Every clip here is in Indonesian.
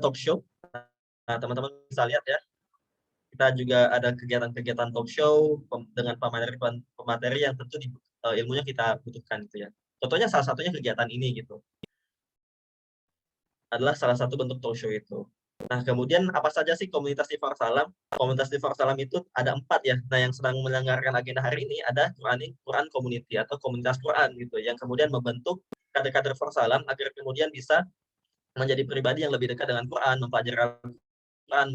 talk show. Nah, teman-teman bisa lihat ya, kita juga ada kegiatan-kegiatan talk show dengan pemateri yang tentu ilmunya kita butuhkan gitu ya. Contohnya salah satunya kegiatan ini gitu. Adalah salah satu bentuk talk show itu. Nah, kemudian apa saja sih komunitas Tifar Salam? Komunitas Tifar Salam itu ada 4 ya. Nah, yang sedang menyelenggarakan agenda hari ini ada Quran Community atau komunitas Quran gitu, yang kemudian membentuk kader-kader Salam agar kemudian bisa menjadi pribadi yang lebih dekat dengan Quran, mempelajari Al-Quran,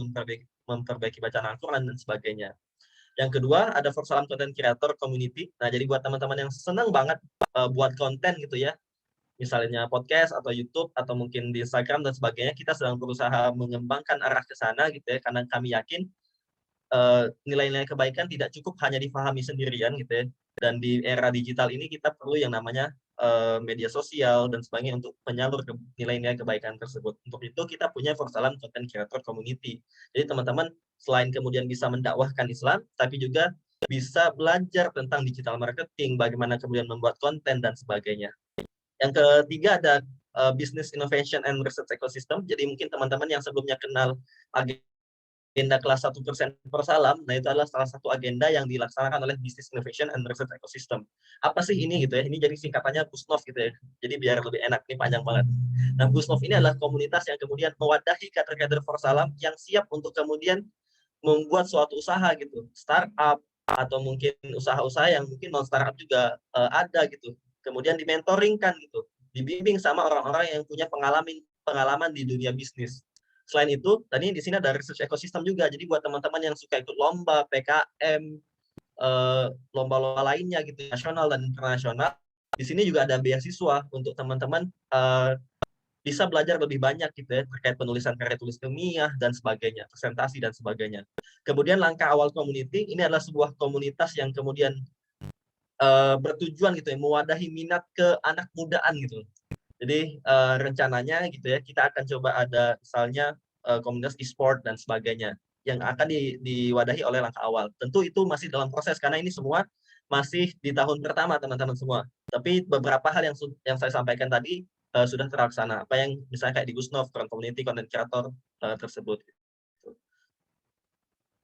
memperbaiki bacaan Al-Quran dan sebagainya. Yang kedua ada Salam Content Creator Community. Nah, jadi buat teman-teman yang senang banget buat konten gitu ya, misalnya podcast atau YouTube atau mungkin di Instagram dan sebagainya, kita sedang berusaha mengembangkan arah ke sana gitu ya, karena kami yakin nilai-nilai kebaikan tidak cukup hanya dipahami sendirian gitu ya. Dan di era digital ini kita perlu yang namanya media sosial dan sebagainya untuk menyalur nilai-nilai kebaikan tersebut. Untuk itu kita punya Salam Content Creator Community. Jadi teman-teman selain kemudian bisa mendakwahkan Islam, tapi juga bisa belajar tentang digital marketing, bagaimana kemudian membuat konten dan sebagainya. Yang ketiga ada Business Innovation and Research Ecosystem. Jadi mungkin teman-teman yang sebelumnya kenal agenda kelas 1% per salam, nah itu adalah salah satu agenda yang dilaksanakan oleh Business Innovation and Research Ecosystem. Apa sih ini gitu ya? Ini jadi singkatannya BUSNOV gitu ya. Jadi biar lebih enak, ini panjang banget. Nah, BUSNOV ini adalah komunitas yang kemudian mewadahi kader-kader Salam yang siap untuk kemudian membuat suatu usaha gitu, startup atau mungkin usaha-usaha yang mungkin non startup juga ada gitu. Kemudian dimentoringkan gitu, dibimbing sama orang-orang yang punya pengalaman di dunia bisnis. Selain itu, tadi di sini ada research ecosystem juga. Jadi buat teman-teman yang suka ikut lomba, PKM, lomba-lomba lainnya gitu, nasional dan internasional, di sini juga ada beasiswa untuk teman-teman bisa belajar lebih banyak gitu ya, terkait penulisan karya tulis ilmiah dan sebagainya, presentasi dan sebagainya. Kemudian langkah awal community, ini adalah sebuah komunitas yang kemudian bertujuan gitu ya, mewadahi minat ke anak mudaan gitu. Jadi rencananya gitu ya, kita akan coba ada misalnya komunitas e-sport dan sebagainya yang akan diwadahi oleh langkah awal. Tentu itu masih dalam proses karena ini semua masih di tahun pertama teman-teman semua. Tapi beberapa hal yang saya sampaikan tadi sudah terlaksana. Apa yang misalnya kayak di Gusnov, community content creator tersebut.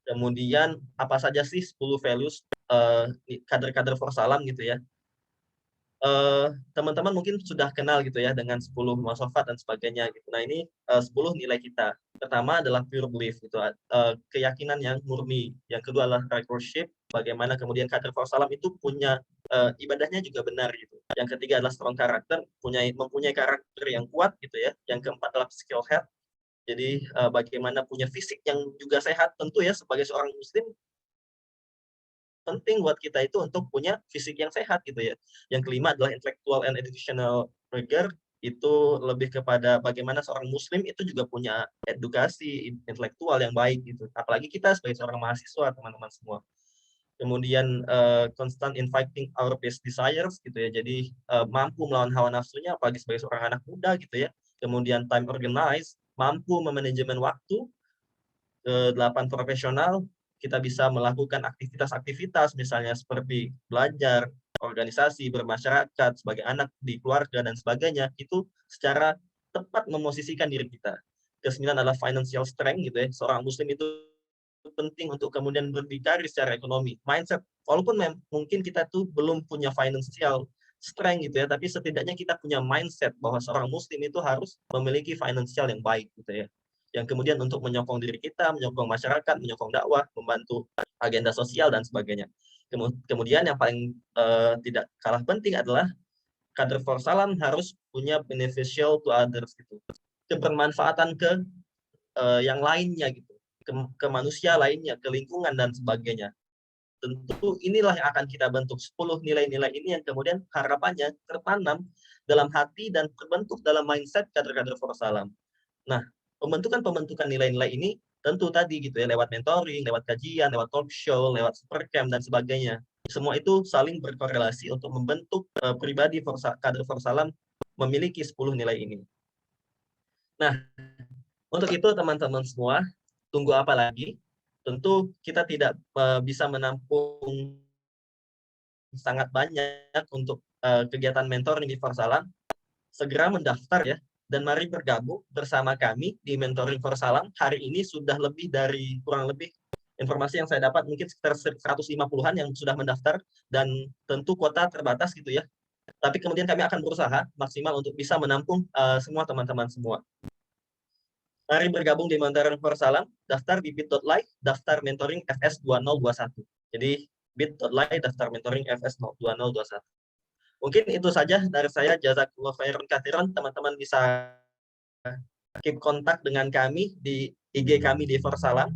Kemudian apa saja sih 10 values kader-kader Salam gitu ya. Teman-teman mungkin sudah kenal gitu ya dengan 10 filsafat dan sebagainya gitu. Nah, ini 10 nilai kita. Pertama adalah pure belief gitu, keyakinan yang murni. Yang kedua adalah right worship, bagaimana kemudian kader Salam itu punya ibadahnya juga benar gitu. Yang ketiga adalah strong character, mempunyai karakter yang kuat gitu ya. Yang keempat adalah physical health. Jadi bagaimana punya fisik yang juga sehat, tentu ya sebagai seorang muslim penting buat kita itu untuk punya fisik yang sehat gitu ya. Yang kelima adalah intellectual and educational rigor, itu lebih kepada bagaimana seorang muslim itu juga punya edukasi intelektual yang baik gitu. Apalagi kita sebagai seorang mahasiswa, teman-teman semua. Kemudian constant in fighting our best desires gitu ya. Jadi mampu melawan hawa nafsunya apalagi sebagai seorang anak muda gitu ya. Kemudian time organized, mampu memanajemen waktu. Ke-8 profesional, kita bisa melakukan aktivitas-aktivitas misalnya seperti belajar, organisasi, bermasyarakat, sebagai anak di keluarga dan sebagainya, itu secara tepat memosisikan diri kita. Ke-9 adalah financial strength gitu ya. Seorang muslim itu penting untuk kemudian berdikari secara ekonomi. Mindset, walaupun mungkin kita tuh belum punya financial strength gitu ya, tapi setidaknya kita punya mindset bahwa seorang muslim itu harus memiliki financial yang baik gitu ya. Yang kemudian untuk menyokong diri kita, menyokong masyarakat, menyokong dakwah, membantu agenda sosial dan sebagainya. Kemudian yang paling tidak kalah penting adalah kader Salam harus punya beneficial to others gitu. Kebermanfaatan ke yang lainnya gitu, ke manusia lainnya, ke lingkungan dan sebagainya. Tentu inilah yang akan kita bentuk 10 nilai-nilai ini yang kemudian harapannya tertanam dalam hati dan terbentuk dalam mindset kader-kader Salam. Nah, pembentukan nilai-nilai ini tentu tadi gitu ya, lewat mentoring, lewat kajian, lewat talk show, lewat supercamp dan sebagainya. Semua itu saling berkorelasi untuk membentuk pribadi kader Salam memiliki 10 nilai ini. Nah, untuk itu teman-teman semua, tunggu apa lagi? Tentu kita tidak bisa menampung sangat banyak untuk kegiatan mentoring di Salam. Segera mendaftar ya dan mari bergabung bersama kami di Mentoring for Salam. Hari ini sudah lebih dari kurang lebih informasi yang saya dapat mungkin sekitar 150-an yang sudah mendaftar, dan tentu kuota terbatas gitu ya. Tapi kemudian kami akan berusaha maksimal untuk bisa menampung semua teman-teman semua. Mari bergabung di Mentoring for Salam, daftar di bit.ly, daftar mentoring FS 2021. Jadi bit.ly, daftar mentoring FS 2021. Mungkin itu saja dari saya. Jazakallahu khairan katsiran. Teman-teman bisa keep kontak dengan kami di IG kami di Forsalam.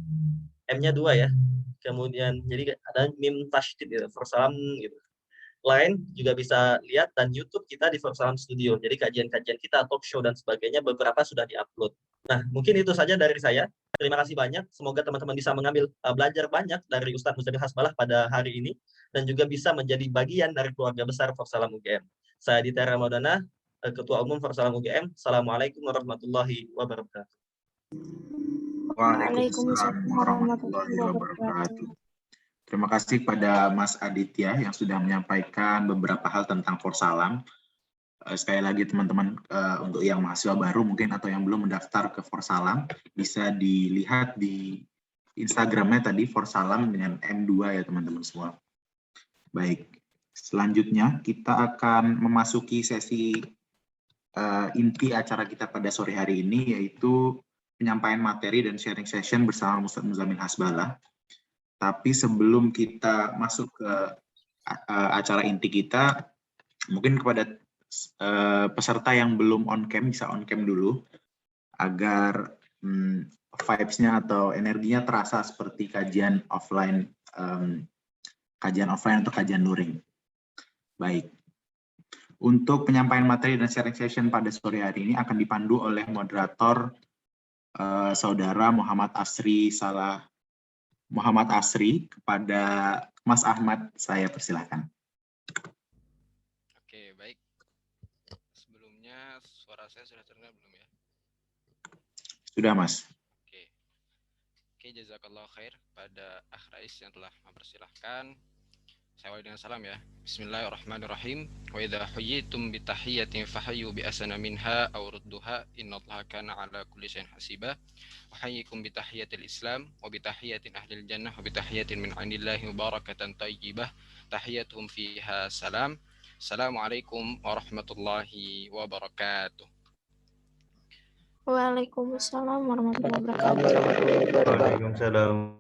M-nya 2 ya. Kemudian jadi ada mim tasydid gitu, Forsalam gitu. Lain juga bisa lihat, dan YouTube kita di Forsalam Studio. Jadi kajian-kajian kita, talk show dan sebagainya beberapa sudah diupload. Nah, mungkin itu saja dari saya. Terima kasih banyak. Semoga teman-teman bisa mengambil belajar banyak dari Ustadz Muzamil Hasbalah pada hari ini, dan juga bisa menjadi bagian dari keluarga besar Forsalam UGM. Saya Dita Ramadana, Ketua Umum Forsalam UGM. Assalamualaikum warahmatullahi wabarakatuh. Waalaikumsalam warahmatullahi wabarakatuh. Terima kasih pada Mas Aditya yang sudah menyampaikan beberapa hal tentang Forsalam. Sekali lagi teman-teman, untuk yang mahasiswa baru mungkin atau yang belum mendaftar ke Forsalam, bisa dilihat di Instagramnya tadi Forsalam dengan M2 ya teman-teman semua. Baik, selanjutnya kita akan memasuki sesi inti acara kita pada sore hari ini, yaitu penyampaian materi dan sharing session bersama Ustadz Muzamil Hasbalah. Tapi sebelum kita masuk ke acara inti kita, mungkin kepada peserta yang belum on cam bisa on cam dulu agar vibes-nya atau energinya terasa seperti kajian offline atau kajian luring. Baik. Untuk penyampaian materi dan sharing session pada sore hari ini akan dipandu oleh moderator Saudara Muhammad Asri. Kepada Mas Ahmad, saya persilahkan. Oke, baik. Sebelumnya suara saya sudah terdengar belum ya? Sudah, Mas. Oke, jazakallah khair pada Akh Rais yang telah mempersilahkan. Saya awali dengan salam ya. Bismillahirrahmanirrahim. Wa idza huyyitum bi tahiyyatin fahayyu bi asana minha aw rudduha innallaha kana ala kulli syai'in hasiba. Wa hayyikum bi tahiyyatil Islam wa bi tahiyyatin ahlil jannah wa bi tahiyyatin min 'indillahi mubarakatan thayyibah. Tahiyyatuhum fiha salam. Assalamualaikum warahmatullahi wabarakatuh. Waalaikumsalam warahmatullahi wabarakatuh. Waalaikumsalam.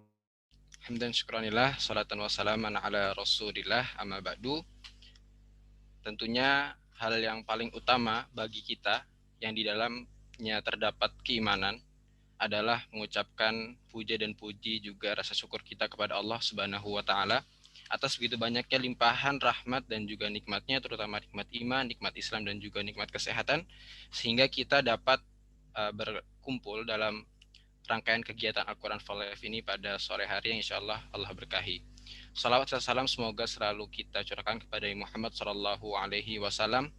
Hamdan syukranillah, salatan wassalaman ala rasulillah, amma ba'du. Tentunya hal yang paling utama bagi kita yang di dalamnya terdapat keimanan adalah mengucapkan puja dan puji juga rasa syukur kita kepada Allah Subhanahu wa taala atas begitu banyaknya limpahan rahmat dan juga nikmatnya, terutama nikmat iman, nikmat Islam dan juga nikmat kesehatan, sehingga kita dapat berkumpul dalam rangkaian kegiatan Al-Quran for Life ini pada sore hari yang insya Allah Allah berkahi. Salawat dan salam semoga selalu kita curahkan kepada Muhammad Sallallahu Alaihi Wasallam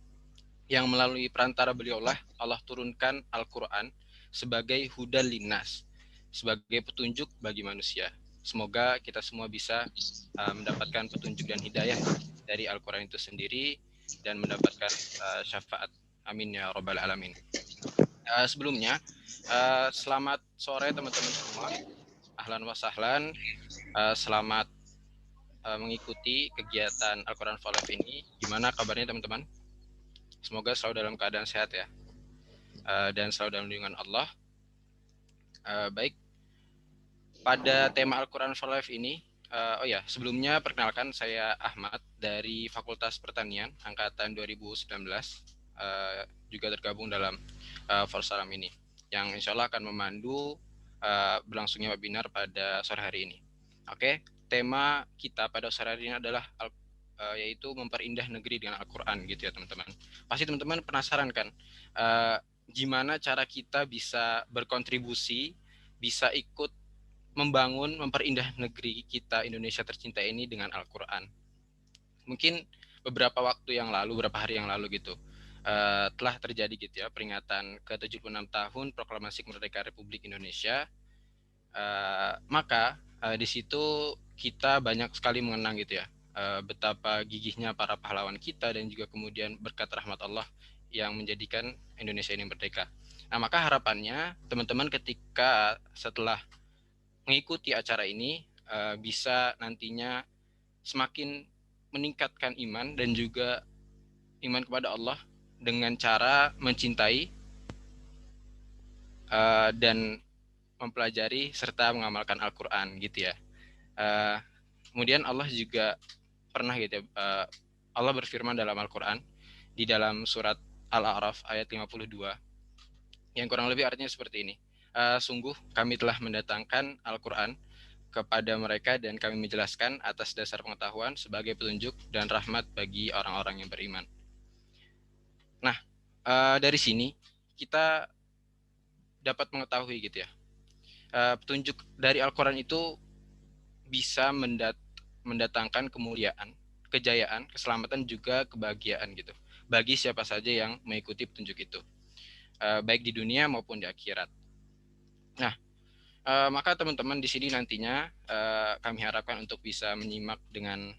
yang melalui perantara beliaulah Allah turunkan Al-Quran sebagai hudal linnas, sebagai petunjuk bagi manusia. Semoga kita semua bisa mendapatkan petunjuk dan hidayah dari Al-Quran itu sendiri dan mendapatkan syafaat. Amin ya Rabbal Alamin. Sebelumnya, selamat sore teman-teman semua. Ahlan wa sahlan. Selamat mengikuti kegiatan Al-Quran for Life ini. Gimana kabarnya teman-teman? Semoga selalu dalam keadaan sehat ya. Dan selalu dalam lindungan Allah. Baik. Pada tema Al-Quran for Life ini, sebelumnya perkenalkan saya Ahmad dari Fakultas Pertanian Angkatan 2019. Juga tergabung dalam Forsalam ini yang insya Allah akan memandu berlangsungnya webinar pada sore hari ini. Oke, tema kita pada sore hari ini adalah yaitu memperindah negeri dengan Al-Quran gitu ya teman-teman. Pasti teman-teman penasaran kan gimana cara kita bisa berkontribusi, bisa ikut membangun, memperindah negeri kita Indonesia tercinta ini dengan Al-Quran. Mungkin beberapa waktu yang lalu, beberapa hari yang lalu gitu, telah terjadi gitu ya peringatan ke-76 tahun Proklamasi Kemerdekaan Republik Indonesia. Maka di situ kita banyak sekali mengenang gitu ya betapa gigihnya para pahlawan kita dan juga kemudian berkat rahmat Allah yang menjadikan Indonesia ini merdeka. Nah, maka harapannya teman-teman ketika setelah mengikuti acara ini bisa nantinya semakin meningkatkan iman dan juga iman kepada Allah dengan cara mencintai dan mempelajari serta mengamalkan Al-Quran gitu ya. Kemudian Allah juga pernah gitu ya, Allah berfirman dalam Al-Quran di dalam surat Al-A'raf ayat 52 yang kurang lebih artinya seperti ini. Sungguh kami telah mendatangkan Al-Quran kepada mereka dan kami menjelaskan atas dasar pengetahuan sebagai petunjuk dan rahmat bagi orang-orang yang beriman. Nah, dari sini kita dapat mengetahui gitu ya, petunjuk dari Al-Quran itu bisa mendatangkan kemuliaan, kejayaan, keselamatan, juga kebahagiaan gitu bagi siapa saja yang mengikuti petunjuk itu, baik di dunia maupun di akhirat. Nah, maka teman-teman di sini nantinya kami harapkan untuk bisa menyimak dengan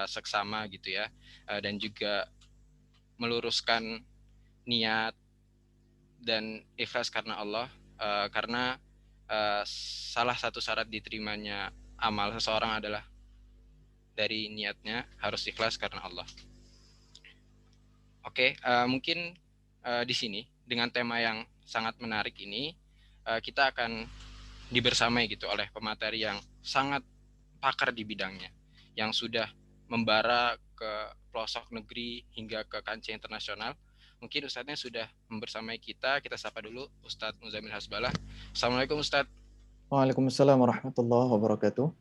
seksama gitu ya, dan juga meluruskan niat dan ikhlas karena Allah, karena salah satu syarat diterimanya amal seseorang adalah dari niatnya harus ikhlas karena Allah. Oke, mungkin di sini dengan tema yang sangat menarik ini kita akan dibersamai gitu oleh pemateri yang sangat pakar di bidangnya, yang sudah membara ke pelosok negeri hingga ke kancah internasional. Mungkin Ustadznya sudah membersamai kita. Kita sapa dulu Ustadz Muzamil Hasbalah. Assalamualaikum Ustadz. Waalaikumsalam warahmatullahi wabarakatuh.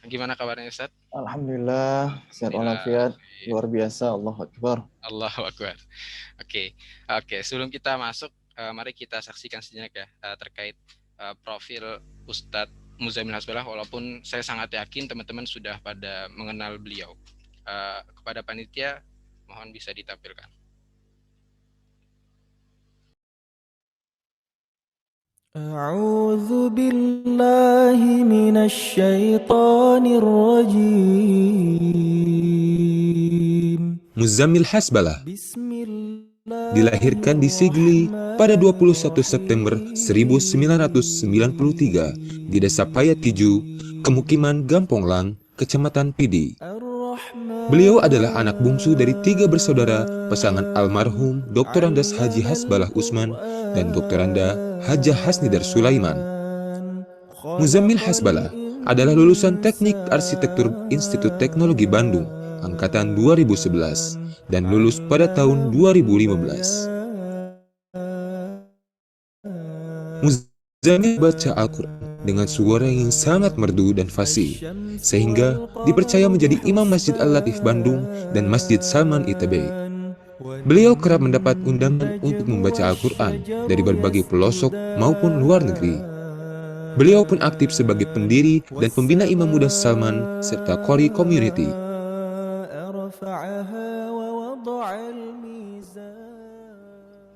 Gimana kabarnya Ustadz? Alhamdulillah, sehat walafiat, luar biasa, Allahu Akbar. Allahu Akbar. Oke. Sebelum kita masuk, mari kita saksikan sejenak ya terkait profil Ustadz Muzamil Hasbalah, walaupun saya sangat yakin teman-teman sudah pada mengenal beliau. Kepada panitia, mohon bisa ditampilkan. A'udzu billahi minasy syaithanir rajim. Muzamil Hasbalah dilahirkan di Sigli pada 21 September 1993 di Desa Payatiju, Kemukiman Gamponglang, Kecamatan Pidi. Beliau adalah anak bungsu dari 3 bersaudara pasangan almarhum Dr. Andes Haji Hasbalah Usman dan Dr. Anda Hajah Hasnidar Sulaiman. Muzamil Hasbalah adalah lulusan Teknik Arsitektur Institut Teknologi Bandung angkatan 2011 dan lulus pada tahun 2015. Muzamil baca Al-Quran dengan suara yang sangat merdu dan fasih, sehingga dipercaya menjadi Imam Masjid Al-Latif Bandung dan Masjid Salman ITB. Beliau kerap mendapat undangan untuk membaca Al-Quran dari berbagai pelosok maupun luar negeri. Beliau pun aktif sebagai pendiri dan pembina Imam Muda Salman serta Qori Community.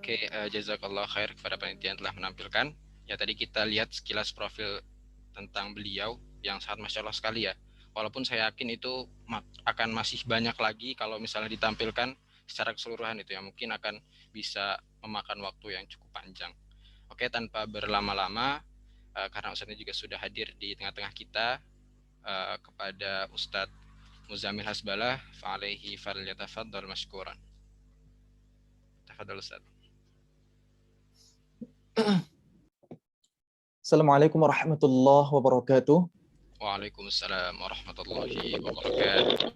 Oke, jazakallah khair kepada panitia yang telah menampilkan. Ya, tadi kita lihat sekilas profil tentang beliau yang sangat masya Allah sekali ya. Walaupun saya yakin itu akan masih banyak lagi kalau misalnya ditampilkan secara keseluruhan itu ya, mungkin akan bisa memakan waktu yang cukup panjang. Oke, tanpa berlama-lama, karena Ustadznya juga sudah hadir di tengah-tengah kita, kepada Ustadz Muzamil Hasbalah, fa'alaihi falyatafaddal mashkuran. Tafadhal Ustadz. Assalamualaikum warahmatullahi wabarakatuh. Waalaikumsalam warahmatullahi wabarakatuh.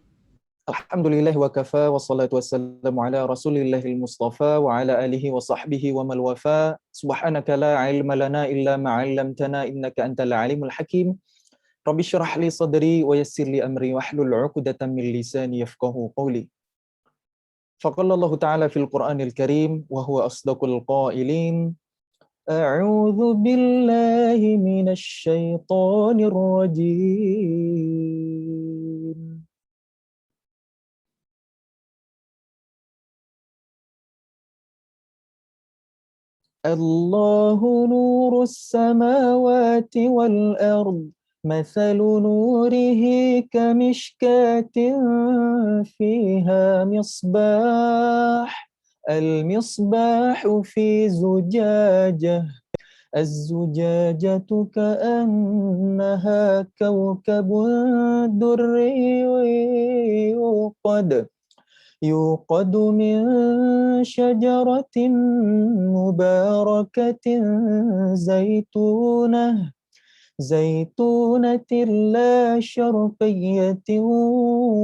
Alhamdulillah wa kafa wa salatu wassalamu ala rasulillahil mustafa wa ala alihi wa sahbihi wa mal wafa. Subhanaka la ilma lana illa ma 'allamtana innaka antal alimul hakim. Rabbi shrah li sadri wa yassir li amri wahlul 'uqdatam min lisani yafqahu qawli. Faqala Allah ta'ala fil Qur'anil Karim wa huwa asdaqul qailin. A'udzu billahi minasy syaithanir rajim. Allahu nurus samawati wal ard. مثل نوره كمشكاة فيها مصباح Al-misbahu fi zujajah. الزجاجة كأنها كوكب دري يوقد من شجرة مباركة زيتونة لا شرقية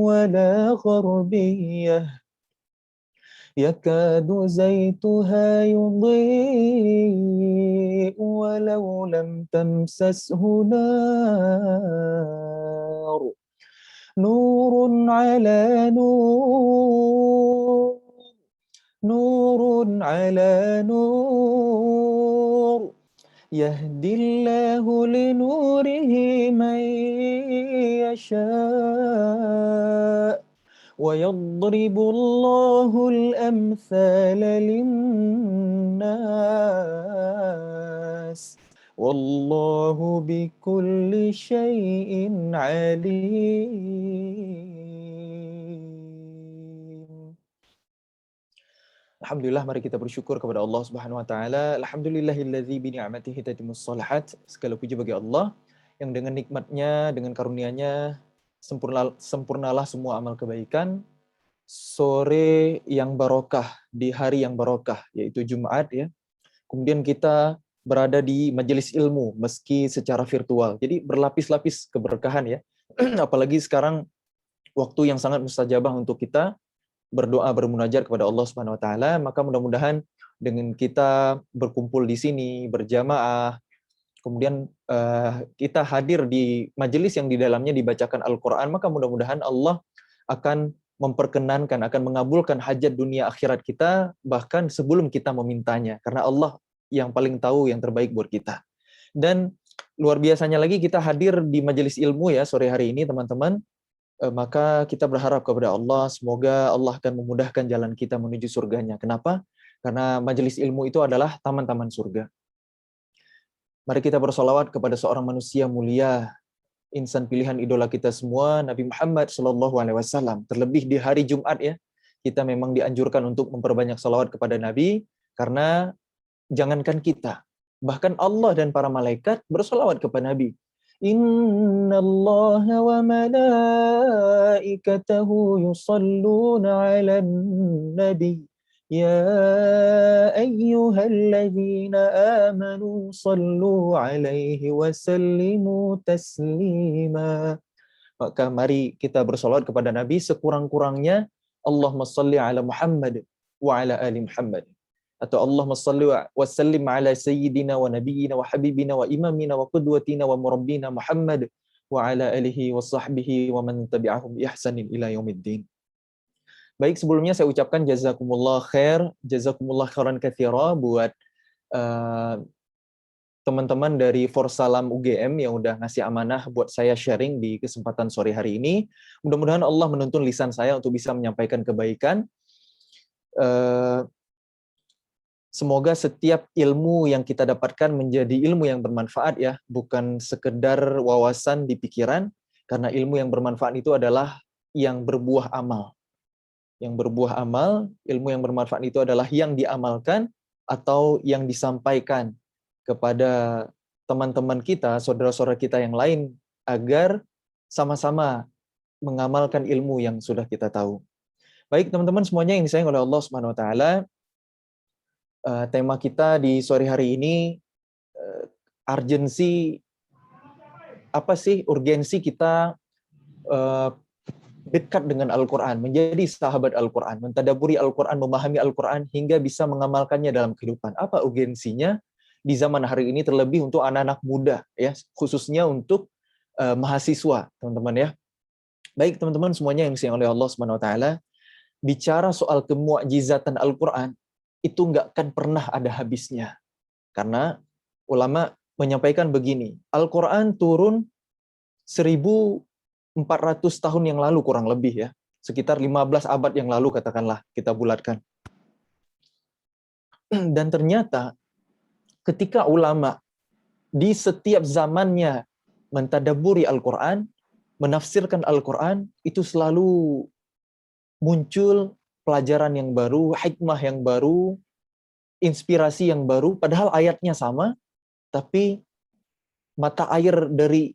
ولا غربية يكاد زيتها يضيء ولو لم تمسسه نار نور على نور نور على نور يهدي الله لنوره من يشاء ويضرب الله الأمثال للناس والله بكل شيء عليم. Alhamdulillah, mari kita bersyukur kepada Allah Subhanahu wa taala. Alhamdulillahilladzi bi ni'matihi tatimmus shalihat. Segala puji bagi Allah yang dengan nikmatnya, dengan karunia-Nya sempurnalah semua amal kebaikan. Sore yang barokah di hari yang barokah, yaitu Jumat ya. Kemudian kita berada di majelis ilmu meski secara virtual. Jadi berlapis-lapis keberkahan ya. Apalagi sekarang waktu yang sangat mustajabah untuk kita berdoa bermunajat kepada Allah Subhanahu wa taala, maka mudah-mudahan dengan kita berkumpul di sini berjamaah, kemudian kita hadir di majelis yang di dalamnya dibacakan Al-Qur'an, maka mudah-mudahan Allah akan memperkenankan, akan mengabulkan hajat dunia akhirat kita bahkan sebelum kita memintanya, karena Allah yang paling tahu yang terbaik buat kita. Dan luar biasanya lagi kita hadir di majelis ilmu ya sore hari ini teman-teman. Maka kita berharap kepada Allah, semoga Allah akan memudahkan jalan kita menuju surganya. Kenapa? Karena majelis ilmu itu adalah taman-taman surga. Mari kita bersolawat kepada seorang manusia mulia, insan pilihan idola kita semua, Nabi Muhammad SAW. Terlebih di hari Jumat ya, kita memang dianjurkan untuk memperbanyak salawat kepada Nabi, karena jangankan kita, bahkan Allah dan para malaikat bersolawat kepada Nabi. Inna Allah wa malaikatahu yusalluna ala nabi ya ayyuhalladzina amanu sallu alaihi wa sallimu taslima. Maka mari kita bersolawat kepada Nabi sekurang-kurangnya Allahumma salli ala Muhammad wa ala ali Muhammad, atau Allahumma salli wa sallim ala sayyidina wa nabiyyina wa habibina wa imamina wa qudwatina wa murabbina Muhammad wa ala alihi wa sahbihi wa man tabi'ahum bi ihsanin ila yaumiddin. Baik, sebelumnya saya ucapkan jazakumullah khair, jazakumullah khairan katsira buat teman-teman dari Forsalam UGM yang udah ngasih amanah buat saya sharing di kesempatan sore hari ini. Mudah-mudahan Allah menuntun lisan saya untuk bisa menyampaikan kebaikan. Semoga setiap ilmu yang kita dapatkan menjadi ilmu yang bermanfaat ya, bukan sekedar wawasan di pikiran, karena ilmu yang bermanfaat itu adalah yang berbuah amal. Yang berbuah amal, ilmu yang bermanfaat itu adalah yang diamalkan atau yang disampaikan kepada teman-teman kita, saudara-saudara kita yang lain, agar sama-sama mengamalkan ilmu yang sudah kita tahu. Baik teman-teman semuanya yang disayang oleh Allah Subhanahu wa taala, tema kita di sore hari ini, urgensi, apa sih urgensi kita dekat dengan Al-Quran, menjadi sahabat Al-Quran, mentadaburi Al-Quran, memahami Al-Quran, hingga bisa mengamalkannya dalam kehidupan. Apa urgensinya di zaman hari ini, terlebih untuk anak-anak muda, ya, khususnya untuk mahasiswa, teman-teman ya. Baik teman-teman semuanya yang disayang oleh Allah Subhanahu wa taala, bicara soal kemu'jizatan Al-Quran, itu nggak akan pernah ada habisnya. Karena ulama menyampaikan begini, Al-Quran turun 1400 tahun yang lalu kurang lebih ya, sekitar 15 abad yang lalu katakanlah kita bulatkan. Dan ternyata ketika ulama di setiap zamannya mentadaburi Al-Quran, menafsirkan Al-Quran, itu selalu muncul pelajaran yang baru, hikmah yang baru, inspirasi yang baru, padahal ayatnya sama, tapi mata air dari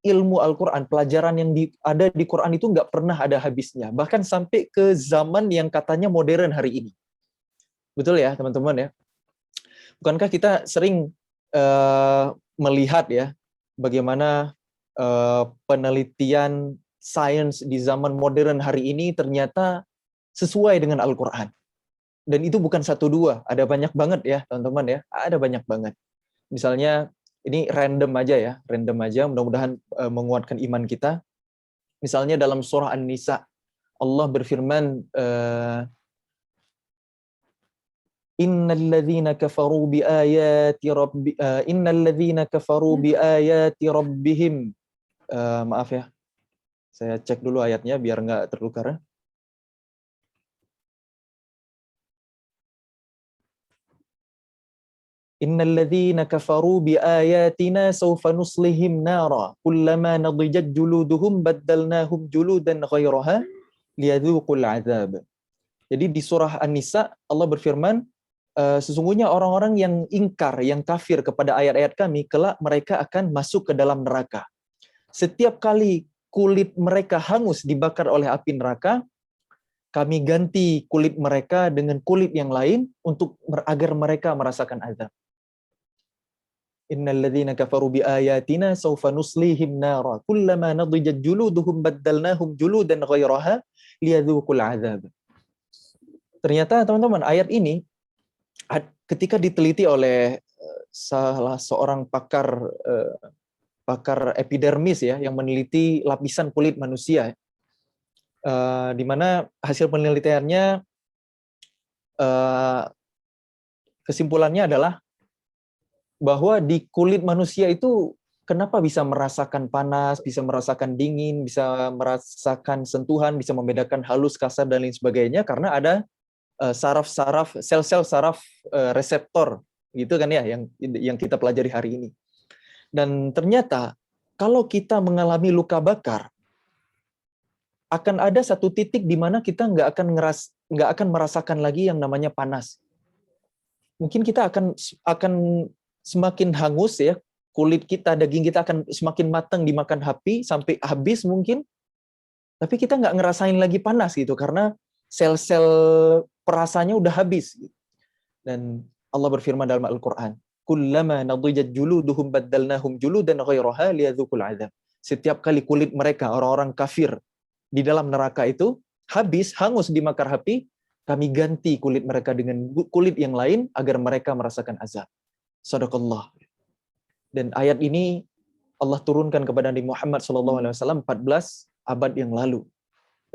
ilmu Al-Quran, pelajaran yang ada di Quran itu nggak pernah ada habisnya. Bahkan sampai ke zaman yang katanya modern hari ini. Betul ya teman-teman ya? Bukankah kita sering melihat ya, bagaimana penelitian sains di zaman modern hari ini ternyata sesuai dengan Al-Quran. Dan itu bukan satu dua, ada banyak banget ya teman-teman ya, ada banyak banget. Misalnya ini random aja, mudah-mudahan menguatkan iman kita. Misalnya dalam surah An-Nisa, Allah berfirman, innalladzina kafaru biayati rabbihim. Maaf ya, saya cek dulu ayatnya biar nggak tertukar. Innalladzina kafaru biayatina sawfa nuslihim nara kullama nadijat juluduhum baddalnahum juludan ghairaha liyadzuqul azab. Jadi di surah An-Nisa Allah berfirman, sesungguhnya orang-orang yang ingkar, yang kafir kepada ayat-ayat kami, kelak mereka akan masuk ke dalam neraka. Setiap kali kulit mereka hangus dibakar oleh api neraka, kami ganti kulit mereka dengan kulit yang lain agar mereka merasakan azab. Innalladzina kafaru biayatina sawfa nuslihim nara kullama nadijat juluduhum baddalnahum juludan ghairaha liyadzuqul azab. Ternyata teman-teman, ayat ini ketika diteliti oleh salah seorang pakar epidermis ya, yang meneliti lapisan kulit manusia, di mana hasil penelitiannya kesimpulannya adalah bahwa di kulit manusia itu kenapa bisa merasakan panas, bisa merasakan dingin, bisa merasakan sentuhan, bisa membedakan halus, kasar, dan lain sebagainya, karena ada saraf-saraf, sel-sel saraf reseptor, gitu kan ya, yang kita pelajari hari ini. Dan ternyata kalau kita mengalami luka bakar, akan ada satu titik di mana kita nggak akan merasakan lagi yang namanya panas. Mungkin kita akan semakin hangus ya, kulit kita, daging kita akan semakin matang dimakan api sampai habis mungkin, tapi kita nggak ngerasain lagi panas gitu, karena sel-sel perasanya udah habis. Dan Allah berfirman dalam Al-Quran, kullama nadijat juluduhum baddalnahum juludan ghairaha liyadzuqul azab. Setiap kali kulit mereka, orang-orang kafir di dalam neraka itu habis, hangus dimakan api, kami ganti kulit mereka dengan kulit yang lain agar mereka merasakan azab. Sadaqallah. Dan ayat ini Allah turunkan kepada Nabi Muhammad SAW 14 abad yang lalu.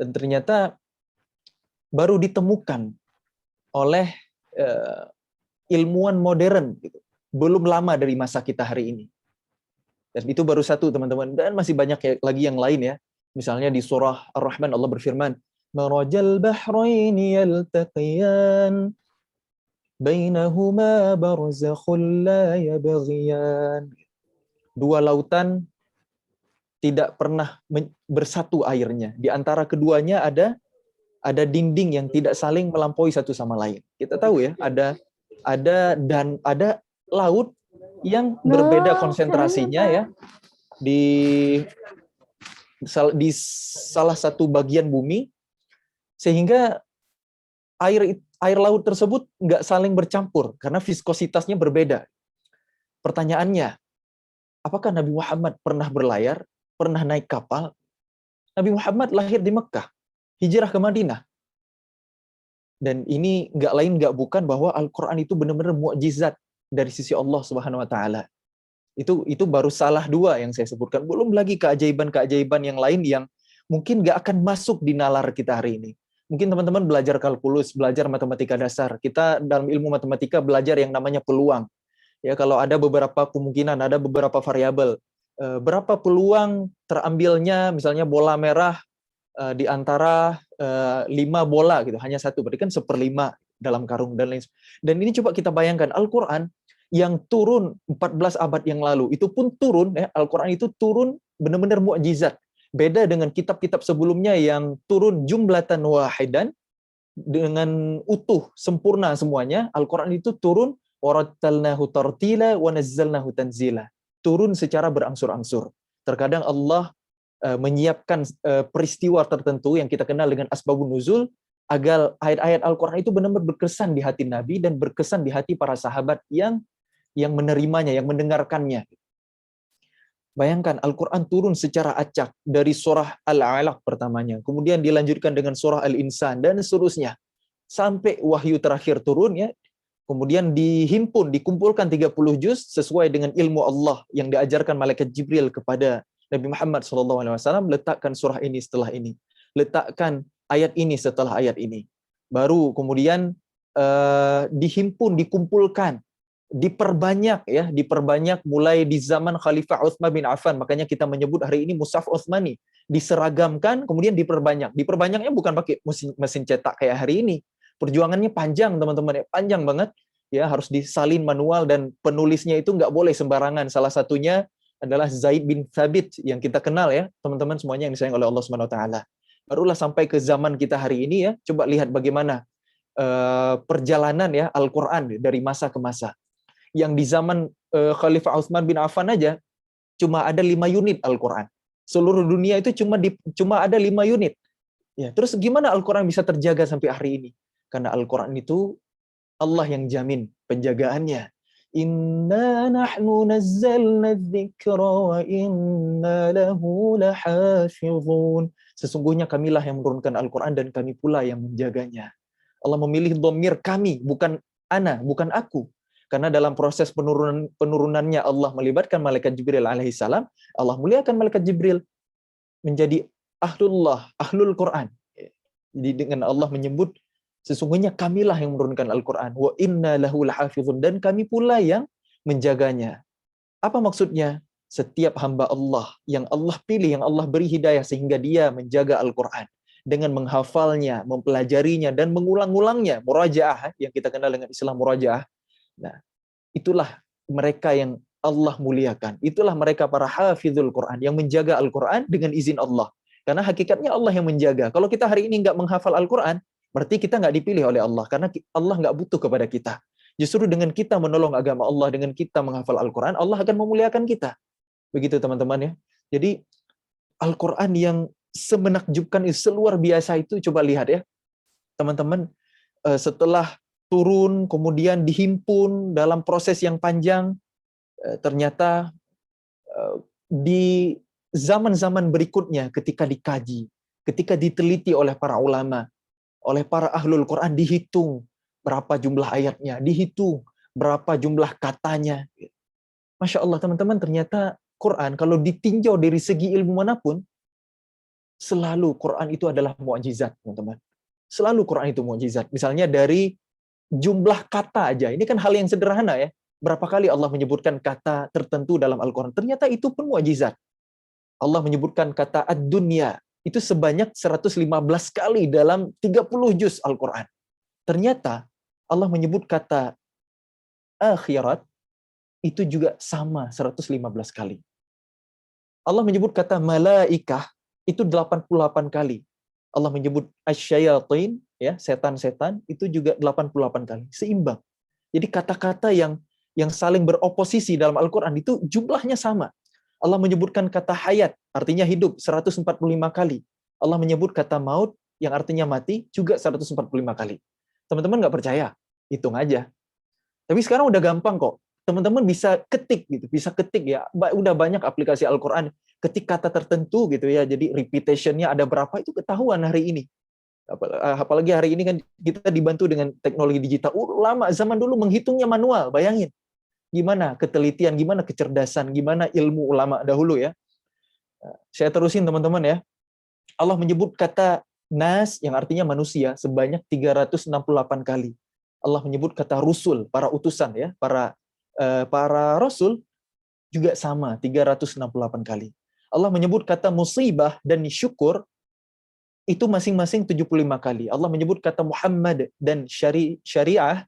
Dan ternyata baru ditemukan oleh ilmuwan modern, gitu. Belum lama dari masa kita hari ini. Dan itu baru satu teman-teman. Dan masih banyak lagi yang lain ya. Misalnya di surah Ar-Rahman Allah berfirman, marajal bahraini yaltaqiyan bainahuma barzakhun la yabghiyan. Dua lautan tidak pernah bersatu airnya. Di antara keduanya ada dinding yang tidak saling melampaui satu sama lain. Kita tahu ya, ada laut yang berbeda konsentrasinya ya di salah satu bagian bumi, sehingga air laut tersebut nggak saling bercampur karena viskositasnya berbeda. Pertanyaannya, apakah Nabi Muhammad pernah berlayar, pernah naik kapal? Nabi Muhammad lahir di Mekah, hijrah ke Madinah. Dan ini nggak lain nggak bukan bahwa Al-Quran itu benar-benar mukjizat dari sisi Allah Subhanahu Wa Taala. Itu baru salah dua yang saya sebutkan. Belum lagi keajaiban-keajaiban yang lain yang mungkin nggak akan masuk di nalar kita hari ini. Mungkin teman-teman belajar kalkulus, belajar matematika dasar. Kita dalam ilmu matematika belajar yang namanya peluang. Ya, kalau ada beberapa kemungkinan, ada beberapa variabel. Berapa peluang terambilnya misalnya bola merah di antara 5 bola gitu, hanya satu, berarti kan 1/5 dalam karung dan lain. Dan ini coba kita bayangkan, Al-Quran yang turun 14 abad yang lalu, itu pun turun ya, Al-Quran itu turun benar-benar mukjizat. Beda dengan kitab-kitab sebelumnya yang turun jumlatan wahidan, dengan utuh, sempurna semuanya. Al-Quran itu turun, warattalnahu tartila wa nazzalnahu tanzila. Turun secara berangsur-angsur. Terkadang Allah menyiapkan peristiwa tertentu yang kita kenal dengan asbabun nuzul, agar ayat-ayat Al-Quran itu benar-benar berkesan di hati Nabi dan berkesan di hati para sahabat yang menerimanya, yang mendengarkannya. Bayangkan Al-Quran turun secara acak dari surah Al-Alaq pertamanya, kemudian dilanjutkan dengan surah Al-Insan dan seterusnya sampai wahyu terakhir turun ya. Kemudian dihimpun, dikumpulkan 30 juz sesuai dengan ilmu Allah yang diajarkan malaikat Jibril kepada Nabi Muhammad SAW. Letakkan surah ini setelah ini, letakkan ayat ini setelah ayat ini. Baru kemudian dihimpun, dikumpulkan, diperbanyak ya, diperbanyak mulai di zaman Khalifah Utsman bin Affan. Makanya kita menyebut hari ini Mushaf Utsmani, diseragamkan kemudian diperbanyak. Diperbanyaknya bukan pakai mesin cetak kayak hari ini. Perjuangannya panjang teman-teman, ya, panjang banget ya, harus disalin manual dan penulisnya itu nggak boleh sembarangan. Salah satunya adalah Zaid bin Thabit yang kita kenal ya, teman-teman semuanya yang disayang oleh Allah Subhanahu wa taala. Barulah sampai ke zaman kita hari ini ya, coba lihat bagaimana perjalanan ya Al-Qur'an dari masa ke masa. Yang di zaman Khalifah Utsman bin Affan aja cuma ada 5 unit Al-Quran. Seluruh dunia itu cuma ada 5 unit. Ya, terus gimana Al-Quran bisa terjaga sampai hari ini? Karena Al-Quran itu Allah yang jamin penjagaannya. Inna nahnu nazzalna dzikra wa inna lahu lahafizun. Sesungguhnya kamilah yang menurunkan Al-Quran dan kami pula yang menjaganya. Allah memilih dhamir kami, bukan ana, bukan aku. Karena dalam proses penurunannya Allah melibatkan malaikat Jibril alaihissalam, Allah muliakan malaikat Jibril menjadi ahlul Quran. Jadi dengan Allah menyebut sesungguhnya kamilah yang menurunkan Al-Quran, wa inna lahu lahafizun, dan kami pula yang menjaganya. Apa maksudnya? Setiap hamba Allah yang Allah pilih, yang Allah beri hidayah sehingga dia menjaga Al-Quran dengan menghafalnya, mempelajarinya dan mengulang-ulangnya, murajaah yang kita kenal dengan istilah murajaah. Nah, itulah mereka yang Allah muliakan. Itulah mereka para hafizul Quran yang menjaga Al-Quran dengan izin Allah. Karena hakikatnya Allah yang menjaga. Kalau kita hari ini nggak menghafal Al-Quran, berarti kita nggak dipilih oleh Allah. Karena Allah nggak butuh kepada kita. Justru dengan kita menolong agama Allah, dengan kita menghafal Al-Quran, Allah akan memuliakan kita. Begitu teman-teman ya. Jadi Al-Quran yang semenakjubkan, seluar biasa itu, coba lihat ya. Teman-teman, setelah turun, kemudian dihimpun dalam proses yang panjang, ternyata di zaman-zaman berikutnya ketika dikaji, ketika diteliti oleh para ulama, oleh para ahlul Quran, dihitung berapa jumlah ayatnya, dihitung berapa jumlah katanya. Masya Allah teman-teman, ternyata Quran kalau ditinjau dari segi ilmu manapun, selalu Quran itu adalah mukjizat teman-teman. Selalu Quran itu mukjizat. Misalnya dari jumlah kata aja, ini kan hal yang sederhana ya. Berapa kali Allah menyebutkan kata tertentu dalam Al-Quran, ternyata itu pun mukjizat. Allah menyebutkan kata ad-dunya, itu sebanyak 115 kali dalam 30 juz Al-Quran. Ternyata Allah menyebut kata akhirat, itu juga sama 115 kali. Allah menyebut kata malaikah, itu 88 kali. Allah menyebut asyayatin, ya, setan-setan, itu juga 88 kali, seimbang. Jadi kata-kata yang saling beroposisi dalam Al-Quran itu jumlahnya sama. Allah menyebutkan kata hayat, artinya hidup, 145 kali. Allah menyebut kata maut, yang artinya mati, juga 145 kali. Teman-teman nggak percaya? Hitung aja. Tapi sekarang udah gampang kok. Teman-teman bisa ketik gitu, bisa ketik ya. Udah banyak aplikasi Al-Quran, ketik kata tertentu gitu ya. Jadi repetition-nya ada berapa itu ketahuan hari ini. Apalagi hari ini kan kita dibantu dengan teknologi digital. Lama zaman dulu menghitungnya manual, bayangin. Gimana ketelitian, gimana kecerdasan, gimana ilmu ulama dahulu ya. Saya terusin teman-teman ya. Allah menyebut kata nas yang artinya manusia sebanyak 368 kali. Allah menyebut kata rusul, para utusan ya, para rasul juga sama 368 kali. Allah menyebut kata musibah dan syukur itu masing-masing 75 kali. Allah menyebut kata Muhammad dan syariah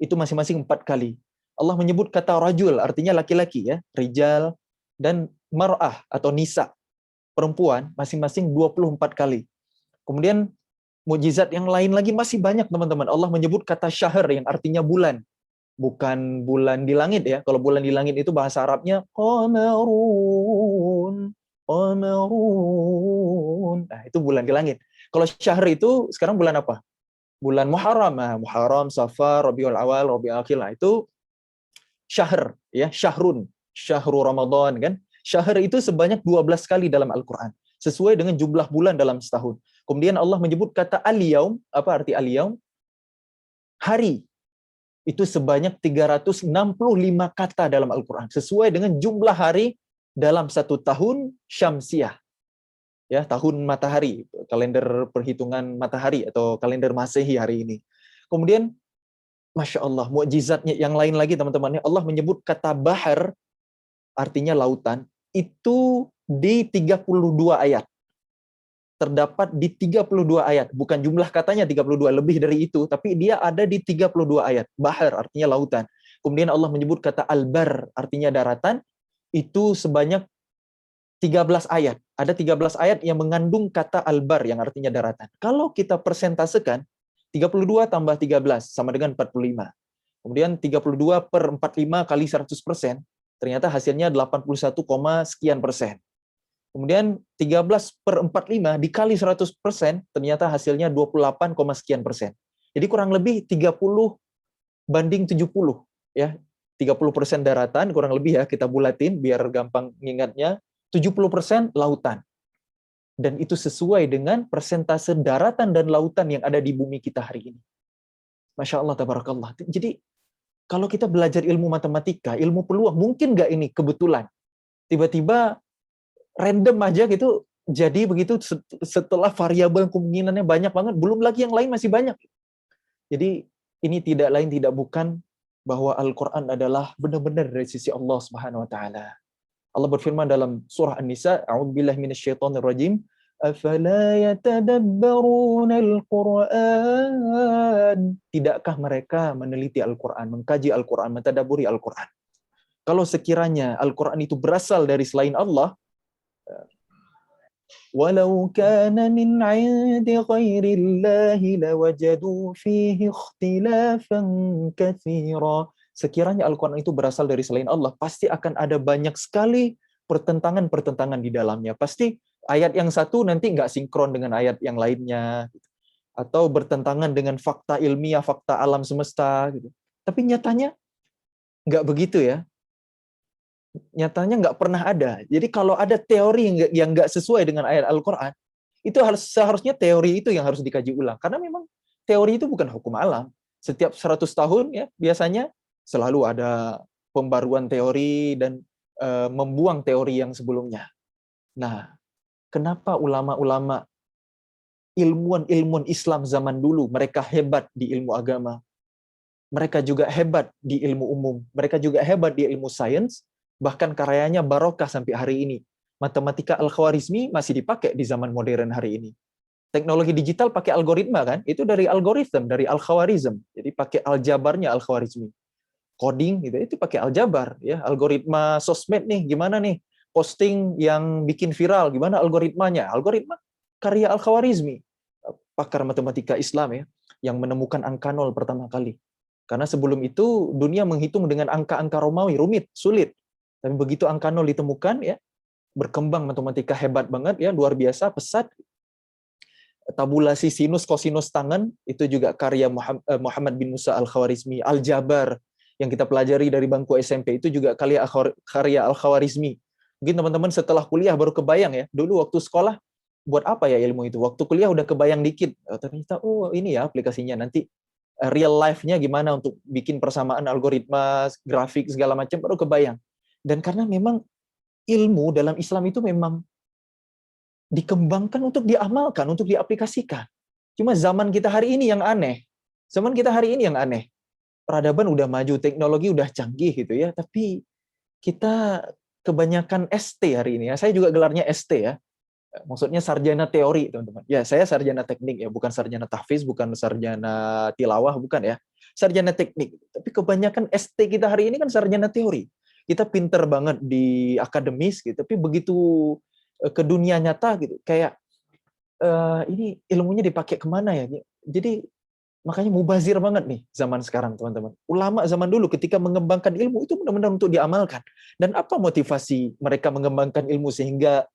itu masing-masing 4 kali. Allah menyebut kata rajul artinya laki-laki ya, rijal, dan mar'ah atau nisa, perempuan, masing-masing 24 kali. Kemudian mukjizat yang lain lagi masih banyak teman-teman. Allah menyebut kata syahr yang artinya bulan. Bukan bulan di langit ya. Kalau bulan di langit itu bahasa Arabnya qamarun. Qamarun. Nah, itu bulan di langit. Kalau syahr itu sekarang bulan apa? Bulan Muharram. Nah, Muharram, Safar, Rabiul Awal, Rabiul Akhir. Nah, itu syahr ya, syahrun. Syahrul Ramadan kan. Syahr itu sebanyak 12 kali dalam Al-Qur'an. Sesuai dengan jumlah bulan dalam setahun. Kemudian Allah menyebut kata al-yaum. Apa arti al-yaum? Hari. Itu sebanyak 365 kata dalam Al-Quran. Sesuai dengan jumlah hari dalam satu tahun syamsiah. Ya, tahun matahari. Kalender perhitungan matahari atau kalender Masehi hari ini. Kemudian, Masya Allah, mukjizatnya yang lain lagi teman-teman. Allah menyebut kata bahar, artinya lautan, itu di 32 ayat. Terdapat di 32 ayat. Bukan jumlah katanya 32, lebih dari itu. Tapi dia ada di 32 ayat. Bahar artinya lautan. Kemudian Allah menyebut kata al-bar artinya daratan. Itu sebanyak 13 ayat. Ada 13 ayat yang mengandung kata al-bar yang artinya daratan. Kalau kita persentasekan, 32 tambah 13 sama dengan 45. Kemudian 32 per 45 kali 100%. Ternyata hasilnya 81, sekian persen. Kemudian 13 per 45 dikali 100%, ternyata hasilnya 28, sekian persen. Jadi kurang lebih 30 banding 70. Ya, 30% daratan, kurang lebih ya, kita bulatin biar gampang ngingatnya. 70% lautan. Dan itu sesuai dengan persentase daratan dan lautan yang ada di bumi kita hari ini. Masya Allah, tabarakallah. Jadi, kalau kita belajar ilmu matematika, ilmu peluang, mungkin nggak ini kebetulan? Tiba-tiba random aja gitu jadi begitu setelah variabel kemungkinannya banyak banget, belum lagi yang lain masih banyak. Jadi ini tidak lain tidak bukan bahwa Al-Qur'an adalah benar-benar dari sisi Allah Subhanahu wa taala. Allah berfirman dalam surah An-Nisa, a'udzubillahi minasyaitonirrajim, afala yatadabbarunal Qur'an. Tidakkah mereka meneliti Al-Qur'an, mengkaji Al-Qur'an, mentadabburi Al-Qur'an? Kalau sekiranya Al-Qur'an itu berasal dari selain Allah, walau kana min 'indi ghairillahi lawajadu fihi ikhtilafan katsira. Sekiranya Al-Qur'an itu berasal dari selain Allah, pasti akan ada banyak sekali pertentangan-pertentangan di dalamnya. Pasti ayat yang satu nanti nggak sinkron dengan ayat yang lainnya, atau bertentangan dengan fakta ilmiah, fakta alam semesta gitu. Tapi nyatanya nggak begitu ya. Nyatanya nggak pernah ada. Jadi kalau ada teori yang nggak sesuai dengan ayat Al-Quran, itu seharusnya teori itu yang harus dikaji ulang. Karena memang teori itu bukan hukum alam. Setiap 100 tahun ya biasanya selalu ada pembaruan teori dan membuang teori yang sebelumnya. Nah, kenapa ulama-ulama ilmuwan Islam zaman dulu mereka hebat di ilmu agama, mereka juga hebat di ilmu umum, mereka juga hebat di ilmu sains, bahkan karyanya barokah sampai hari ini. Matematika Al-Khwarizmi masih dipakai di zaman modern hari ini. Teknologi digital pakai algoritma kan? Itu dari algoritma, dari Al-Khwarizm. Jadi pakai aljabarnya Al-Khwarizmi. Coding gitu, itu pakai aljabar ya. Algoritma sosmed nih, gimana nih? Posting yang bikin viral, gimana algoritmanya? Algoritma karya Al-Khwarizmi. Pakar matematika Islam ya, yang menemukan angka 0 pertama kali. Karena sebelum itu dunia menghitung dengan angka-angka Romawi, rumit, sulit. Tapi begitu angka 0 ditemukan ya, berkembang matematika hebat banget ya, luar biasa, pesat. Tabulasi sinus kosinus tangen itu juga karya Muhammad bin Musa Al-Khwarizmi. Aljabar yang kita pelajari dari bangku SMP itu juga karya Al-Khwarizmi. Mungkin teman-teman setelah kuliah baru kebayang ya, dulu waktu sekolah buat apa ya ilmu itu? Waktu kuliah udah kebayang dikit. Ternyata ini ya aplikasinya, nanti real life-nya gimana untuk bikin persamaan algoritma, grafik segala macam baru kebayang. Dan karena memang ilmu dalam Islam itu memang dikembangkan untuk diamalkan, untuk diaplikasikan. Cuma zaman kita hari ini yang aneh. Zaman kita hari ini yang aneh. Peradaban udah maju, teknologi udah canggih gitu ya, tapi kita kebanyakan ST hari ini ya. Saya juga gelarnya ST ya. Maksudnya sarjana teori, teman-teman. Ya, saya sarjana teknik ya, bukan sarjana tahfiz, bukan sarjana tilawah, bukan ya. Sarjana teknik. Tapi kebanyakan ST kita hari ini kan sarjana teori. Kita pinter banget di akademis gitu, tapi begitu ke dunia nyata gitu, kayak ini ilmunya dipakai kemana ya? Jadi makanya mubazir banget nih zaman sekarang, teman-teman. Ulama zaman dulu ketika mengembangkan ilmu itu benar-benar untuk diamalkan. Dan apa motivasi mereka mengembangkan ilmu sehingga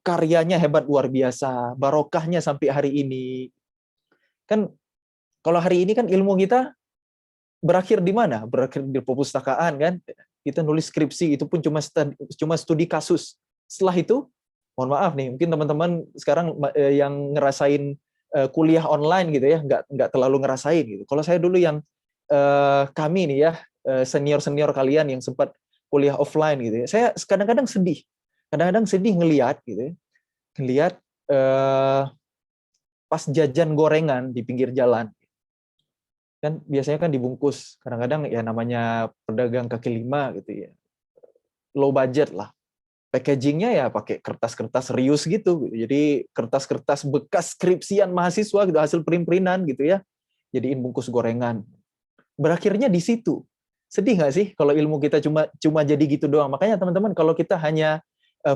karyanya hebat luar biasa, barokahnya sampai hari ini. Kan kalau hari ini kan ilmu kita berakhir di mana? Berakhir di perpustakaan kan? Kita nulis skripsi itu pun cuma studi kasus. Setelah itu, mohon maaf nih, mungkin teman-teman sekarang yang ngerasain kuliah online gitu ya, nggak terlalu ngerasain gitu. Kalau saya dulu yang kami nih ya, senior kalian yang sempat kuliah offline gitu ya, saya kadang-kadang sedih ngelihat gitu ya, ngelihat pas jajan gorengan di pinggir jalan, kan biasanya kan dibungkus, kadang-kadang ya namanya pedagang kaki lima gitu ya, low budget lah. Packagingnya ya pakai kertas-kertas serius gitu. Jadi kertas-kertas bekas skripsian mahasiswa gitu, hasil print-printan gitu ya. Jadiin bungkus gorengan. Berakhirnya di situ. Sedih nggak sih kalau ilmu kita cuma jadi gitu doang? Makanya teman-teman, kalau kita hanya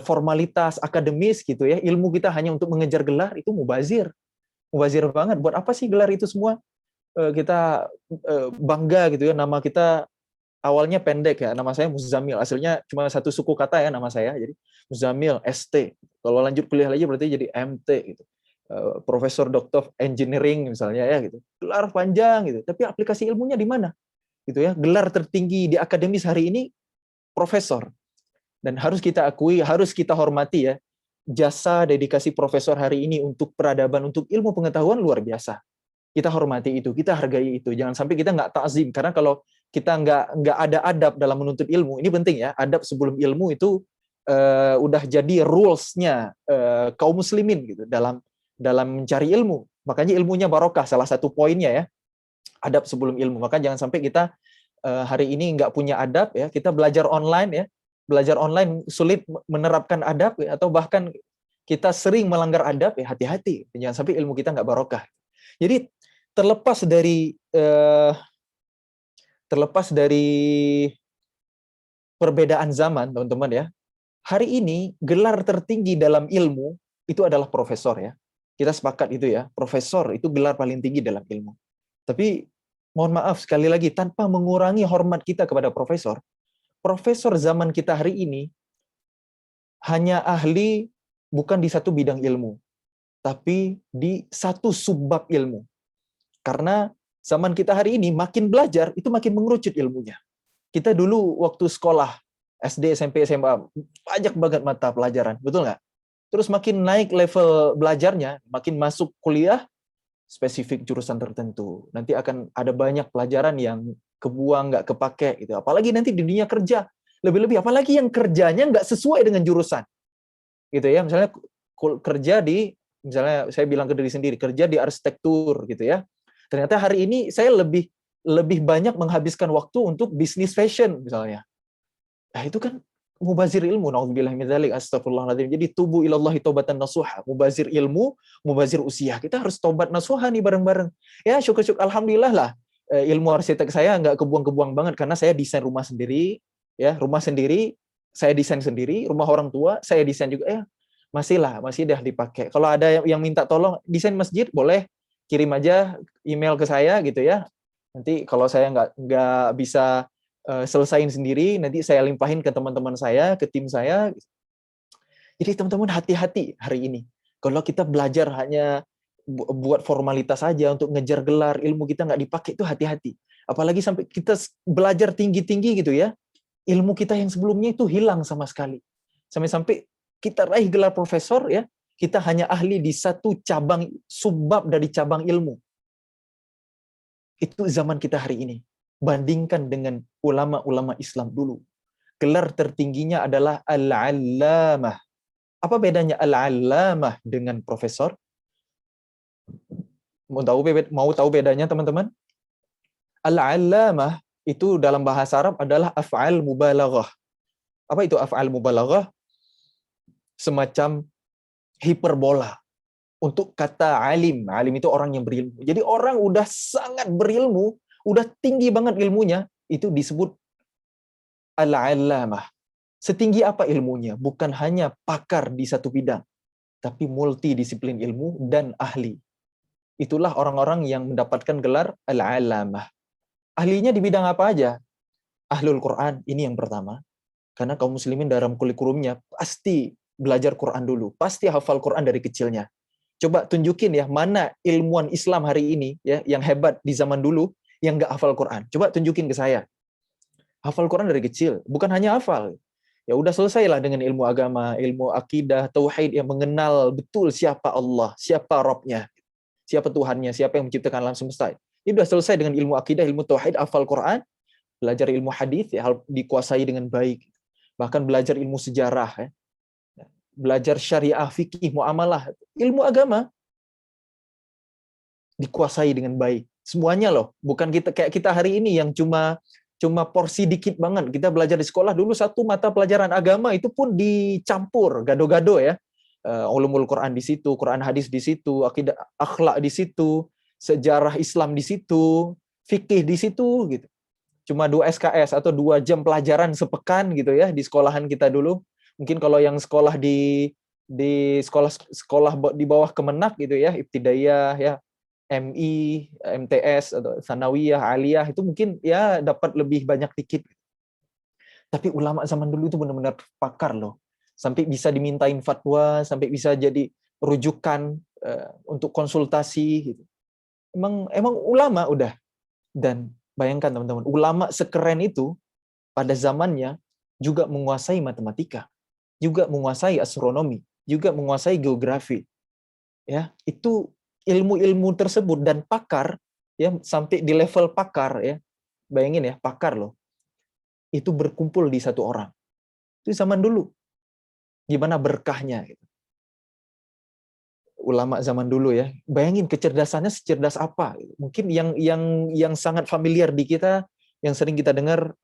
formalitas akademis gitu ya, ilmu kita hanya untuk mengejar gelar, itu mubazir. Mubazir banget. Buat apa sih gelar itu semua? Kita bangga gitu ya, nama kita awalnya pendek ya, nama saya Muzamil, hasilnya cuma satu suku kata ya nama saya, jadi Muzamil, ST. Kalau lanjut kuliah lagi berarti jadi MT gitu. Profesor Doktor Engineering misalnya ya gitu. Gelar panjang gitu, tapi aplikasi ilmunya di mana? Gitu ya. Gelar tertinggi di akademis hari ini profesor. Dan harus kita akui, harus kita hormati ya, jasa dedikasi profesor hari ini untuk peradaban, untuk ilmu pengetahuan luar biasa. Kita hormati itu, kita hargai itu. Jangan sampai kita nggak takzim, karena kalau kita nggak ada adab dalam menuntut ilmu, ini penting ya, adab sebelum ilmu itu udah jadi rules-nya kaum muslimin gitu dalam mencari ilmu. Makanya ilmunya barokah, salah satu poinnya ya, adab sebelum ilmu. Maka jangan sampai kita hari ini nggak punya adab ya, kita belajar online ya, belajar online sulit menerapkan adab ya, atau bahkan kita sering melanggar adab ya, hati-hati, jangan sampai ilmu kita nggak barokah. Jadi terlepas dari perbedaan zaman, teman-teman ya, hari ini gelar tertinggi dalam ilmu itu adalah profesor ya. Kita sepakat itu ya, profesor itu gelar paling tinggi dalam ilmu. Tapi mohon maaf sekali lagi, tanpa mengurangi hormat kita kepada profesor, profesor zaman kita hari ini hanya ahli bukan di satu bidang ilmu, tapi di satu subbab ilmu. Karena zaman kita hari ini makin belajar, itu makin mengerucut ilmunya. Kita dulu waktu sekolah, SD, SMP, SMA, banyak banget mata pelajaran, betul nggak? Terus makin naik level belajarnya, makin masuk kuliah, spesifik jurusan tertentu. Nanti akan ada banyak pelajaran yang kebuang, nggak kepake. Gitu. Apalagi nanti di dunia kerja, lebih-lebih, apalagi yang kerjanya nggak sesuai dengan jurusan. Gitu ya, misalnya kerja di, misalnya saya bilang ke diri sendiri, kerja di arsitektur gitu ya. Ternyata hari ini saya lebih banyak menghabiskan waktu untuk bisnis fashion misalnya. Nah, itu kan mubazir ilmu, naudzubillah min dzalik, astagfirullahaladzim. Jadi tubu ilallahi taubatan nasuha, mubazir ilmu, mubazir usia. Kita harus tobat nasuha nih bareng-bareng. Ya, syukur-syukur alhamdulillah lah. Ilmu arsitek saya nggak kebuang-kebuang banget karena saya desain rumah sendiri, ya, rumah sendiri, saya desain sendiri, rumah orang tua saya desain juga ya. Masih dah dipakai. Kalau ada yang minta tolong desain masjid, boleh kirim aja email ke saya gitu ya. Nanti kalau saya nggak bisa selesain sendiri, nanti saya limpahin ke teman-teman saya, ke tim saya. Jadi teman-teman hati-hati hari ini. Kalau kita belajar hanya buat formalitas saja untuk ngejar gelar, ilmu kita nggak dipakai, itu hati-hati. Apalagi sampai kita belajar tinggi-tinggi gitu ya, ilmu kita yang sebelumnya itu hilang sama sekali. Sampai-sampai kita raih gelar profesor ya, kita hanya ahli di satu cabang subbab dari cabang ilmu. Itu zaman kita hari ini. Bandingkan dengan ulama-ulama Islam dulu. Gelar tertingginya adalah al-allamah. Apa bedanya al-allamah dengan profesor? Mau tahu bedanya teman-teman? Al-allamah itu dalam bahasa Arab adalah af'al mubalaghah. Apa itu af'al mubalaghah? Semacam hiperbola untuk kata alim. Alim itu orang yang berilmu. Jadi orang udah sangat berilmu, udah tinggi banget ilmunya, itu disebut al-allamah. Setinggi apa ilmunya? Bukan hanya pakar di satu bidang, tapi multidisiplin ilmu dan ahli. Itulah orang-orang yang mendapatkan gelar al-alamah. Ahlinya di bidang apa aja? Ahlul Quran, ini yang pertama. Karena kaum muslimin dalam kurikulumnya pasti belajar Quran dulu, pasti hafal Quran dari kecilnya. Coba tunjukin ya, mana ilmuwan Islam hari ini ya yang hebat di zaman dulu yang nggak hafal Quran. Coba tunjukin ke saya. Hafal Quran dari kecil, bukan hanya hafal. Ya udah selesailah dengan ilmu agama, ilmu akidah, tauhid, yang mengenal betul siapa Allah, siapa Rabb-nya, siapa Tuhannya, siapa yang menciptakan alam semesta. Ini udah selesai dengan ilmu akidah, ilmu tauhid, hafal Quran, belajar ilmu hadis ya dikuasai dengan baik. Bahkan belajar ilmu sejarah ya. Belajar syariah, fikih, muamalah, ilmu agama dikuasai dengan baik. Semuanya loh, bukan kita kayak kita hari ini yang cuma porsi dikit banget. Kita belajar di sekolah dulu satu mata pelajaran agama itu pun dicampur, gado-gado ya. Ulumul Quran di situ, Quran hadis di situ, akidah akhlak di situ, sejarah Islam di situ, fikih di situ gitu. Cuma 2 SKS atau 2 jam pelajaran sepekan gitu ya di sekolahan kita dulu. Mungkin kalau yang sekolah di sekolah di bawah Kemenak gitu ya, Ibtidaiyah ya, MI, MTS atau Sanawiyah, Aliyah itu mungkin ya dapat lebih banyak dikit. Tapi ulama zaman dulu itu benar-benar pakar loh. Sampai bisa dimintain fatwa, sampai bisa jadi rujukan untuk konsultasi gitu. Emang ulama udah. Dan bayangkan teman-teman, ulama sekeren itu pada zamannya juga menguasai matematika, juga menguasai astronomi, juga menguasai geografi. Ya, itu ilmu-ilmu tersebut dan pakar ya sampai di level pakar ya. Bayangin ya, pakar loh. Itu berkumpul di satu orang. Itu zaman dulu. Gimana berkahnya gitu. Ulama zaman dulu ya. Bayangin kecerdasannya secerdas apa. Mungkin yang sangat familiar di kita, yang sering kita dengar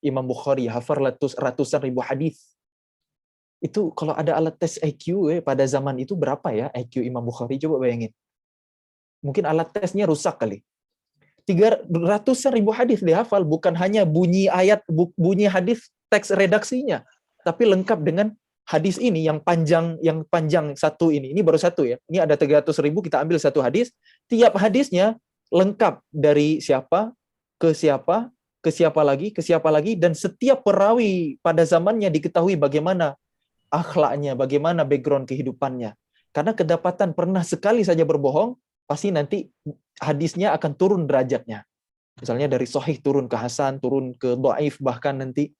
Imam Bukhari hafal ratusan ribu hadis. Itu kalau ada alat tes IQ pada zaman itu berapa ya IQ Imam Bukhari, coba bayangin. Mungkin alat tesnya rusak kali. 300-an ribu hadis dihafal, bukan hanya bunyi ayat, bunyi hadis teks redaksinya, tapi lengkap dengan hadis ini yang panjang satu ini baru satu ya. Ini ada 300.000, kita ambil satu hadis, tiap hadisnya lengkap dari siapa ke siapa, ke siapa lagi, dan setiap perawi pada zamannya diketahui bagaimana akhlaknya, bagaimana background kehidupannya. Karena kedapatan pernah sekali saja berbohong, pasti nanti hadisnya akan turun derajatnya. Misalnya dari sahih turun ke hasan, turun ke dhaif, bahkan nanti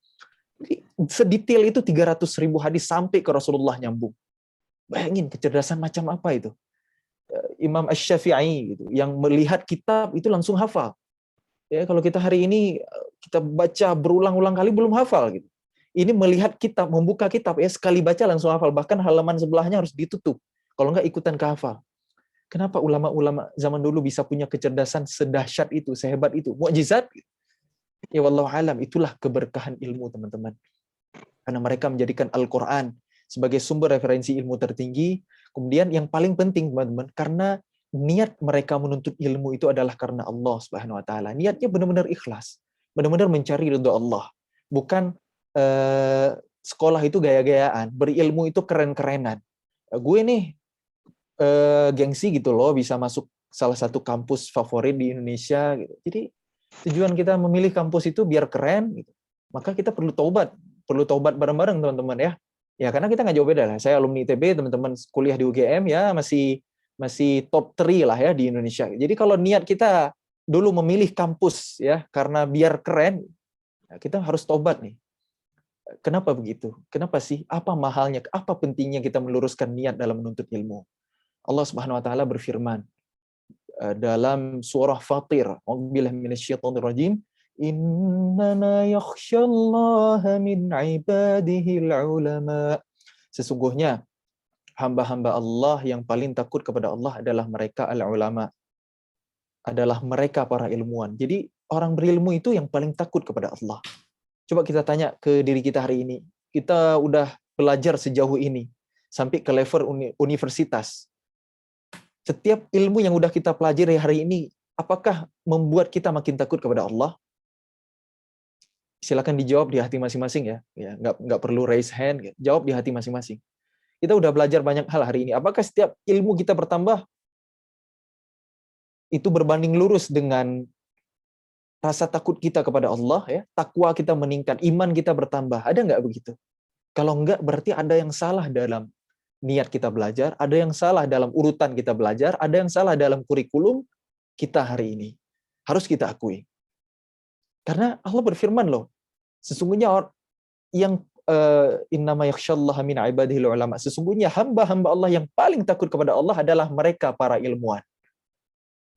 sedetail itu 300.000 hadis sampai ke Rasulullah nyambung. Bayangin kecerdasan macam apa itu. Imam Asy-Syafi'i gitu, yang melihat kitab itu langsung hafal. Ya, kalau kita hari ini kita baca berulang-ulang kali belum hafal gitu. Ini melihat kitab, membuka kitab ya sekali baca langsung hafal, bahkan halaman sebelahnya harus ditutup. Kalau enggak ikutan kehafal. Kenapa ulama-ulama zaman dulu bisa punya kecerdasan sedahsyat itu, sehebat itu? Mukjizat. Ya wallahu alam, itulah keberkahan ilmu teman-teman. Karena mereka menjadikan Al-Qur'an sebagai sumber referensi ilmu tertinggi. Kemudian yang paling penting teman-teman, karena niat mereka menuntut ilmu itu adalah karena Allah Subhanahu wa taala. Niatnya benar-benar ikhlas, benar-benar mencari ridha Allah. Bukan sekolah itu gaya-gayaan, berilmu itu keren-kerenan. Gue nih gengsi gitu loh bisa masuk salah satu kampus favorit di Indonesia gitu. Jadi tujuan kita memilih kampus itu biar keren gitu. Maka kita perlu taubat bareng-bareng teman-teman ya. Ya karena kita nggak jauh beda lah. Saya alumni ITB, teman-teman kuliah di UGM ya masih top 3 lah ya di Indonesia. Jadi kalau niat kita dulu memilih kampus ya karena biar keren, ya kita harus taubat nih. Kenapa begitu? Kenapa sih? Apa mahalnya? Apa pentingnya kita meluruskan niat dalam menuntut ilmu? Allah Subhanahu wa taala berfirman dalam surah Fatir, "A'udzubillahi minasyaitonir rajim, innama yakhsyallaha min 'ibadihil 'ulama." Sesungguhnya hamba-hamba Allah yang paling takut kepada Allah adalah mereka al-ulama. Adalah mereka para ilmuwan. Jadi orang berilmu itu yang paling takut kepada Allah. Coba kita tanya ke diri kita hari ini. Kita udah belajar sejauh ini sampai ke level universitas. Setiap ilmu yang udah kita pelajari hari ini, apakah membuat kita makin takut kepada Allah? Silakan dijawab di hati masing-masing ya. Ya, nggak perlu raise hand, jawab di hati masing-masing. Kita udah belajar banyak hal hari ini. Apakah setiap ilmu kita bertambah itu berbanding lurus dengan rasa takut kita kepada Allah, ya, takwa kita meningkat, iman kita bertambah? Ada nggak begitu? Kalau enggak, berarti ada yang salah dalam niat kita belajar, ada yang salah dalam urutan kita belajar, ada yang salah dalam kurikulum kita hari ini. Harus kita akui. Karena Allah berfirman loh, sesungguhnya yang innama yakhsyallaha min ibadihil ulama, sesungguhnya hamba-hamba Allah yang paling takut kepada Allah adalah mereka para ilmuwan.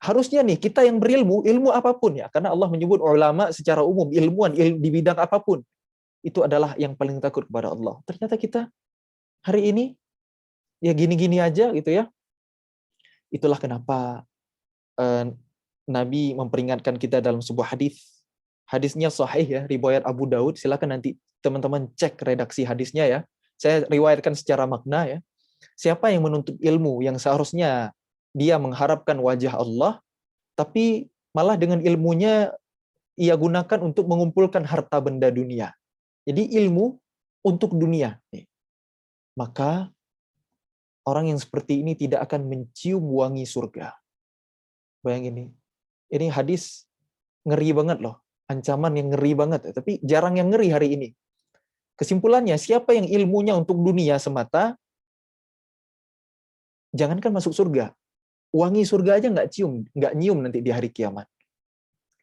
Harusnya nih kita yang berilmu, ilmu apapun ya, karena Allah menyebut ulama secara umum, ilmuwan di bidang apapun, itu adalah yang paling takut kepada Allah. Ternyata kita hari ini ya gini-gini aja gitu ya. Itulah kenapa Nabi memperingatkan kita dalam sebuah hadis. Hadisnya sahih ya, riwayat Abu Daud. Silakan nanti teman-teman cek redaksi hadisnya ya. Saya riwayatkan secara makna ya. Siapa yang menuntut ilmu yang seharusnya dia mengharapkan wajah Allah, tapi malah dengan ilmunya ia gunakan untuk mengumpulkan harta benda dunia. Jadi ilmu untuk dunia. Maka orang yang seperti ini tidak akan mencium wangi surga. Bayangin ini hadis ngeri banget loh. Ancaman yang ngeri banget. Tapi jarang yang ngeri hari ini. Kesimpulannya, siapa yang ilmunya untuk dunia semata, jangankan masuk surga. Wangi surga aja nggak nyium nanti di hari kiamat.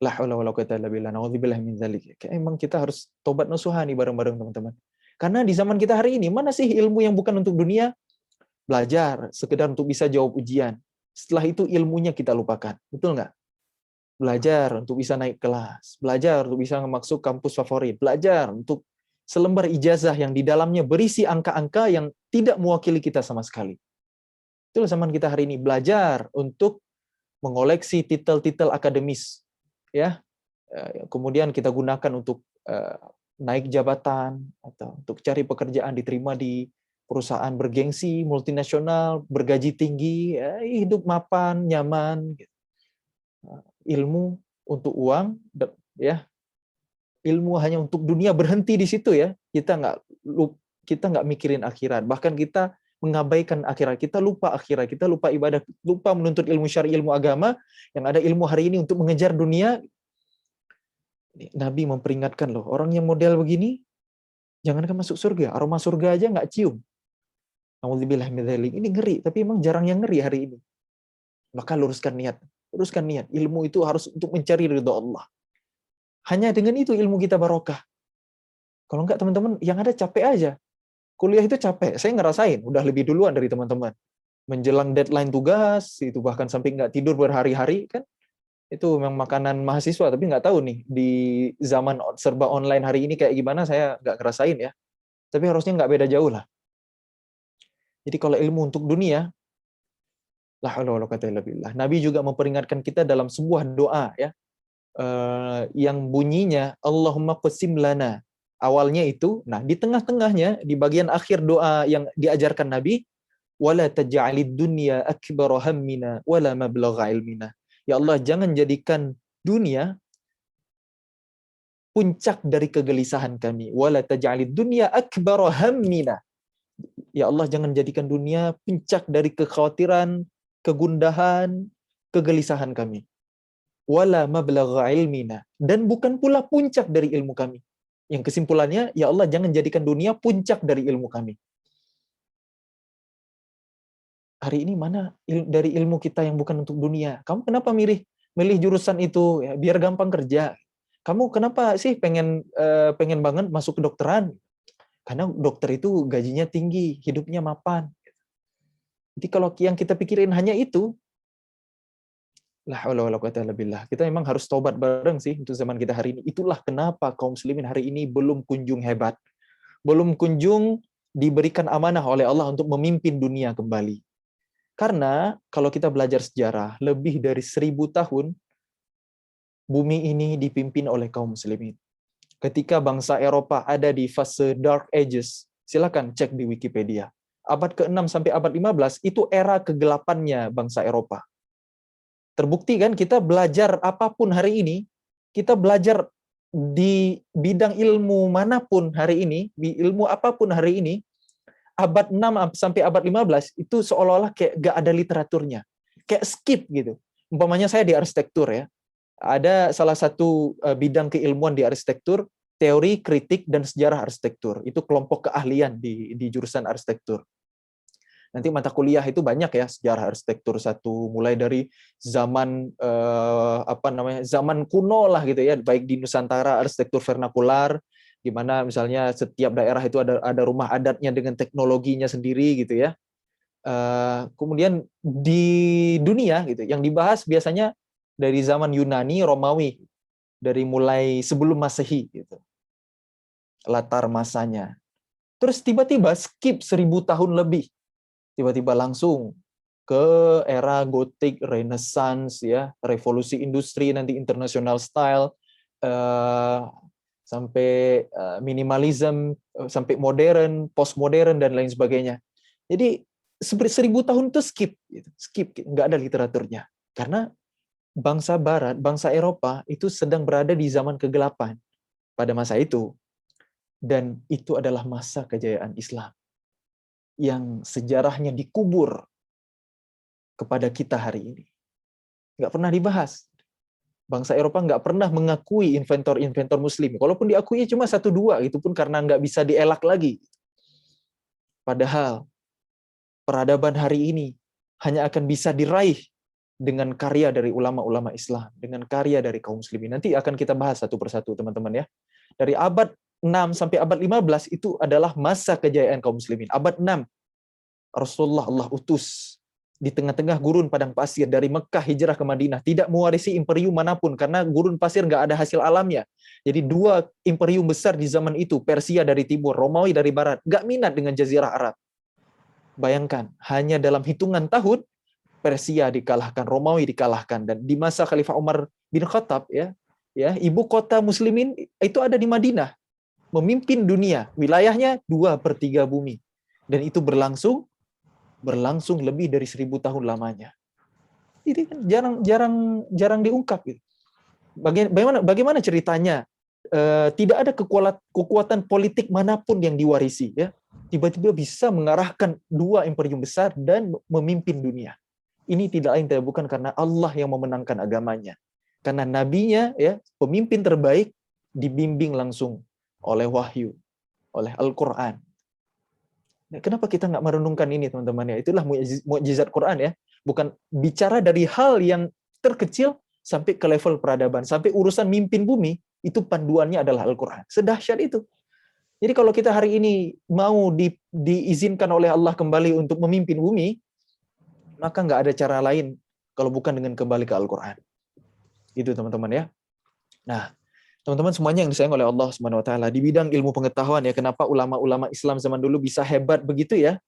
La haula wala quwwata illa billah. Nauzubillahi min dzalik. Emang kita harus tobat nasuha nih bareng-bareng teman-teman. Karena di zaman kita hari ini, mana sih ilmu yang bukan untuk dunia? Belajar, sekedar untuk bisa jawab ujian. Setelah itu ilmunya kita lupakan. Betul nggak? Belajar untuk bisa naik kelas. Belajar untuk bisa masuk kampus favorit. Belajar untuk selembar ijazah yang di dalamnya berisi angka-angka yang tidak mewakili kita sama sekali. Itulah zaman kita hari ini, belajar untuk mengoleksi titel-titel akademis, ya. Kemudian kita gunakan untuk naik jabatan atau untuk cari pekerjaan diterima di perusahaan bergengsi, multinasional, bergaji tinggi, ya, hidup mapan, nyaman. Ilmu untuk uang, ya. Ilmu hanya untuk dunia, berhenti di situ ya. Kita nggak mikirin akhirat, bahkan kita mengabaikan akhirat, kita lupa akhirat, kita lupa ibadah, lupa menuntut ilmu syar'i, ilmu agama, yang ada ilmu hari ini untuk mengejar dunia. Nabi memperingatkan loh, orang yang model begini, jangankan masuk surga, aroma surga aja nggak cium. Nauzubillah min dzalik. Ini ngeri, tapi emang jarang yang ngeri hari ini. Maka luruskan niat. Ilmu itu harus untuk mencari ridha Allah. Hanya dengan itu ilmu kita barokah. Kalau enggak teman-teman, yang ada capek aja. Kuliah itu capek, saya ngerasain, udah lebih duluan dari teman-teman. Menjelang deadline tugas, itu bahkan sampai nggak tidur berhari-hari, kan? Itu memang makanan mahasiswa, tapi nggak tahu nih, di zaman serba online hari ini kayak gimana, saya nggak ngerasain ya. Tapi harusnya nggak beda jauh lah. Jadi kalau ilmu untuk dunia, la haula wala quwwata illa billah. Nabi juga memperingatkan kita dalam sebuah doa ya, yang bunyinya Allahumma qasim lana. Awalnya itu, nah di tengah-tengahnya, di bagian akhir doa yang diajarkan Nabi, wala taj'alid dunya akbar hammina wala mablagha ilmina. Ya Allah, jangan jadikan dunia puncak dari kegelisahan kami. Wala taj'alid dunya akbar hammina. Ya Allah, jangan jadikan dunia puncak dari kekhawatiran, kegundahan, kegelisahan kami. Wala mablagha ilmina, dan bukan pula puncak dari ilmu kami. Yang kesimpulannya, ya Allah, jangan jadikan dunia puncak dari ilmu kami. Hari ini mana dari ilmu kita yang bukan untuk dunia? Kamu kenapa milih jurusan itu? Ya, biar gampang kerja. Kamu kenapa sih pengen banget masuk kedokteran? Karena dokter itu gajinya tinggi, hidupnya mapan. Jadi kalau yang kita pikirin hanya itu, la haula wala quwwata illa billah. Kita memang harus tobat bareng sih untuk zaman kita hari ini. Itulah kenapa kaum muslimin hari ini belum kunjung hebat. Belum kunjung diberikan amanah oleh Allah untuk memimpin dunia kembali. Karena kalau kita belajar sejarah, lebih dari 1000 tahun bumi ini dipimpin oleh kaum muslimin. Ketika bangsa Eropa ada di fase Dark Ages, silakan cek di Wikipedia. Abad ke-6 sampai abad 15 itu era kegelapannya bangsa Eropa. Terbukti kan kita belajar apapun hari ini, kita belajar di bidang ilmu manapun hari ini, di ilmu apapun hari ini, abad 6 sampai abad 15 itu seolah-olah kayak gak ada literaturnya. Kayak skip gitu. Umpamanya saya di arsitektur ya. Ada salah satu bidang keilmuan di arsitektur, teori, kritik, dan sejarah arsitektur. Itu kelompok keahlian di jurusan arsitektur. Nanti mata kuliah itu banyak ya, sejarah arsitektur satu, mulai dari zaman zaman kuno lah gitu ya, baik di Nusantara arsitektur vernakular, di mana misalnya setiap daerah itu ada rumah adatnya dengan teknologinya sendiri gitu ya. Kemudian di dunia gitu, yang dibahas biasanya dari zaman Yunani, Romawi, dari mulai sebelum Masehi gitu, latar masanya. Terus tiba-tiba skip 1000 tahun lebih. Tiba-tiba langsung ke era Gotik, Renaissance, ya, revolusi industri, nanti international style, sampai minimalism, sampai modern, postmodern, dan lain sebagainya. Jadi 1000 tahun itu skip, nggak ada literaturnya. Karena bangsa Barat, bangsa Eropa itu sedang berada di zaman kegelapan pada masa itu. Dan itu adalah masa kejayaan Islam yang sejarahnya dikubur kepada kita hari ini. Nggak pernah dibahas. Bangsa Eropa nggak pernah mengakui inventor-inventor Muslim. Kalaupun diakui cuma 1-2, itu pun karena nggak bisa dielak lagi. Padahal peradaban hari ini hanya akan bisa diraih dengan karya dari ulama-ulama Islam, dengan karya dari kaum muslimin. Nanti akan kita bahas satu persatu, teman-teman ya. Dari abad 6 sampai abad 15 itu adalah masa kejayaan kaum muslimin. Abad 6, Rasulullah Allah utus di tengah-tengah gurun padang pasir dari Mekah hijrah ke Madinah, tidak mewarisi imperium manapun karena gurun pasir nggak ada hasil alamnya. Jadi 2 imperium besar di zaman itu, Persia dari timur, Romawi dari barat, nggak minat dengan Jazirah Arab. Bayangkan, hanya dalam hitungan tahun Persia dikalahkan, Romawi dikalahkan, dan di masa Khalifah Umar bin Khattab ya, ibu kota muslimin itu ada di Madinah, memimpin dunia, wilayahnya 2/3 bumi, dan itu berlangsung lebih dari 1000 tahun lamanya. Ini kan jarang diungkap gitu. Bagaimana ceritanya? Tidak ada kekuatan politik manapun yang diwarisi ya, tiba-tiba bisa mengarahkan 2 imperium besar dan memimpin dunia. Ini tidak lain bukan karena Allah yang memenangkan agamanya, karena nabinya ya, pemimpin terbaik, dibimbing langsung oleh wahyu, oleh Al-Quran. Nah, kenapa kita nggak merenungkan ini, teman-teman ya? Itulah mukjizat Quran ya. Bukan bicara dari hal yang terkecil sampai ke level peradaban, sampai urusan mimpin bumi, itu panduannya adalah Al-Quran. Sedahsyat itu. Jadi kalau kita hari ini mau diizinkan oleh Allah kembali untuk memimpin bumi, maka nggak ada cara lain kalau bukan dengan kembali ke Al-Quran. Itu teman-teman ya. Nah, teman-teman semuanya yang disayang oleh Allah Subhanahu wa taala di bidang ilmu pengetahuan ya, kenapa ulama-ulama Islam zaman dulu bisa hebat begitu ya?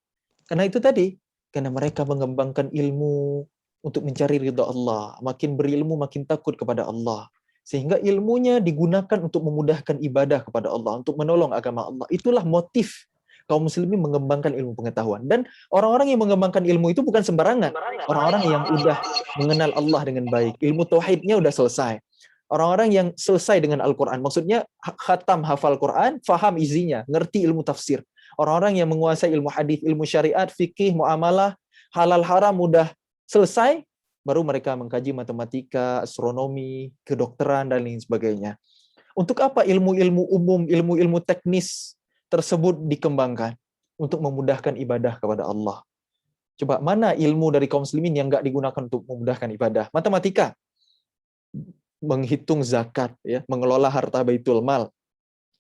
Karena itu tadi, karena mereka mengembangkan ilmu untuk mencari ridha Allah, makin berilmu makin takut kepada Allah. Sehingga ilmunya digunakan untuk memudahkan ibadah kepada Allah, untuk menolong agama Allah. Itulah motif kaum muslimin mengembangkan ilmu pengetahuan. Dan orang-orang yang mengembangkan ilmu itu bukan sembarangan. Orang-orang yang udah mengenal Allah dengan baik. Ilmu tauhidnya udah selesai. Orang-orang yang selesai dengan Al-Quran. Maksudnya khatam hafal Quran, faham isinya, ngerti ilmu tafsir. Orang-orang yang menguasai ilmu hadis, ilmu syariat, fikih, muamalah, halal haram udah selesai, baru mereka mengkaji matematika, astronomi, kedokteran, dan lain sebagainya. Untuk apa ilmu-ilmu umum, ilmu-ilmu teknis tersebut dikembangkan? Untuk memudahkan ibadah kepada Allah. Coba, mana ilmu dari kaum muslimin yang nggak digunakan untuk memudahkan ibadah? Matematika, menghitung zakat, ya, mengelola harta baitul mal,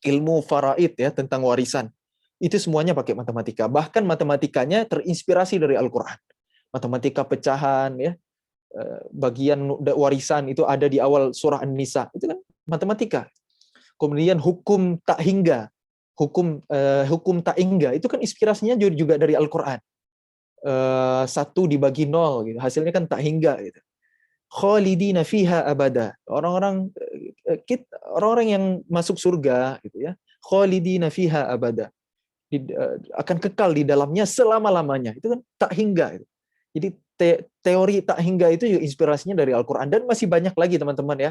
ilmu faraid ya, tentang warisan. Itu semuanya pakai matematika. Bahkan matematikanya terinspirasi dari Al-Quran. Matematika pecahan, ya, bagian warisan itu ada di awal surah An-Nisa. Itu kan matematika. Kemudian hukum tak hingga, hukum tak hingga itu kan inspirasinya juga dari Al-Quran. 1 dibagi 0 gitu. Hasilnya kan tak hingga gitu. Khalidina fiha abada. Orang-orang yang masuk surga gitu ya. Khalidina fiha abada. Akan kekal di dalamnya selama-lamanya. Itu kan tak hingga gitu. Jadi teori tak hingga itu juga inspirasinya dari Al-Quran, dan masih banyak lagi teman-teman ya.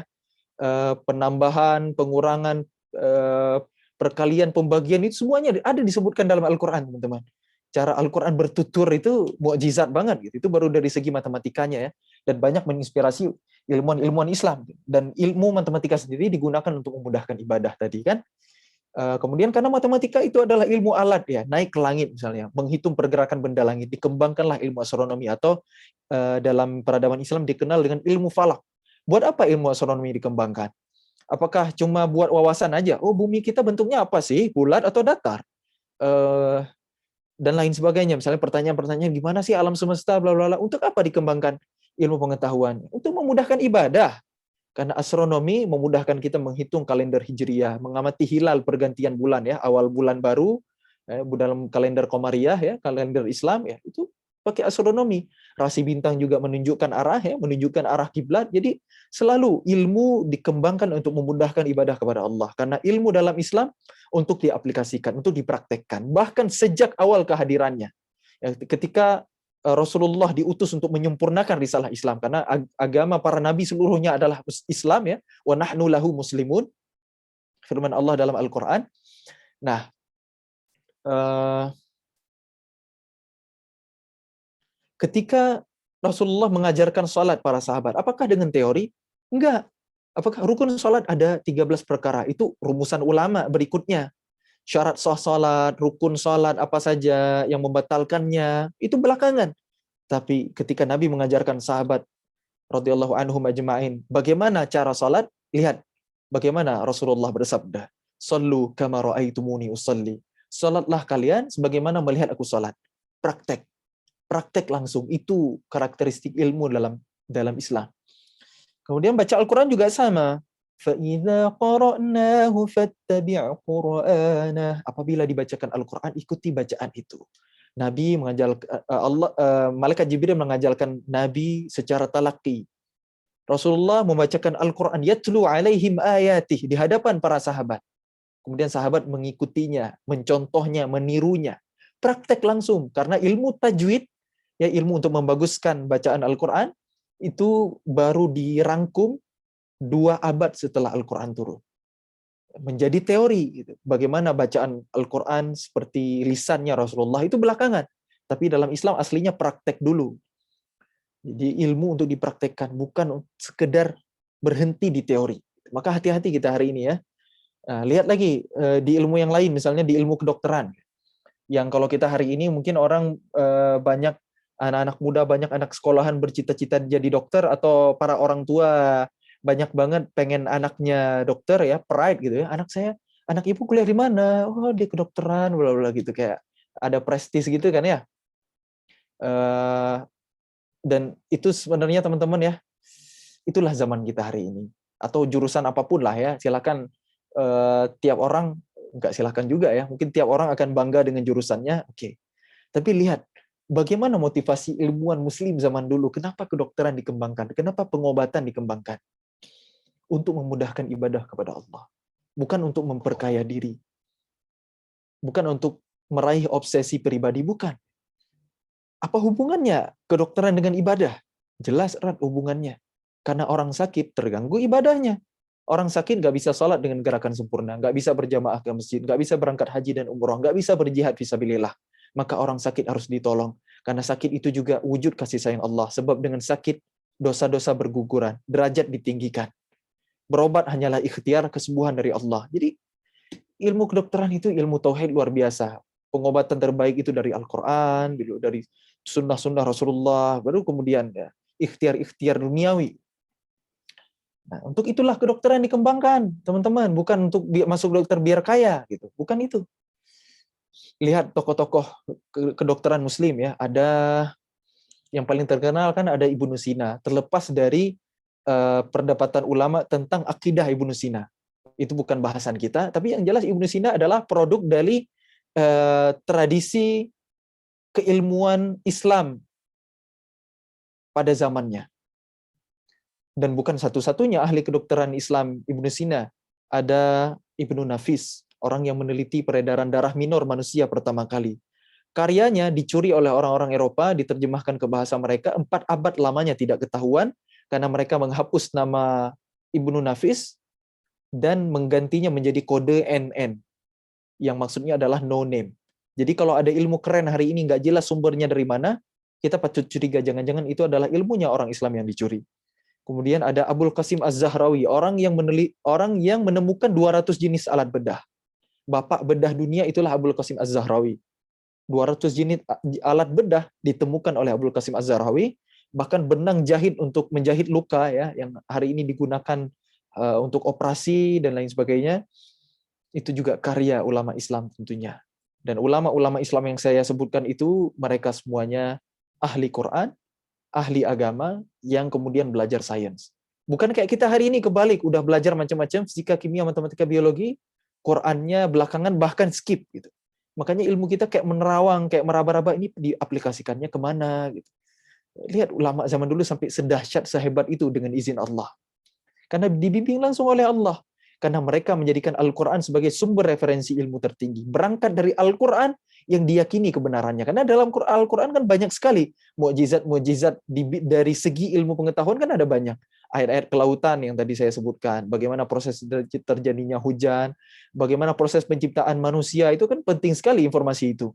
Penambahan, pengurangan, perkalian, pembagian itu semuanya ada disebutkan dalam Al-Quran, teman-teman. cara Al-Quran bertutur itu mukjizat banget gitu. Itu baru dari segi matematikanya ya, dan banyak menginspirasi ilmuwan-ilmuwan Islam. Dan ilmu matematika sendiri digunakan untuk memudahkan ibadah tadi kan. Kemudian karena matematika itu adalah ilmu alat ya, naik ke langit misalnya, menghitung pergerakan benda langit, dikembangkanlah ilmu astronomi atau dalam peradaban Islam dikenal dengan ilmu falak. Buat apa ilmu astronomi dikembangkan? Apakah cuma buat wawasan aja? Oh, bumi kita bentuknya apa sih? Bulat atau datar? Dan lain sebagainya. Misalnya pertanyaan-pertanyaan gimana sih alam semesta, bla bla bla. Untuk apa dikembangkan ilmu pengetahuan? Untuk memudahkan ibadah. Karena astronomi memudahkan kita menghitung kalender hijriyah, mengamati hilal pergantian bulan ya, awal bulan baru dalam kalender Qamariyah ya, kalender Islam ya, itu pakai astronomi. Rasi bintang juga menunjukkan arah ya, menunjukkan arah kiblat. Jadi selalu ilmu dikembangkan untuk memudahkan ibadah kepada Allah. Karena ilmu dalam Islam untuk diaplikasikan, untuk dipraktekkan. Bahkan sejak awal kehadirannya. Ya, ketika Rasulullah diutus untuk menyempurnakan risalah Islam, karena agama para nabi seluruhnya adalah Islam ya, wa nahnu lahu muslimun, firman Allah dalam Al-Quran. Nah, ketika Rasulullah mengajarkan salat para sahabat, apakah dengan teori? Enggak. Apakah rukun salat ada 13 perkara? Itu rumusan ulama berikutnya. Syarat sah salat, rukun salat apa saja yang membatalkannya, itu belakangan. Tapi ketika Nabi mengajarkan sahabat radhiyallahu anhum ajma'in bagaimana cara salat, lihat bagaimana Rasulullah bersabda, "Shallu kama ra'aitumuni usalli." Salatlah kalian sebagaimana melihat aku salat. Praktek. Praktek langsung, itu karakteristik ilmu dalam Islam. Kemudian baca Al-Quran juga sama. فَإِذَا قَرَأْنَاهُ فَاتَّبِعْ قُرْآنَهُ. Apabila dibacakan Al-Quran, ikuti bacaan itu. Nabi malaikat Jibril mengajarkan Nabi secara talaqi. Rasulullah membacakan Al-Quran, yatlu alaihim ayatih, di hadapan para sahabat. Kemudian sahabat mengikutinya, mencontohnya, menirunya. Praktek langsung, karena ilmu tajwid, ya ilmu untuk membaguskan bacaan Al-Quran, itu baru dirangkum 2 abad setelah Al-Quran turun. Menjadi teori. Gitu. Bagaimana bacaan Al-Quran seperti lisannya Rasulullah itu belakangan. Tapi dalam Islam aslinya praktek dulu. Jadi ilmu untuk dipraktekkan, bukan sekedar berhenti di teori. Maka hati-hati kita hari ini ya. Nah, lihat lagi di ilmu yang lain, misalnya di ilmu kedokteran. Yang kalau kita hari ini mungkin orang banyak anak-anak muda, banyak anak sekolahan bercita-cita jadi dokter, atau para orang tua banyak banget pengen anaknya dokter ya, pride gitu ya. Anak ibu kuliah di mana? Oh, dia kedokteran, bla bla gitu, kayak ada prestis gitu kan ya. Dan itu sebenarnya teman-teman ya, itulah zaman kita hari ini. Atau jurusan apapun lah ya, silakan tiap orang, enggak silakan juga ya, mungkin tiap orang akan bangga dengan jurusannya, oke. Tapi lihat bagaimana motivasi ilmuwan muslim zaman dulu, kenapa kedokteran dikembangkan, kenapa pengobatan dikembangkan? Untuk memudahkan ibadah kepada Allah. Bukan untuk memperkaya diri. Bukan untuk meraih obsesi pribadi, bukan. Apa hubungannya kedokteran dengan ibadah? Jelas erat hubungannya. Karena orang sakit terganggu ibadahnya. Orang sakit nggak bisa sholat dengan gerakan sempurna, nggak bisa berjamaah ke masjid, nggak bisa berangkat haji dan umroh, nggak bisa berjihad fisabilillah. Maka orang sakit harus ditolong. Karena sakit itu juga wujud kasih sayang Allah. Sebab dengan sakit, dosa-dosa berguguran, derajat ditinggikan. Berobat hanyalah ikhtiar kesembuhan dari Allah. Jadi ilmu kedokteran itu ilmu tauhid luar biasa. Pengobatan terbaik itu dari Al-Quran, dari sunnah-sunnah Rasulullah, baru kemudian ya, ikhtiar-ikhtiar duniawi. Nah, untuk itulah kedokteran dikembangkan, teman-teman. Bukan untuk masuk dokter biar kaya, gitu. Bukan itu. Lihat tokoh-tokoh kedokteran Muslim ya. Ada yang paling terkenal kan ada Ibnu Sina. Terlepas dari perdebatan ulama tentang akidah Ibnu Sina. Itu bukan bahasan kita, tapi yang jelas Ibnu Sina adalah produk dari tradisi keilmuan Islam pada zamannya. Dan bukan satu-satunya ahli kedokteran Islam Ibnu Sina. Ada Ibnu Nafis, orang yang meneliti peredaran darah minor manusia pertama kali. Karyanya dicuri oleh orang-orang Eropa, diterjemahkan ke bahasa mereka, 4 abad lamanya tidak ketahuan, karena mereka menghapus nama Ibnu Nafis dan menggantinya menjadi kode NN, yang maksudnya adalah no name. Jadi kalau ada ilmu keren hari ini nggak jelas sumbernya dari mana, kita patut curiga jangan-jangan itu adalah ilmunya orang Islam yang dicuri. Kemudian ada Abul Qasim Az-Zahrawi, orang yang menemukan 200 jenis alat bedah. Bapak bedah dunia itulah Abul Qasim Az-Zahrawi. 200 jenis alat bedah ditemukan oleh Abul Qasim Az-Zahrawi, bahkan benang jahit untuk menjahit luka ya yang hari ini digunakan untuk operasi dan lain sebagainya, itu juga karya ulama Islam tentunya. Dan ulama-ulama Islam yang saya sebutkan itu mereka semuanya ahli Quran, ahli agama yang kemudian belajar sains. Bukan kayak kita hari ini kebalik, udah belajar macam-macam fisika, kimia, matematika, biologi, Qurannya belakangan bahkan skip gitu. Makanya ilmu kita kayak menerawang, kayak meraba-raba, ini diaplikasikannya kemana gitu. Lihat ulama zaman dulu sampai sedahsyat sehebat itu dengan izin Allah. Karena dibimbing langsung oleh Allah. Karena mereka menjadikan Al-Quran sebagai sumber referensi ilmu tertinggi. Berangkat dari Al-Quran yang diyakini kebenarannya. Karena dalam Al-Quran kan banyak sekali mukjizat-mukjizat dari segi ilmu pengetahuan kan ada banyak. Ayat-ayat kelautan yang tadi saya sebutkan, bagaimana proses terjadinya hujan, bagaimana proses penciptaan manusia, itu kan penting sekali informasi itu.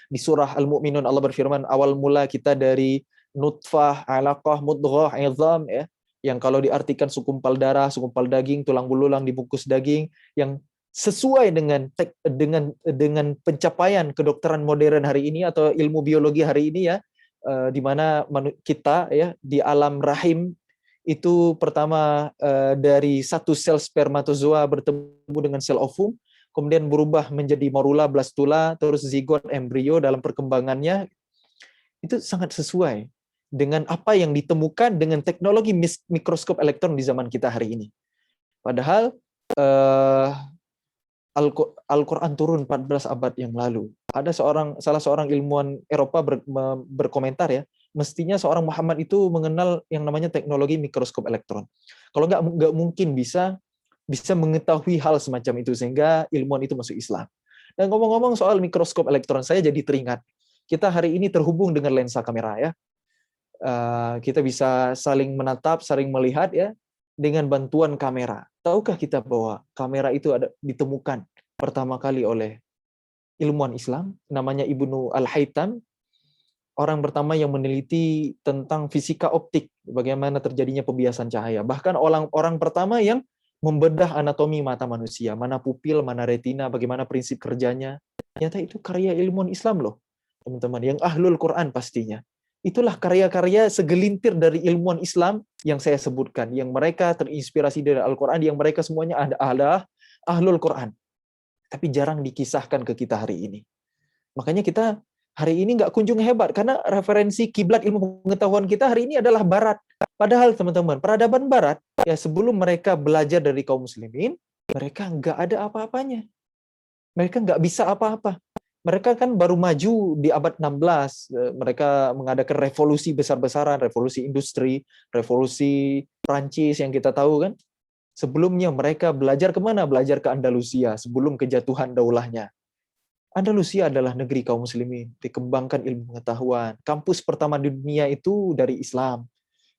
Di surah Al-Mu'minun Allah berfirman, awal mula kita dari nutfah, alaqah, mudghah, izam, ya, yang kalau diartikan segumpal darah, segumpal daging, tulang belulang dibungkus daging, yang sesuai dengan pencapaian kedokteran modern hari ini atau ilmu biologi hari ini ya, di mana kita ya di alam rahim itu pertama dari satu sel spermatozoa bertemu dengan sel ovum, kemudian berubah menjadi morula, blastula, terus zigot, embrio dalam perkembangannya. Itu sangat sesuai dengan apa yang ditemukan dengan teknologi mikroskop elektron di zaman kita hari ini. Padahal Al-Quran turun 14 abad yang lalu. Ada salah seorang ilmuwan Eropa berkomentar ya, mestinya seorang Muhammad itu mengenal yang namanya teknologi mikroskop elektron. Kalau nggak mungkin bisa mengetahui hal semacam itu sehingga ilmuwan itu masuk Islam. Dan ngomong-ngomong soal mikroskop elektron, saya jadi teringat kita hari ini terhubung dengan lensa kamera ya. Kita bisa saling menatap, saling melihat ya dengan bantuan kamera. Tahukah kita bahwa kamera itu ditemukan pertama kali oleh ilmuwan Islam namanya Ibnu Al-Haytham, orang pertama yang meneliti tentang fisika optik, bagaimana terjadinya pembiasan cahaya. Bahkan orang pertama yang membedah anatomi mata manusia, mana pupil, mana retina, bagaimana prinsip kerjanya. Ternyata itu karya ilmuwan Islam loh, teman-teman, yang ahlul Quran pastinya. Itulah karya-karya segelintir dari ilmuwan Islam yang saya sebutkan, yang mereka terinspirasi dari Al-Quran, yang mereka semuanya adalah ahlul Quran. Tapi jarang dikisahkan ke kita hari ini. Makanya kita hari ini nggak kunjung hebat, karena referensi kiblat ilmu pengetahuan kita hari ini adalah Barat. Padahal teman-teman, peradaban Barat, ya sebelum mereka belajar dari kaum muslimin, mereka nggak ada apa-apanya. Mereka nggak bisa apa-apa. Mereka kan baru maju di abad 16. Mereka mengadakan revolusi besar-besaran, revolusi industri, revolusi Prancis yang kita tahu kan. Sebelumnya mereka belajar kemana? Belajar ke Andalusia sebelum kejatuhan daulahnya. Andalusia adalah negeri kaum muslimin, dikembangkan ilmu pengetahuan. Kampus pertama di dunia itu dari Islam.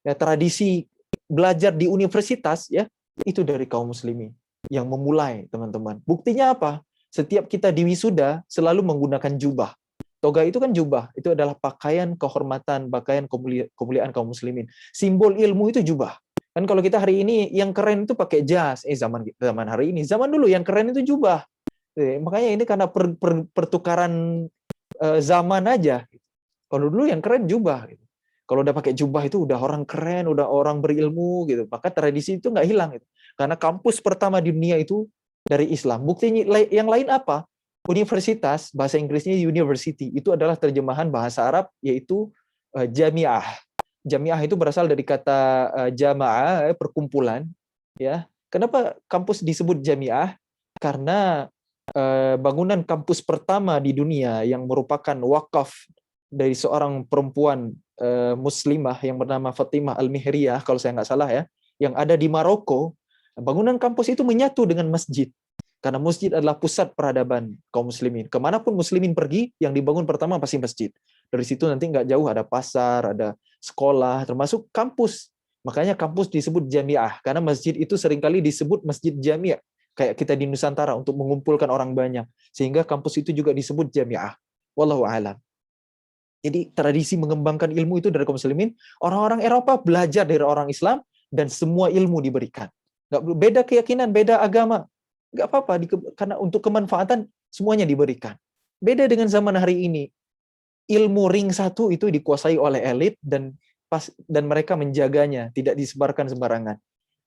Ya, tradisi belajar di universitas ya itu dari kaum muslimin yang memulai, teman-teman. Buktinya apa? Setiap kita di wisuda selalu menggunakan jubah. Toga itu kan jubah, itu adalah pakaian kehormatan, pakaian kemuliaan kaum muslimin. Simbol ilmu itu jubah. Kan kalau kita hari ini yang keren itu pakai jas. Zaman hari ini, zaman dulu yang keren itu jubah. Makanya ini karena pertukaran zaman aja. Kalau dulu yang keren jubah. Kalau udah pakai jubah itu udah orang keren, udah orang berilmu gitu. Maka tradisi itu nggak hilang. Gitu. Karena kampus pertama di dunia itu dari Islam. Buktinya yang lain apa? Universitas, bahasa Inggrisnya university, itu adalah terjemahan bahasa Arab yaitu jamiah. Jamiah itu berasal dari kata jamaah, perkumpulan. Ya, kenapa kampus disebut jamiah? Karena bangunan kampus pertama di dunia yang merupakan wakaf dari seorang perempuan muslimah yang bernama Fatimah Al-Mihriyah, kalau saya nggak salah ya, yang ada di Maroko. Bangunan kampus itu menyatu dengan masjid. Karena masjid adalah pusat peradaban kaum muslimin. Kemanapun muslimin pergi, yang dibangun pertama pasti masjid. Dari situ nanti nggak jauh ada pasar, ada sekolah, termasuk kampus. Makanya kampus disebut jamiah. Karena masjid itu seringkali disebut masjid jami'. kayak kita di Nusantara untuk mengumpulkan orang banyak, sehingga kampus itu juga disebut jamiah. Wallahu a'lam. Jadi tradisi mengembangkan ilmu itu dari kaum muslimin, orang-orang Eropa belajar dari orang Islam dan semua ilmu diberikan. Nggak beda keyakinan, beda agama, nggak apa-apa, karena untuk kemanfaatan semuanya diberikan. Beda dengan zaman hari ini, ilmu ring satu itu dikuasai oleh elit dan mereka menjaganya, tidak disebarkan sembarangan.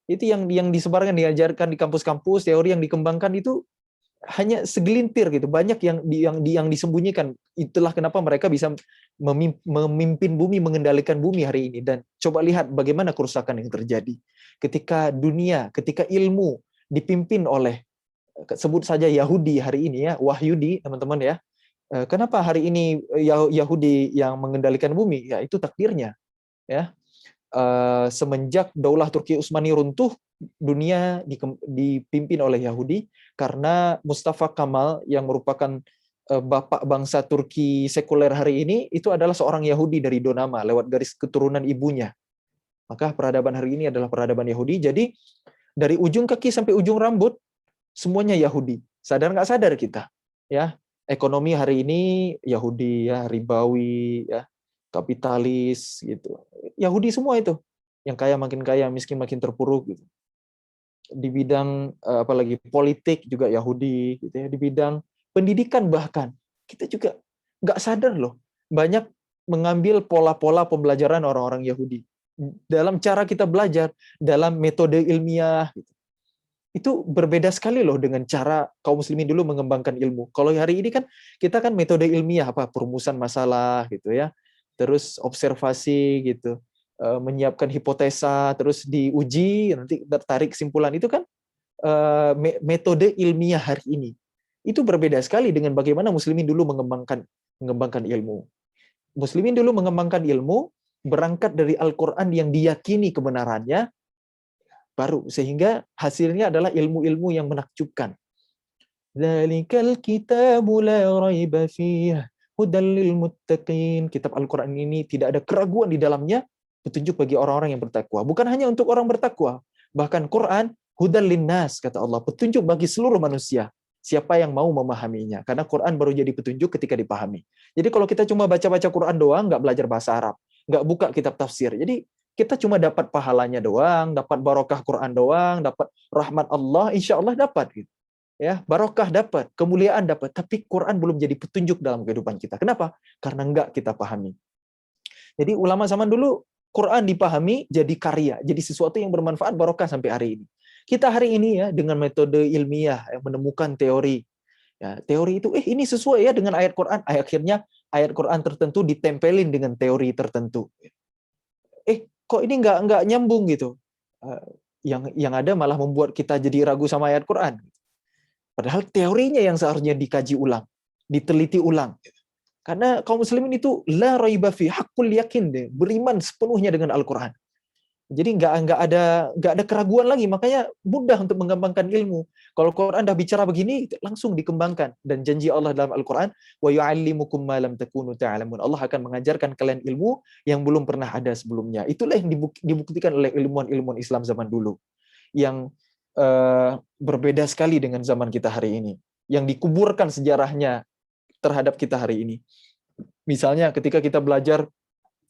Itu yang disebarkan, diajarkan di kampus-kampus, teori yang dikembangkan itu hanya segelintir gitu, banyak yang disembunyikan. Itulah kenapa mereka bisa memimpin bumi, mengendalikan bumi hari ini. Dan coba lihat bagaimana kerusakan yang terjadi ketika ilmu dipimpin oleh, sebut saja Yahudi hari ini ya, Wahyudi teman-teman ya. Kenapa hari ini Yahudi yang mengendalikan bumi? Ya itu takdirnya ya. Semenjak Daulah Turki Utsmani runtuh, dunia dipimpin oleh Yahudi karena Mustafa Kemal yang merupakan bapak bangsa Turki sekuler hari ini itu adalah seorang Yahudi dari Donama lewat garis keturunan ibunya. Maka peradaban hari ini adalah peradaban Yahudi. Jadi dari ujung kaki sampai ujung rambut semuanya Yahudi. Sadar nggak sadar kita, ya. Ekonomi hari ini Yahudi ya, ribawi ya, kapitalis gitu. Yahudi semua itu. Yang kaya makin kaya, miskin makin terpuruk gitu. Di bidang apalagi politik juga Yahudi gitu ya, di bidang pendidikan bahkan kita juga nggak sadar loh, banyak mengambil pola-pola pembelajaran orang-orang Yahudi dalam cara kita belajar, dalam metode ilmiah gitu. Itu berbeda sekali loh dengan cara kaum muslimin dulu mengembangkan ilmu. Kalau hari ini kan kita kan metode ilmiah, perumusan masalah gitu ya, terus observasi gitu, menyiapkan hipotesa, terus diuji, nanti tarik kesimpulan. Itu kan metode ilmiah hari ini. Itu berbeda sekali dengan bagaimana muslimin dulu mengembangkan ilmu. Muslimin dulu mengembangkan ilmu berangkat dari Al-Quran yang diyakini kebenarannya, baru sehingga hasilnya adalah ilmu-ilmu yang menakjubkan. Dzalikal kitabu la raiba fihi hudal lil muttaqin. Kitab Al-Qur'an ini tidak ada keraguan di dalamnya, petunjuk bagi orang-orang yang bertakwa. Bukan hanya untuk orang bertakwa, bahkan Quran hudal linnas, kata Allah, petunjuk bagi seluruh manusia. Siapa yang mau memahaminya? Karena Quran baru jadi petunjuk ketika dipahami. Jadi kalau kita cuma baca-baca Quran doang, nggak belajar bahasa Arab, nggak buka kitab tafsir, jadi kita cuma dapat pahalanya doang, dapat barokah Quran doang, dapat rahmat Allah, insya Allah dapat gitu. Ya, barokah dapat, kemuliaan dapat, tapi Quran belum jadi petunjuk dalam kehidupan kita. Kenapa? Karena enggak kita pahami. Jadi ulama zaman dulu Quran dipahami jadi karya, jadi sesuatu yang bermanfaat, barokah sampai hari ini. Kita hari ini ya dengan metode ilmiah yang menemukan teori. Ya, teori itu ini sesuai ya dengan ayat Quran. Akhirnya ayat Quran tertentu ditempelin dengan teori tertentu. Kok ini nggak nyambung gitu. Yang ada malah membuat kita jadi ragu sama ayat Quran. Padahal teorinya yang seharusnya dikaji ulang, diteliti ulang. Karena kaum muslimin itu la raiba fi, hakul yakin deh, beriman sepenuhnya dengan Al-Quran. Jadi nggak ada keraguan lagi, makanya mudah untuk mengembangkan ilmu. Kalau Quran dah bicara begini, langsung dikembangkan. Dan janji Allah dalam Al-Quran, wa yu'allimukum ma lam takunu ta'lamun. Allah akan mengajarkan kalian ilmu yang belum pernah ada sebelumnya. Itulah yang dibuktikan oleh ilmuwan-ilmuwan Islam zaman dulu, yang berbeda sekali dengan zaman kita hari ini, yang dikuburkan sejarahnya terhadap kita hari ini. Misalnya ketika kita belajar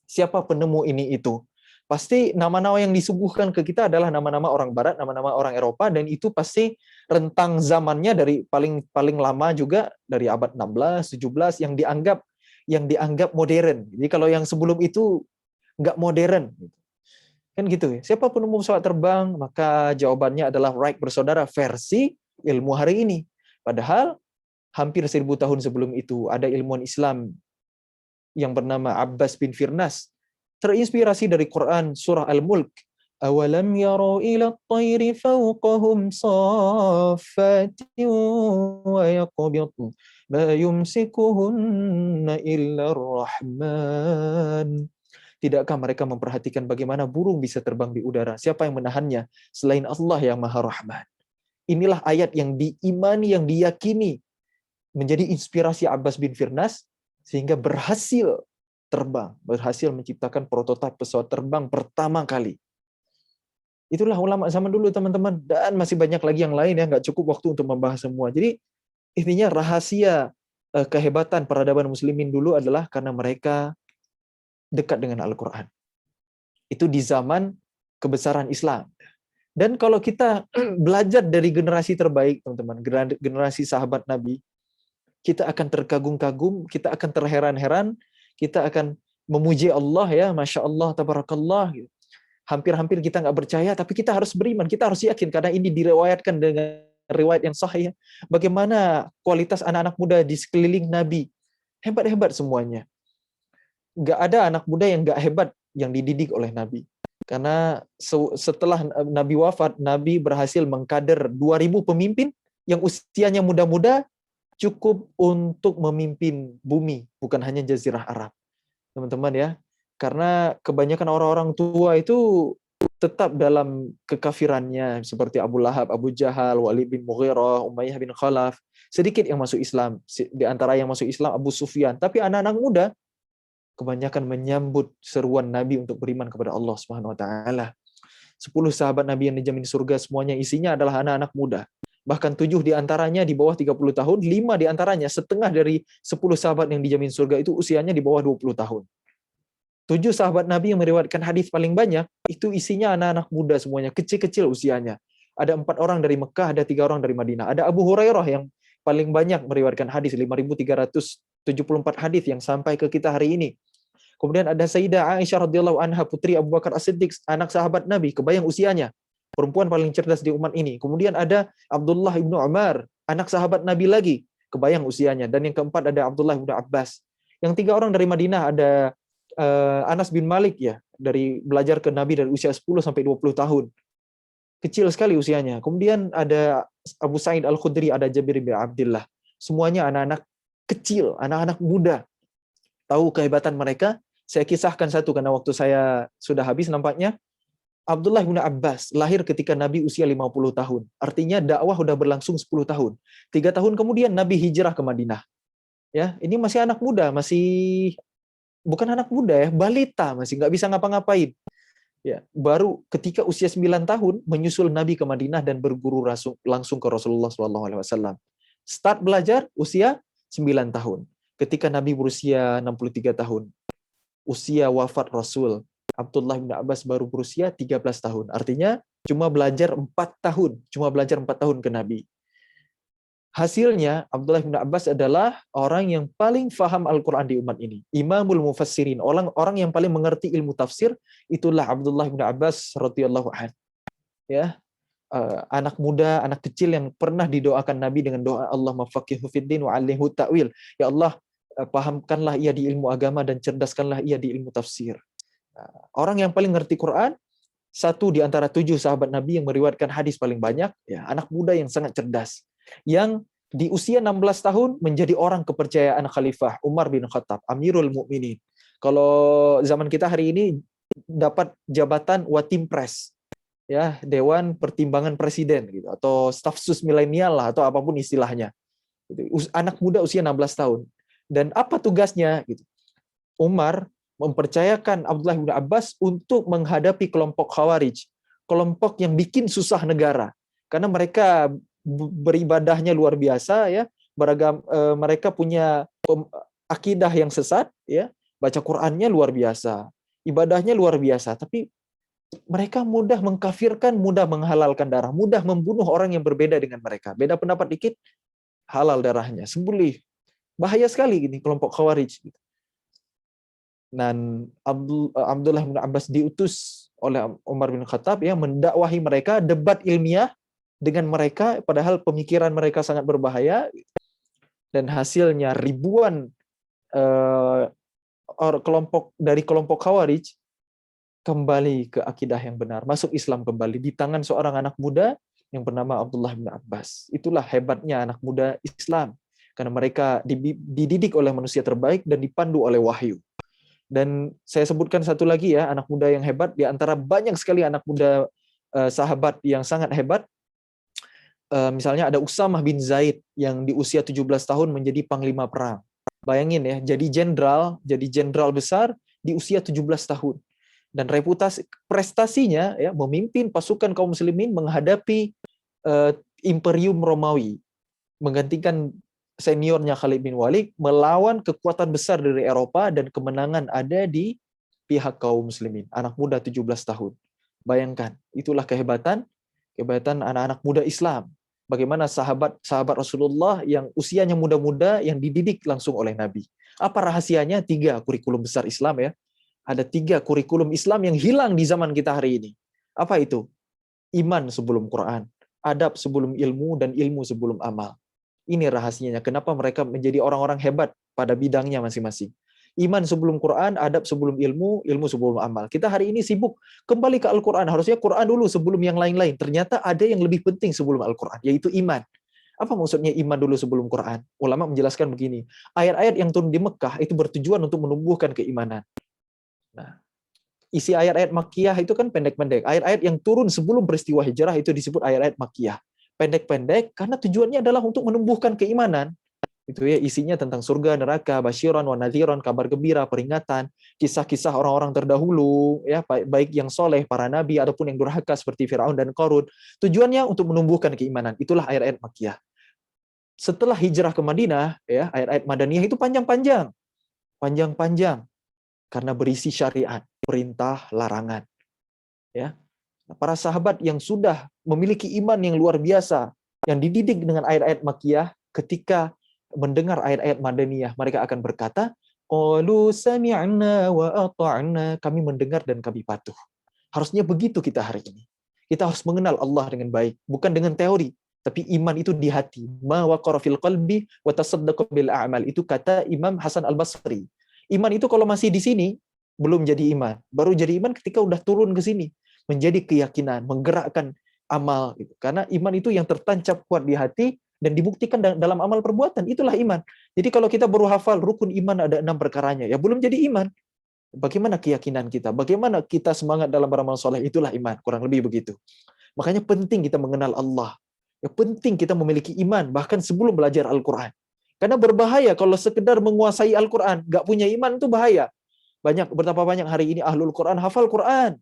siapa penemu ini itu, pasti nama-nama yang disuguhkan ke kita adalah nama-nama orang Barat, nama-nama orang Eropa, dan itu pasti rentang zamannya dari paling lama juga dari abad 16, 17 yang dianggap modern. Jadi kalau yang sebelum itu nggak modern, kan gitu ya. Siapa penemu pesawat terbang? Maka jawabannya adalah Wright bersaudara versi ilmu hari ini. Padahal hampir 1000 tahun sebelum itu ada ilmuwan Islam yang bernama Abbas bin Firnas, terinspirasi dari Quran surah Al-Mulk. Awalam yarau ila at-tayri fawqahum saffatin wa yaqbitu ma yumsikuhunna illa ar-Rahman. Tidakkah mereka memperhatikan bagaimana burung bisa terbang di udara? Siapa yang menahannya selain Allah yang Maha Rahman? Inilah ayat yang diimani, yang diyakini menjadi inspirasi Abbas bin Firnas sehingga berhasil terbang, berhasil menciptakan prototipe pesawat terbang pertama kali. Itulah ulama zaman dulu teman-teman, dan masih banyak lagi yang lain ya, nggak cukup waktu untuk membahas semua. Jadi intinya rahasia kehebatan peradaban muslimin dulu adalah karena mereka dekat dengan Al-Quran. Itu di zaman kebesaran Islam. Dan kalau kita belajar dari generasi terbaik, teman-teman, generasi sahabat Nabi, kita akan terkagum-kagum, kita akan terheran-heran, kita akan memuji Allah ya, Masya Allah, Tabarakallah. Hampir-hampir kita nggak percaya, tapi kita harus beriman, kita harus yakin, karena ini diriwayatkan dengan riwayat yang sahih. Bagaimana kualitas anak-anak muda di sekeliling Nabi. Hebat-hebat semuanya. Nggak ada anak muda yang nggak hebat yang dididik oleh Nabi. Karena setelah Nabi wafat, Nabi berhasil mengkader 2000 pemimpin yang usianya muda-muda cukup untuk memimpin bumi, bukan hanya Jazirah Arab. Teman-teman ya, karena kebanyakan orang-orang tua itu tetap dalam kekafirannya, seperti Abu Lahab, Abu Jahal, Walid bin Mughirah, Umayyah bin Khalaf. Sedikit yang masuk Islam. Di antara yang masuk Islam, Abu Sufyan. Tapi anak-anak muda kebanyakan menyambut seruan Nabi untuk beriman kepada Allah Subhanahu wa taala. 10 sahabat Nabi yang dijamin surga semuanya isinya adalah anak-anak muda. Bahkan 7 di antaranya di bawah 30 tahun, 5 di antaranya, setengah dari 10 sahabat yang dijamin surga itu usianya di bawah 20 tahun. 7 sahabat Nabi yang meriwayatkan hadis paling banyak, itu isinya anak-anak muda semuanya, kecil-kecil usianya. Ada 4 orang dari Mekah, ada 3 orang dari Madinah. Ada Abu Hurairah yang paling banyak meriwayatkan hadis, 5.374 hadis yang sampai ke kita hari ini. Kemudian ada Sayyidah Aisyah radhiyallahu anha, putri Abu Bakar As-Siddiq, anak sahabat Nabi, kebayang usianya. Perempuan paling cerdas di umat ini. Kemudian ada Abdullah ibnu Umar, anak sahabat Nabi lagi, kebayang usianya. Dan yang keempat ada Abdullah ibnu Abbas. Yang 3 orang dari Madinah ada Anas bin Malik ya, dari belajar ke Nabi dari usia 10 sampai 20 tahun. Kecil sekali usianya. Kemudian ada Abu Sa'id Al-Khudri, ada Jabir bin Abdullah. Semuanya anak-anak kecil, anak-anak muda. Tahu kehebatan mereka? Saya kisahkan satu karena waktu saya sudah habis nampaknya. Abdullah bin Abbas lahir ketika Nabi usia 50 tahun. Artinya dakwah sudah berlangsung 10 tahun. 3 tahun kemudian Nabi hijrah ke Madinah. Ya, ini masih anak muda, masih bukan anak muda ya, balita, masih nggak bisa ngapa-ngapain. Ya, baru ketika usia 9 tahun menyusul Nabi ke Madinah dan berguru langsung ke Rasulullah SAW. Start belajar usia 9 tahun. Ketika Nabi berusia 63 tahun. Usia wafat Rasul, Abdullah bin Abbas baru berusia 13 tahun. Artinya cuma belajar 4 tahun. Cuma belajar 4 tahun ke Nabi. Hasilnya, Abdullah bin Abbas adalah orang yang paling faham Al-Quran di umat ini. Imamul Mufassirin, orang yang paling mengerti ilmu tafsir, itulah Abdullah bin Abbas radhiyallahu anhu. Ya, anak muda, anak kecil yang pernah didoakan Nabi dengan doa Allah mafaqihu fiddin wa 'allimhu ta'wil. Ya Allah, pahamkanlah ia di ilmu agama dan cerdaskanlah ia di ilmu tafsir. Orang yang paling ngerti Quran, satu di antara 7 sahabat Nabi yang meriwayatkan hadis paling banyak, ya, anak muda yang sangat cerdas. Yang di usia 16 tahun menjadi orang kepercayaan Khalifah Umar bin Khattab, Amirul Mukminin. Kalau zaman kita hari ini dapat jabatan Watimpres, ya, Dewan Pertimbangan Presiden gitu, atau staf sus milenial lah, atau apapun istilahnya. Anak muda usia 16 tahun. Dan apa tugasnya gitu? Umar mempercayakan Abdullah bin Abbas untuk menghadapi kelompok Khawarij, kelompok yang bikin susah negara, karena mereka beribadahnya luar biasa ya, beragam, mereka punya akidah yang sesat ya, baca Qur'annya luar biasa, ibadahnya luar biasa, tapi mereka mudah mengkafirkan, mudah menghalalkan darah, mudah membunuh orang yang berbeda dengan mereka. Beda pendapat dikit, halal darahnya, sembelih. Bahaya sekali ini kelompok Khawarij. Dan Abdullah bin Abbas diutus oleh Umar bin Khattab ya, mendakwahi mereka, debat ilmiah dengan mereka, padahal pemikiran mereka sangat berbahaya. Dan hasilnya ribuan kelompok Khawarij kembali ke akidah yang benar, masuk Islam kembali di tangan seorang anak muda yang bernama Abdullah bin Abbas. Itulah hebatnya anak muda Islam, karena mereka dididik oleh manusia terbaik dan dipandu oleh wahyu. Dan saya sebutkan satu lagi ya, anak muda yang hebat, di antara banyak sekali anak muda sahabat yang sangat hebat. Misalnya ada Usamah bin Zaid yang di usia 17 tahun menjadi panglima perang. Bayangin ya, jadi jenderal besar di usia 17 tahun. dan reputasi prestasinya ya memimpin pasukan kaum muslimin menghadapi Imperium Romawi, menggantikan seniornya Khalid bin Walid melawan kekuatan besar dari Eropa, dan kemenangan ada di pihak kaum muslimin. Anak muda 17 tahun. Bayangkan, itulah kehebatan anak-anak muda Islam. Bagaimana sahabat Rasulullah yang usianya muda-muda yang dididik langsung oleh Nabi. Apa rahasianya? 3 kurikulum besar Islam ya. Ada 3 kurikulum Islam yang hilang di zaman kita hari ini. Apa itu? Iman sebelum Quran, adab sebelum ilmu, dan ilmu sebelum amal. Ini rahasianya. Kenapa mereka menjadi orang-orang hebat pada bidangnya masing-masing. Iman sebelum Quran, adab sebelum ilmu, ilmu sebelum amal. Kita hari ini sibuk kembali ke Al-Quran. Harusnya Quran dulu sebelum yang lain-lain. Ternyata ada yang lebih penting sebelum Al-Quran, yaitu iman. Apa maksudnya iman dulu sebelum Quran? Ulama menjelaskan begini. Ayat-ayat yang turun di Mekah itu bertujuan untuk menumbuhkan keimanan. Nah, isi ayat-ayat Makkiyah itu kan pendek-pendek. Ayat-ayat yang turun sebelum peristiwa hijrah itu disebut ayat-ayat Makkiyah. Pendek-pendek karena tujuannya adalah untuk menumbuhkan keimanan. Itu ya, isinya tentang surga, neraka, basyiran wa nadhiran, kabar gembira, peringatan, kisah-kisah orang-orang terdahulu, ya, baik yang soleh, para nabi, ataupun yang durhaka seperti Firaun dan Qarun. Tujuannya untuk menumbuhkan keimanan. Itulah ayat-ayat Makkiyah. Setelah hijrah ke Madinah, ya, ayat-ayat Madaniyah itu panjang-panjang. Panjang-panjang. Karena berisi syariat, perintah, larangan. Ya. Para sahabat yang sudah memiliki iman yang luar biasa, yang dididik dengan ayat-ayat Makkiyah, ketika mendengar ayat-ayat Madaniyah, mereka akan berkata, qalu sami'na wa ata'na, kami mendengar dan kami patuh. Harusnya begitu kita hari ini. Kita harus mengenal Allah dengan baik, bukan dengan teori, tapi iman itu di hati. Ma waqara fil qalbi wa tasaddaqa bil a'mal. Itu kata Imam Hasan Al-Basri. Iman itu kalau masih di sini belum jadi iman. Baru jadi iman ketika udah turun ke sini, menjadi keyakinan, menggerakkan amal gitu. Karena iman itu yang tertancap kuat di hati dan dibuktikan dalam amal perbuatan. Itulah iman. Jadi kalau kita baru hafal rukun iman ada 6 perkaranya, ya belum jadi iman. Bagaimana keyakinan kita? Bagaimana kita semangat dalam beramal soleh? Itulah iman. Kurang lebih begitu. Makanya penting kita mengenal Allah. Ya, penting kita memiliki iman bahkan sebelum belajar Al-Quran. Karena berbahaya kalau sekedar menguasai Al-Quran, nggak punya iman itu bahaya. Betapa banyak hari ini ahlul Quran hafal Quran,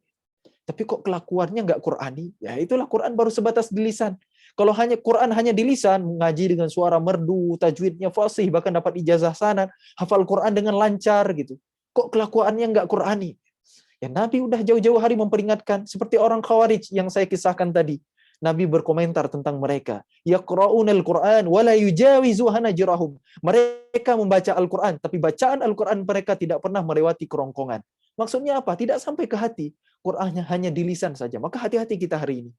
tapi kok kelakuannya nggak Qurani? Ya itulah, Quran baru sebatas di lisan. Kalau hanya Quran hanya di lisan, mengaji dengan suara merdu, tajwidnya fasih, bahkan dapat ijazah sanad, hafal Quran dengan lancar gitu. Kok kelakuannya nggak Qurani? Ya Nabi udah jauh-jauh hari memperingatkan, seperti orang Khawarij yang saya kisahkan tadi. Nabi berkomentar tentang mereka. Yaqra'unal Qur'an wa la yujawizu hanajrahum. Mereka membaca Al-Quran, tapi bacaan Al-Quran mereka tidak pernah melewati kerongkongan. Maksudnya apa? Tidak sampai ke hati. Qur'annya hanya di lisan saja. Maka hati-hati kita hari ini.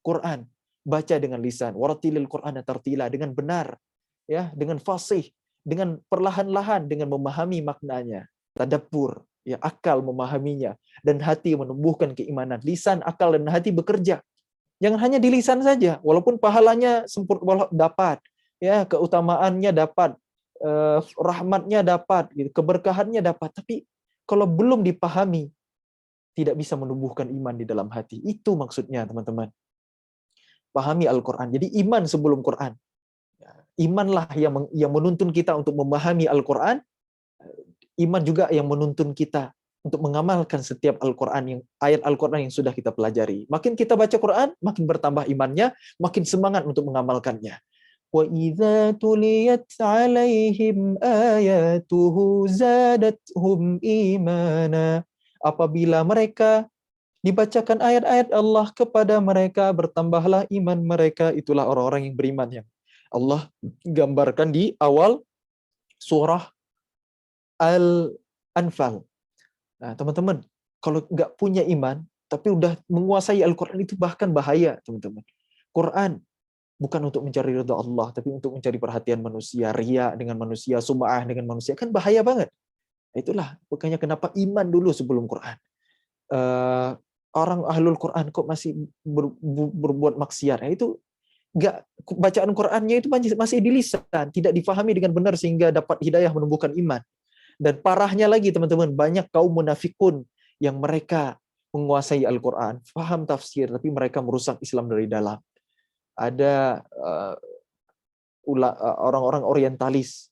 Quran baca dengan lisan, warattilil Qur'ana tartila, dengan benar, ya, dengan fasih, dengan perlahan-lahan, dengan memahami maknanya, tadabbur, ya, akal memahaminya, dan hati menumbuhkan keimanan. Lisan, akal, dan hati bekerja. Jangan hanya di lisan saja, walaupun pahalanya sempurna dapat, ya, keutamaannya dapat, rahmatnya dapat, gitu, keberkahannya dapat, tapi kalau belum dipahami, tidak bisa menumbuhkan iman di dalam hati. Itu maksudnya, teman-teman. Pahami Al-Quran. Jadi iman sebelum Quran. Imanlah yang menuntun kita untuk memahami Al-Quran. Iman juga yang menuntun kita untuk mengamalkan setiap ayat Al-Quran yang sudah kita pelajari. Makin kita baca Quran, makin bertambah imannya, makin semangat untuk mengamalkannya. Wa idza tuliyat 'alaihim ayatuhu zadatuhum imana. Apabila mereka dibacakan ayat-ayat Allah kepada mereka, bertambahlah iman mereka. Itulah orang-orang yang beriman yang Allah gambarkan di awal surah Al-Anfal. Nah, teman-teman, kalau nggak punya iman, tapi udah menguasai Al-Quran, itu bahkan bahaya, teman-teman. Quran bukan untuk mencari ridha Allah, tapi untuk mencari perhatian manusia, riya dengan manusia, sum'ah dengan manusia, kan bahaya banget. Itulah, makanya kenapa iman dulu sebelum Quran. Orang ahlul Quran kok masih berbuat maksiat, nah, itu nggak, bacaan Qurannya itu masih di lisan, tidak difahami dengan benar sehingga dapat hidayah menumbuhkan iman. Dan parahnya lagi, teman-teman, banyak kaum munafikun yang mereka menguasai Al-Quran, paham tafsir, tapi mereka merusak Islam dari dalam. Ada orang-orang orientalis,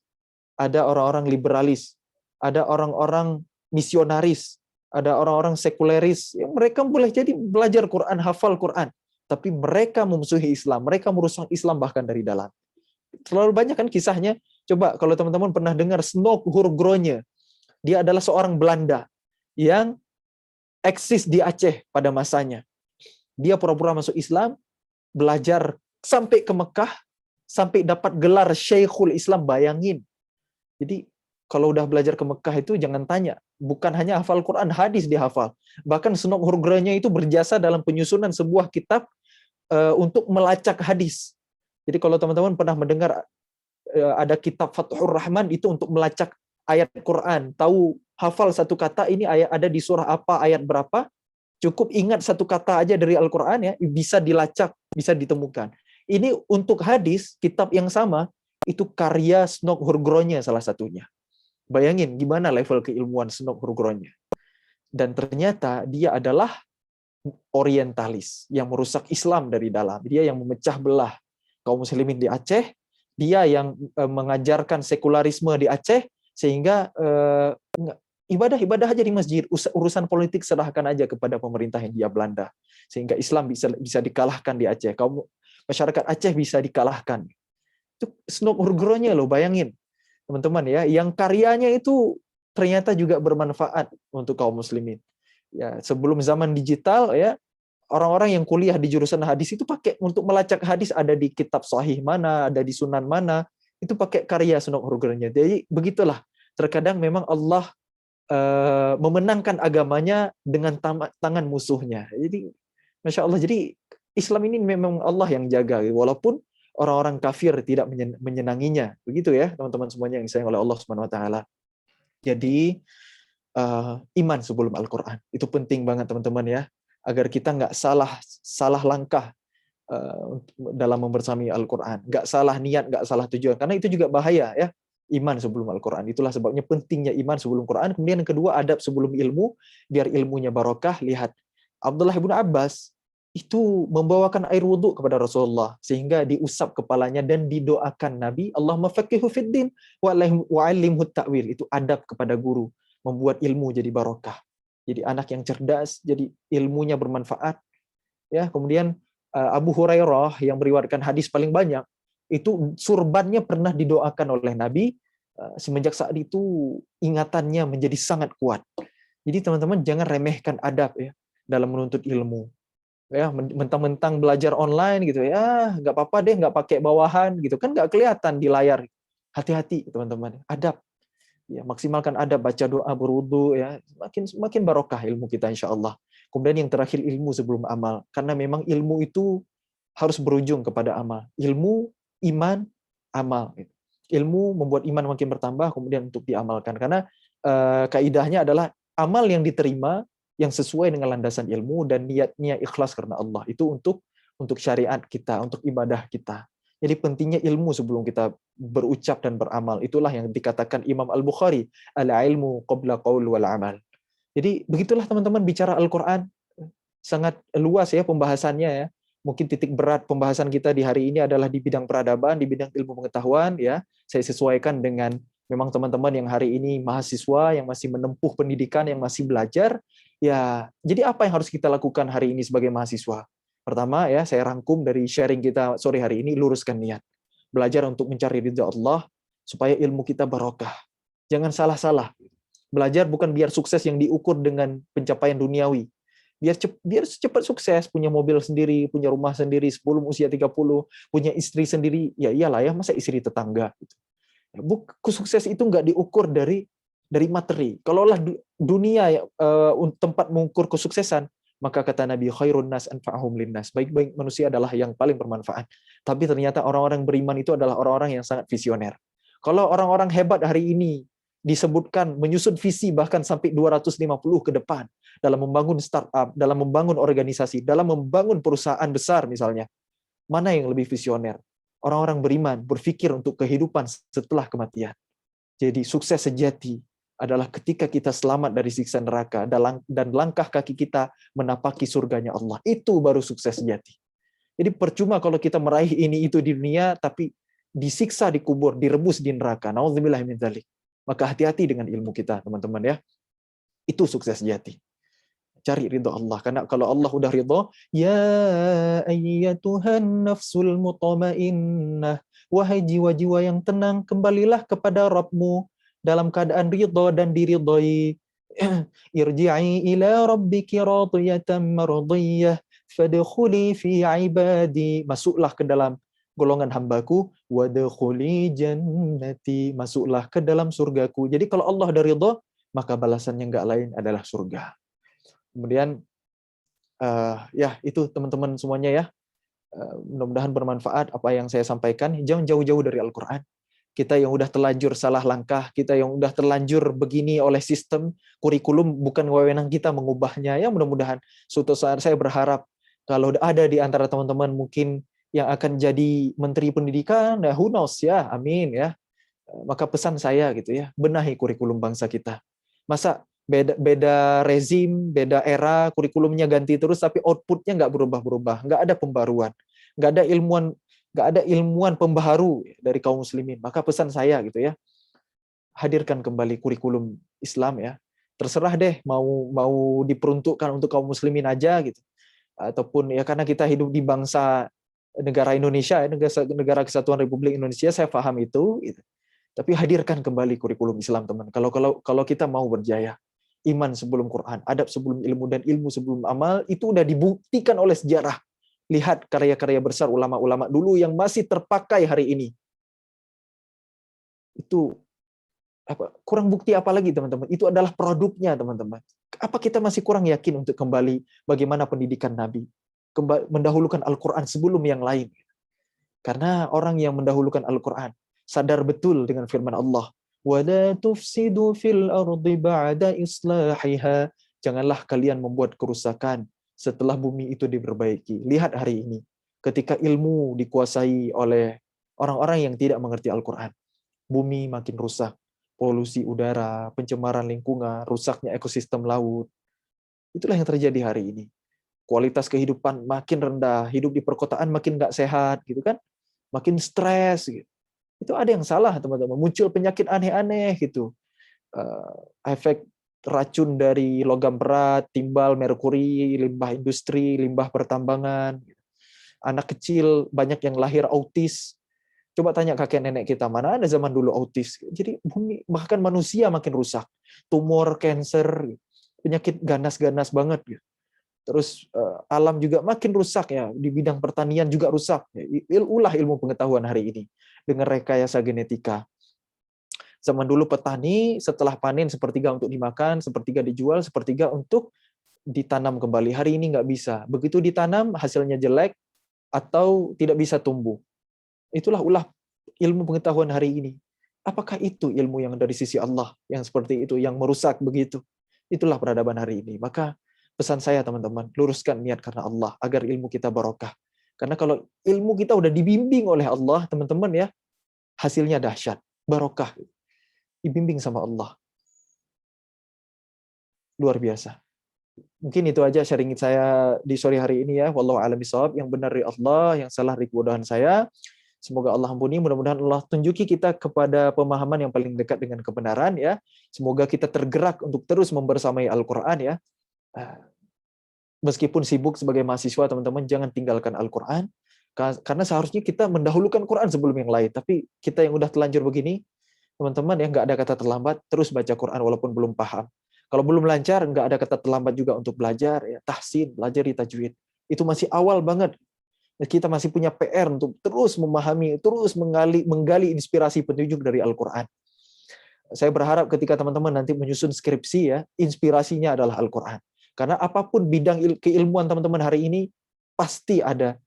ada orang-orang liberalis, ada orang-orang misionaris, ada orang-orang sekuleris, ya mereka boleh jadi belajar Quran, hafal Quran, tapi mereka memusuhi Islam, mereka merusak Islam bahkan dari dalam. Terlalu banyak kan kisahnya. Coba kalau teman-teman pernah dengar Snog Hurgronje, dia adalah seorang Belanda yang eksis di Aceh pada masanya. Dia pura-pura masuk Islam, belajar sampai ke Mekah, sampai dapat gelar Syekhul Islam, bayangin. Jadi kalau udah belajar ke Mekah itu jangan tanya, bukan hanya hafal Quran, hadis dia hafal. Bahkan Snog Hurgronje itu berjasa dalam penyusunan sebuah kitab untuk melacak hadis. Jadi kalau teman-teman pernah mendengar ada kitab Fathur Rahman, itu untuk melacak ayat Quran, tahu hafal satu kata ini ayat ada di surah apa, ayat berapa, cukup ingat satu kata aja dari Al-Quran ya, bisa dilacak, bisa ditemukan. Ini untuk hadis, kitab yang sama, itu karya Snog Hurgronje salah satunya. Bayangin gimana level keilmuan Snog Hurgronje. Dan ternyata dia adalah orientalis yang merusak Islam dari dalam. Dia yang memecah belah kaum muslimin di Aceh, dia yang mengajarkan sekularisme di Aceh, sehingga ibadah aja di masjid, urusan politik serahkan aja kepada pemerintah Hindia Belanda, sehingga Islam bisa dikalahkan di Aceh, kaum masyarakat Aceh bisa dikalahkan. Itu Snog Hurgronje loh, bayangin teman-teman ya, yang karyanya itu ternyata juga bermanfaat untuk kaum muslimin. Ya, sebelum zaman digital ya, orang-orang yang kuliah di jurusan hadis itu pakai untuk melacak hadis, ada di kitab sahih mana, ada di sunan mana, itu pakai karya Snog Hurgronje. Jadi begitulah, terkadang memang Allah memenangkan agamanya dengan tangan musuhnya. Jadi Masya Allah, jadi Islam ini memang Allah yang jaga, walaupun orang-orang kafir tidak menyenanginya. Begitu ya teman-teman semuanya yang disayang oleh Allah Subhanahu Wa Taala. Jadi iman sebelum Al-Quran itu penting banget teman-teman ya, agar kita nggak salah langkah dalam membersami Al-Quran, nggak salah niat, nggak salah tujuan, karena itu juga bahaya ya. Iman sebelum Al-Quran, itulah sebabnya pentingnya iman sebelum Quran. Kemudian yang kedua, adab sebelum ilmu, biar ilmunya barokah. Lihat Abdullah bin Abbas itu membawakan air wudhu kepada Rasulullah sehingga diusap kepalanya dan didoakan Nabi, Allahumma faqihu fiddin wa'allimhu ta'wil. Itu adab kepada guru, membuat ilmu jadi barokah. Jadi anak yang cerdas, jadi ilmunya bermanfaat. Ya, kemudian Abu Hurairah yang meriwayatkan hadis paling banyak, itu surbannya pernah didoakan oleh Nabi. Semenjak saat itu ingatannya menjadi sangat kuat. Jadi teman-teman jangan remehkan adab ya dalam menuntut ilmu. Ya, mentang-mentang belajar online gitu ya, nggak apa-apa deh, nggak pakai bawahan gitu kan, nggak kelihatan di layar. Hati-hati teman-teman, adab. Ya, maksimalkan adab, baca doa, berwudu ya, makin barokah ilmu kita insya Allah. Kemudian yang terakhir, ilmu sebelum amal, karena memang ilmu itu harus berujung kepada amal. Ilmu, iman, amal. Ilmu membuat iman makin bertambah, kemudian untuk diamalkan. Karena kaidahnya adalah amal yang diterima yang sesuai dengan landasan ilmu dan niatnya ikhlas karena Allah, itu untuk syariat kita, untuk ibadah kita. Jadi pentingnya ilmu sebelum kita berucap dan beramal. Itulah yang dikatakan Imam Al-Bukhari, al-ilmu qabla qaul wal amal. Jadi begitulah teman-teman, bicara Al-Quran sangat luas ya pembahasannya ya. Mungkin titik berat pembahasan kita di hari ini adalah di bidang peradaban, di bidang ilmu pengetahuan ya. Saya sesuaikan dengan memang teman-teman yang hari ini mahasiswa yang masih menempuh pendidikan, yang masih belajar. Ya, jadi apa yang harus kita lakukan hari ini sebagai mahasiswa? Pertama ya, saya rangkum dari sharing kita sore hari ini, luruskan niat. Belajar untuk mencari ridha Allah supaya ilmu kita barokah. Jangan salah-salah. Belajar bukan biar sukses yang diukur dengan pencapaian duniawi. Biar cepat sukses, punya mobil sendiri, punya rumah sendiri sebelum usia 30, punya istri sendiri, ya iyalah ya, masa istri tetangga gitu. Sukses itu nggak diukur dari materi. Kalaulah dunia tempat mengukur kesuksesan, maka kata Nabi, khairun nas anfa'ahum linnas. Baik-baik manusia adalah yang paling bermanfaat. Tapi ternyata orang-orang beriman itu adalah orang-orang yang sangat visioner. Kalau orang-orang hebat hari ini disebutkan menyusun visi bahkan sampai 250 ke depan dalam membangun startup, dalam membangun organisasi, dalam membangun perusahaan besar misalnya. Mana yang lebih visioner? Orang-orang beriman berpikir untuk kehidupan setelah kematian. Jadi sukses sejati adalah ketika kita selamat dari siksa neraka dan langkah kaki kita menapaki surganya Allah. Itu baru sukses sejati. Jadi percuma kalau kita meraih ini itu di dunia tapi disiksa di kubur, direbus di neraka. Nauzubillah min dzalik. Maka hati-hati dengan ilmu kita, teman-teman ya. Itu sukses sejati. Cari ridho Allah. Karena kalau Allah udah ridho, ya ayyatuhan nafsul mutmainnah, wahai jiwa-jiwa yang tenang, kembalilah kepada Rabbmu dalam keadaan ridho dan diridhoi. Irji'i ila rabbiki radiyatan mardiyah, fadkhuli fi ibadi. Masuklah ke dalam golongan hambaku, wadkhuli jannati. Masuklah ke dalam surgaku. Jadi kalau Allah udah ridho, maka balasannya enggak lain adalah surga. Kemudian ya itu teman-teman semuanya ya. Mudah-mudahan bermanfaat apa yang saya sampaikan. Jangan jauh-jauh dari Al-Quran. Kita yang udah terlanjur salah langkah, kita yang udah terlanjur begini oleh sistem kurikulum, bukan wewenang kita mengubahnya. Ya mudah-mudahan suatu saat saya berharap kalau ada di antara teman-teman mungkin yang akan jadi menteri pendidikan, ya who knows ya, amin ya. Maka pesan saya gitu ya, benahi kurikulum bangsa kita. Masa beda rezim, beda era, kurikulumnya ganti terus, tapi outputnya nggak berubah-berubah, nggak ada pembaruan, nggak ada ilmuwan pembaharu dari kaum muslimin. Maka pesan saya gitu ya, hadirkan kembali kurikulum Islam ya. Terserah deh mau diperuntukkan untuk kaum muslimin aja gitu, ataupun ya karena kita hidup di bangsa negara Indonesia, negara Kesatuan Republik Indonesia, saya paham itu. Gitu. Tapi hadirkan kembali kurikulum Islam teman. Kalau kita mau berjaya. Iman sebelum Quran, adab sebelum ilmu, dan ilmu sebelum amal, itu udah dibuktikan oleh sejarah. Lihat karya-karya besar ulama-ulama dulu yang masih terpakai hari ini. Itu kurang bukti apa lagi teman-teman? Itu adalah produknya teman-teman. Apa kita masih kurang yakin untuk kembali bagaimana pendidikan Nabi? Mendahulukan Al-Quran sebelum yang lain. Karena orang yang mendahulukan Al-Quran sadar betul dengan firman Allah, وَلَا تُفْسِدُوا فِي الْأَرْضِ بَعْدَ إِصْلَاحِهَا. Janganlah kalian membuat kerusakan setelah bumi itu diperbaiki. Lihat hari ini, ketika ilmu dikuasai oleh orang-orang yang tidak mengerti Al-Quran, bumi makin rusak, polusi udara, pencemaran lingkungan, rusaknya ekosistem laut. Itulah yang terjadi hari ini. Kualitas kehidupan makin rendah, hidup di perkotaan makin nggak sehat, gitu kan? Makin stres, gitu. Itu ada yang salah teman-teman, muncul penyakit aneh-aneh gitu, efek racun dari logam berat, timbal merkuri, limbah industri, limbah pertambangan, anak kecil banyak yang lahir autis. Coba tanya kakek nenek kita, mana ada zaman dulu autis. Jadi bumi, bahkan manusia makin rusak, tumor, kanker, penyakit ganas-ganas banget gitu. Terus alam juga makin rusak ya, di bidang pertanian juga rusak. Ulah ilmu pengetahuan hari ini dengan rekayasa genetika. Zaman dulu petani setelah panen sepertiga untuk dimakan, sepertiga dijual, sepertiga untuk ditanam kembali. Hari ini nggak bisa. Begitu ditanam hasilnya jelek atau tidak bisa tumbuh. Itulah ulah ilmu pengetahuan hari ini. Apakah itu ilmu yang dari sisi Allah yang seperti itu, yang merusak begitu? Itulah peradaban hari ini. Maka pesan saya teman-teman, luruskan niat karena Allah agar ilmu kita barokah. Karena kalau ilmu kita udah dibimbing oleh Allah, teman-teman ya, hasilnya dahsyat, barokah. Dibimbing sama Allah. Luar biasa. Mungkin itu aja sharing saya di sore hari ini ya. Wallahu a'lam bishawab. Yang benar dari Allah, yang salah dari kebodohan saya. Semoga Allah ampuni, mudah-mudahan Allah tunjuki kita kepada pemahaman yang paling dekat dengan kebenaran ya. Semoga kita tergerak untuk terus membersamai Al-Quran ya. Meskipun sibuk sebagai mahasiswa, teman-teman jangan tinggalkan Al-Quran, karena seharusnya kita mendahulukan Quran sebelum yang lain. Tapi kita yang udah telanjur begini, teman-teman ya, nggak ada kata terlambat, terus baca Quran walaupun belum paham. Kalau belum lancar, nggak ada kata terlambat juga untuk belajar, ya, tahsin, belajar di tajwid. Itu masih awal banget. Kita masih punya PR untuk terus memahami, terus menggali inspirasi petunjuk dari Al-Quran. Saya berharap ketika teman-teman nanti menyusun skripsi ya, inspirasinya adalah Al-Quran. Karena apapun bidang keilmuan teman-teman hari ini pasti ada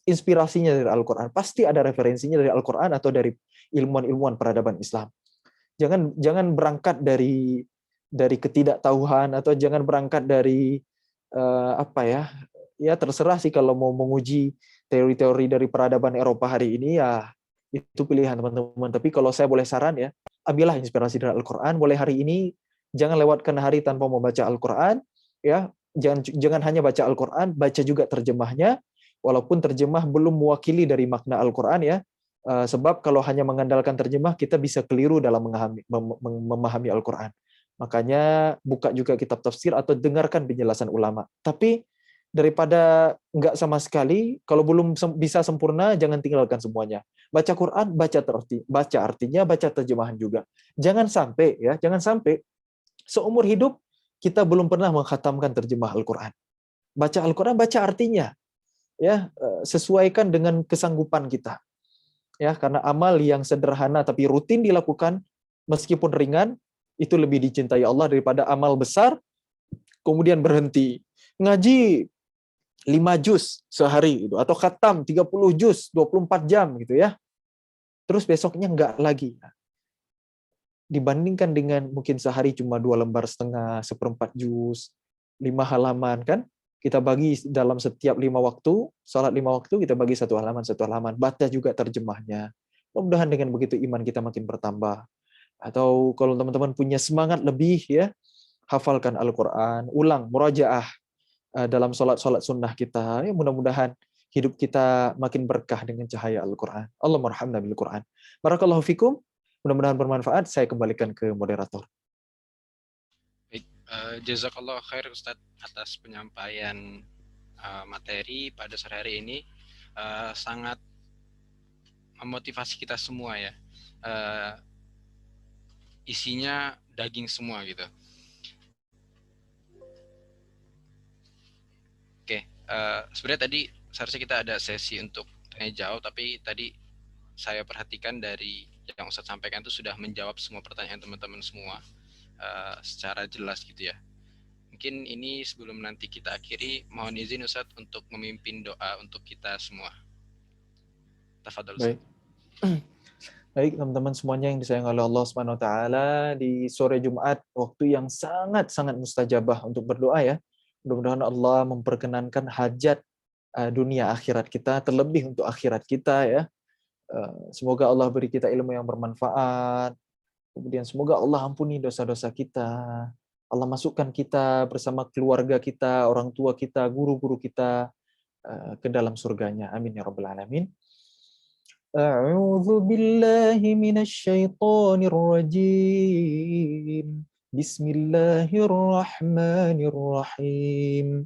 inspirasinya dari Al-Quran, pasti ada referensinya dari Al-Quran atau dari ilmuwan-ilmuwan peradaban Islam. Jangan berangkat dari ketidaktahuan, atau jangan berangkat dari ya terserah sih kalau mau menguji teori-teori dari peradaban Eropa hari ini ya itu pilihan teman-teman. Tapi kalau saya boleh saran ya, ambillah inspirasi dari Al-Quran. Mulai hari ini jangan lewatkan hari tanpa membaca Al-Quran ya. Jangan hanya baca Al-Quran, baca juga terjemahnya. Walaupun terjemah belum mewakili dari makna Al-Quran ya. Sebab kalau hanya mengandalkan terjemah, kita bisa keliru dalam memahami Al-Quran. Makanya buka juga kitab tafsir atau dengarkan penjelasan ulama. Tapi daripada nggak sama sekali, kalau belum bisa sempurna, jangan tinggalkan semuanya. Baca Quran, baca artinya, baca terjemahan juga. Jangan sampai seumur hidup kita belum pernah mengkhatamkan terjemah Al-Quran. Baca Al-Quran, baca artinya, ya, sesuaikan dengan kesanggupan kita. Ya, karena amal yang sederhana tapi rutin dilakukan meskipun ringan itu lebih dicintai Allah daripada amal besar kemudian berhenti. Ngaji 5 juz sehari gitu, atau khatam 30 juz 24 jam gitu ya. Terus besoknya enggak lagi. Dibandingkan dengan mungkin sehari cuma 2 lembar setengah, 1/4 juz, 5 halaman kan? Kita bagi dalam setiap 5 waktu, salat 5 waktu kita bagi 1 halaman, baca juga terjemahnya. Mudah-mudahan dengan begitu iman kita makin bertambah. Atau kalau teman-teman punya semangat lebih ya, hafalkan Al-Quran, ulang, murajaah dalam salat-salat sunnah kita. Ya, mudah-mudahan hidup kita makin berkah dengan cahaya Al-Quran. Allah marhamna bil Quran. Barakallahu fikum. Mudah-mudahan bermanfaat. Saya kembalikan ke moderator. Baik, jazakallah khair Ustadz atas penyampaian materi pada sore hari ini. Sangat memotivasi kita semua ya. Isinya daging semua gitu. Oke, sebenarnya tadi seharusnya kita ada sesi untuk tanya jawab, tapi tadi saya perhatikan dari yang Ustadz sampaikan itu sudah menjawab semua pertanyaan teman-teman semua secara jelas gitu ya. Mungkin ini sebelum nanti kita akhiri, mohon izin Ustadz untuk memimpin doa untuk kita semua. Tafadhol Ustadz. Baik teman-teman semuanya yang disayang oleh Allah Subhanahu wa taala, di sore Jumat waktu yang sangat-sangat mustajabah untuk berdoa ya. Mudah-mudahan Allah memperkenankan hajat dunia akhirat kita, terlebih untuk akhirat kita ya. Semoga Allah beri kita ilmu yang bermanfaat. Kemudian semoga Allah ampuni dosa-dosa kita. Allah masukkan kita bersama keluarga kita, orang tua kita, guru-guru kita ke dalam surganya. Amin ya rabbal alamin. A'udzu billahi minasy syaithanir rajim. Bismillahirrahmanirrahim.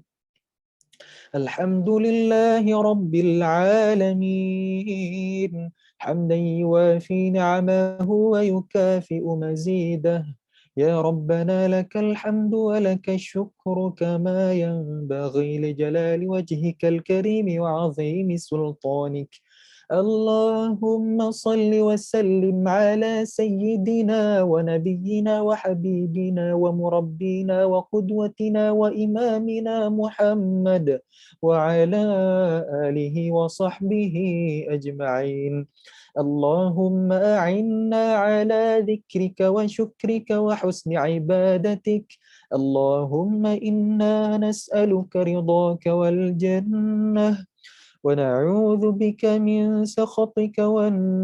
Alhamdulillahi rabbil alamin. حمدا يوافي نعمه ويكافئ مزيده يا ربنا لك الحمد ولك الشكر كما ينبغي لجلال وجهك الكريم وعظيم سلطانك اللهم صل وسلم على سيدنا ونبينا وحبيبنا ومربينا وقدوتنا وإمامنا محمد وعلى آله وصحبه أجمعين اللهم أعنا على ذكرك وشكرك وحسن عبادتك اللهم إنا نسألك رضاك والجنة ونعوذ بك من سخطك والنار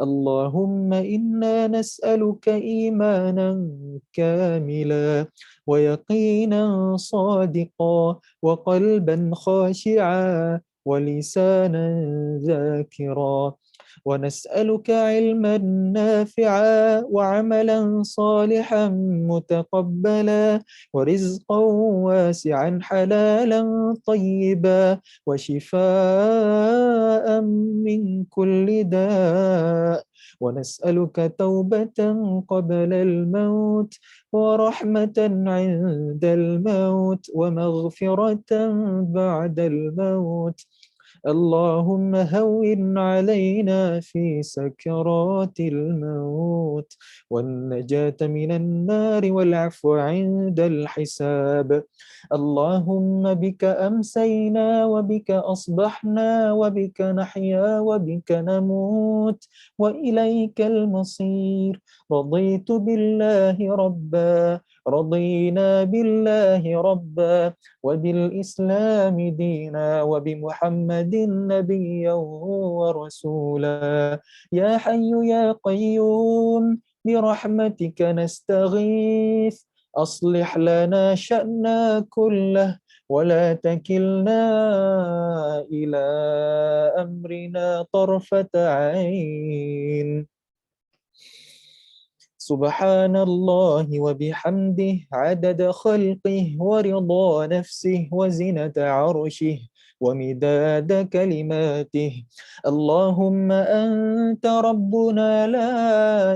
اللهم إنا نسألك إيمانا كاملا ويقينا صادقا وقلبا خاشعا ولسانا ذاكرا ونسألك علما نافعا وعملا صالحا متقبلا ورزقا واسعا حلالا طيبا وشفاء من كل داء ونسألك توبة قبل الموت ورحمة عند الموت ومغفرة بعد الموت اللهم هون علينا في سكرات الموت والنجاة من النار والعفو عند الحساب اللهم بك أمسينا وبك أصبحنا وبك نحيا وبك نموت وإليك المصير رضيت بالله ربا رضينا بالله ربا وبالإسلام دينا وبمحمد نبيا ورسولا يا حي يا قيوم برحمتك نستغيث أصلح لنا شأننا كله ولا تكلنا إلى أمرنا طرفة عين. سبحان الله وبحمده عدد خلقه ورضا نفسه وزنة عرشه ومداد كلماته. اللهم أنت ربنا لا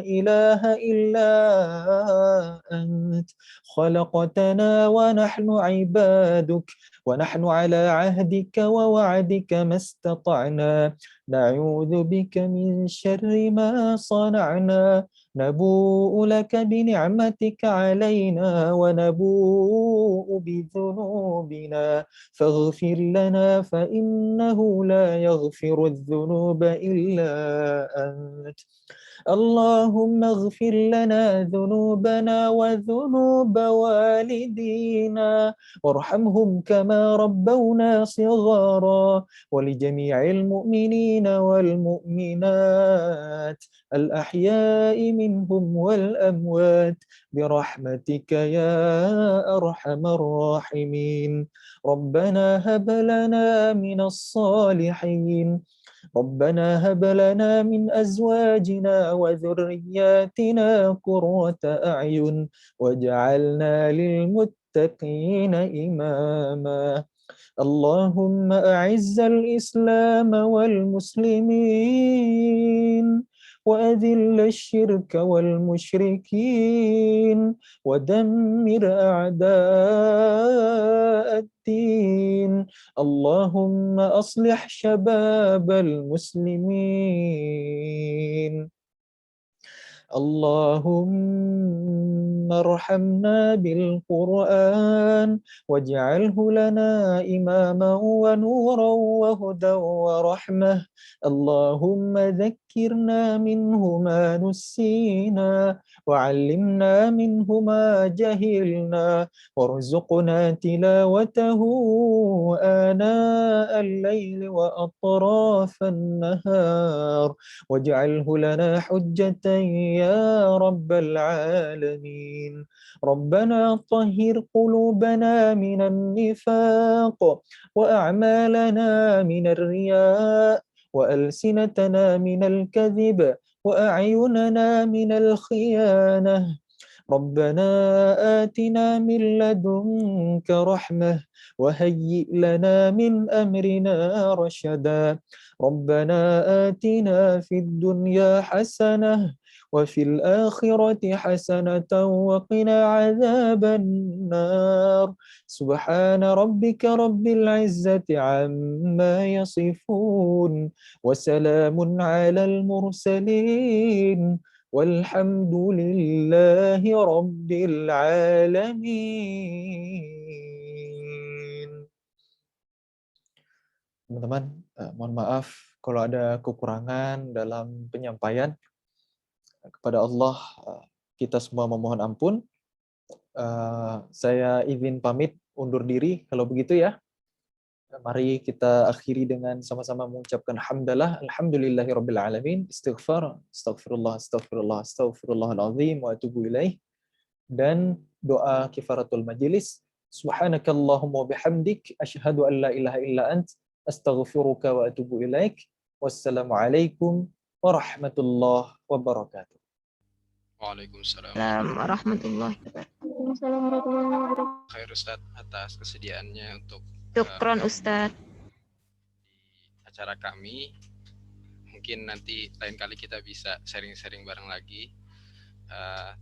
إله إلا أنت، خلقتنا ونحن عبادك، ونحن على عهدك ووعدك ما استطعنا، نعوذ بك من شر ما صنعنا، نبوء لك بنعمتك علينا ونبوء بذنوبنا فاغفر لنا فإنه لا يغفر الذنوب إلا أنت. اللهم اغفر لنا ذنوبنا وذنوب والدينا وارحمهم كما ربونا صغارا، ولجميع المؤمنين والمؤمنات الأحياء منهم والأموات برحمتك يا أرحم الراحمين. ربنا هب لنا من الصالحين، ربنا هب لنا من أزواجنا وذرياتنا قرة أعين واجعلنا للمتقين إماما. اللهم أعز الإسلام والمسلمين وأذل الشرك والمشركين ودمر أعداء الدين. اللهم أصلح شباب المسلمين. اللهم ارحمنا بالقرآن واجعله لنا إماما ونورا وهدى ورحمة. اللهم ذكرنا منه ما نسينا وعلمنا منه ما جهلنا وارزقنا تلاوته آناء الليل وأطراف النهار واجعله لنا حجة يا رب العالمين. ربنا طهر قلوبنا من النفاق وأعمالنا من الرياء وألسنتنا من الكذب وأعيننا من الخيانة. ربنا آتنا من لدنك رحمة وهيئ لنا من أمرنا رشدا. ربنا آتنا في الدنيا حسنة وفي الآخرة حسنة وقنا عذاب النار. سبحان ربك رب العزة عما يصفون وسلام على المرسلين والحمد لله رب العالمين. Teman-teman, mohon maaf kalau ada kekurangan dalam penyampaian. Kepada Allah kita semua memohon ampun. Saya izin pamit undur diri kalau begitu ya. Mari kita akhiri dengan sama-sama mengucapkan hamdalah, alhamdulillahirabbil alamin, istighfar, astaghfirullah, astaghfirullah, astaghfirullahalazim wa atubu ilaih, dan doa kifaratul majlis. Subhanakallahumma wa bihamdik asyhadu an la ilaha illa ant astaghfiruka wa atubu ilaik. Wassalamualaikum warahmatullahi wabarakatuh. Waalaikumsalam warahmatullahi wabarakatuh. Khair Ustaz atas kesediaannya untuk Syukron Ustaz. di acara kami. Mungkin nanti lain kali kita bisa sharing-sharing bareng lagi.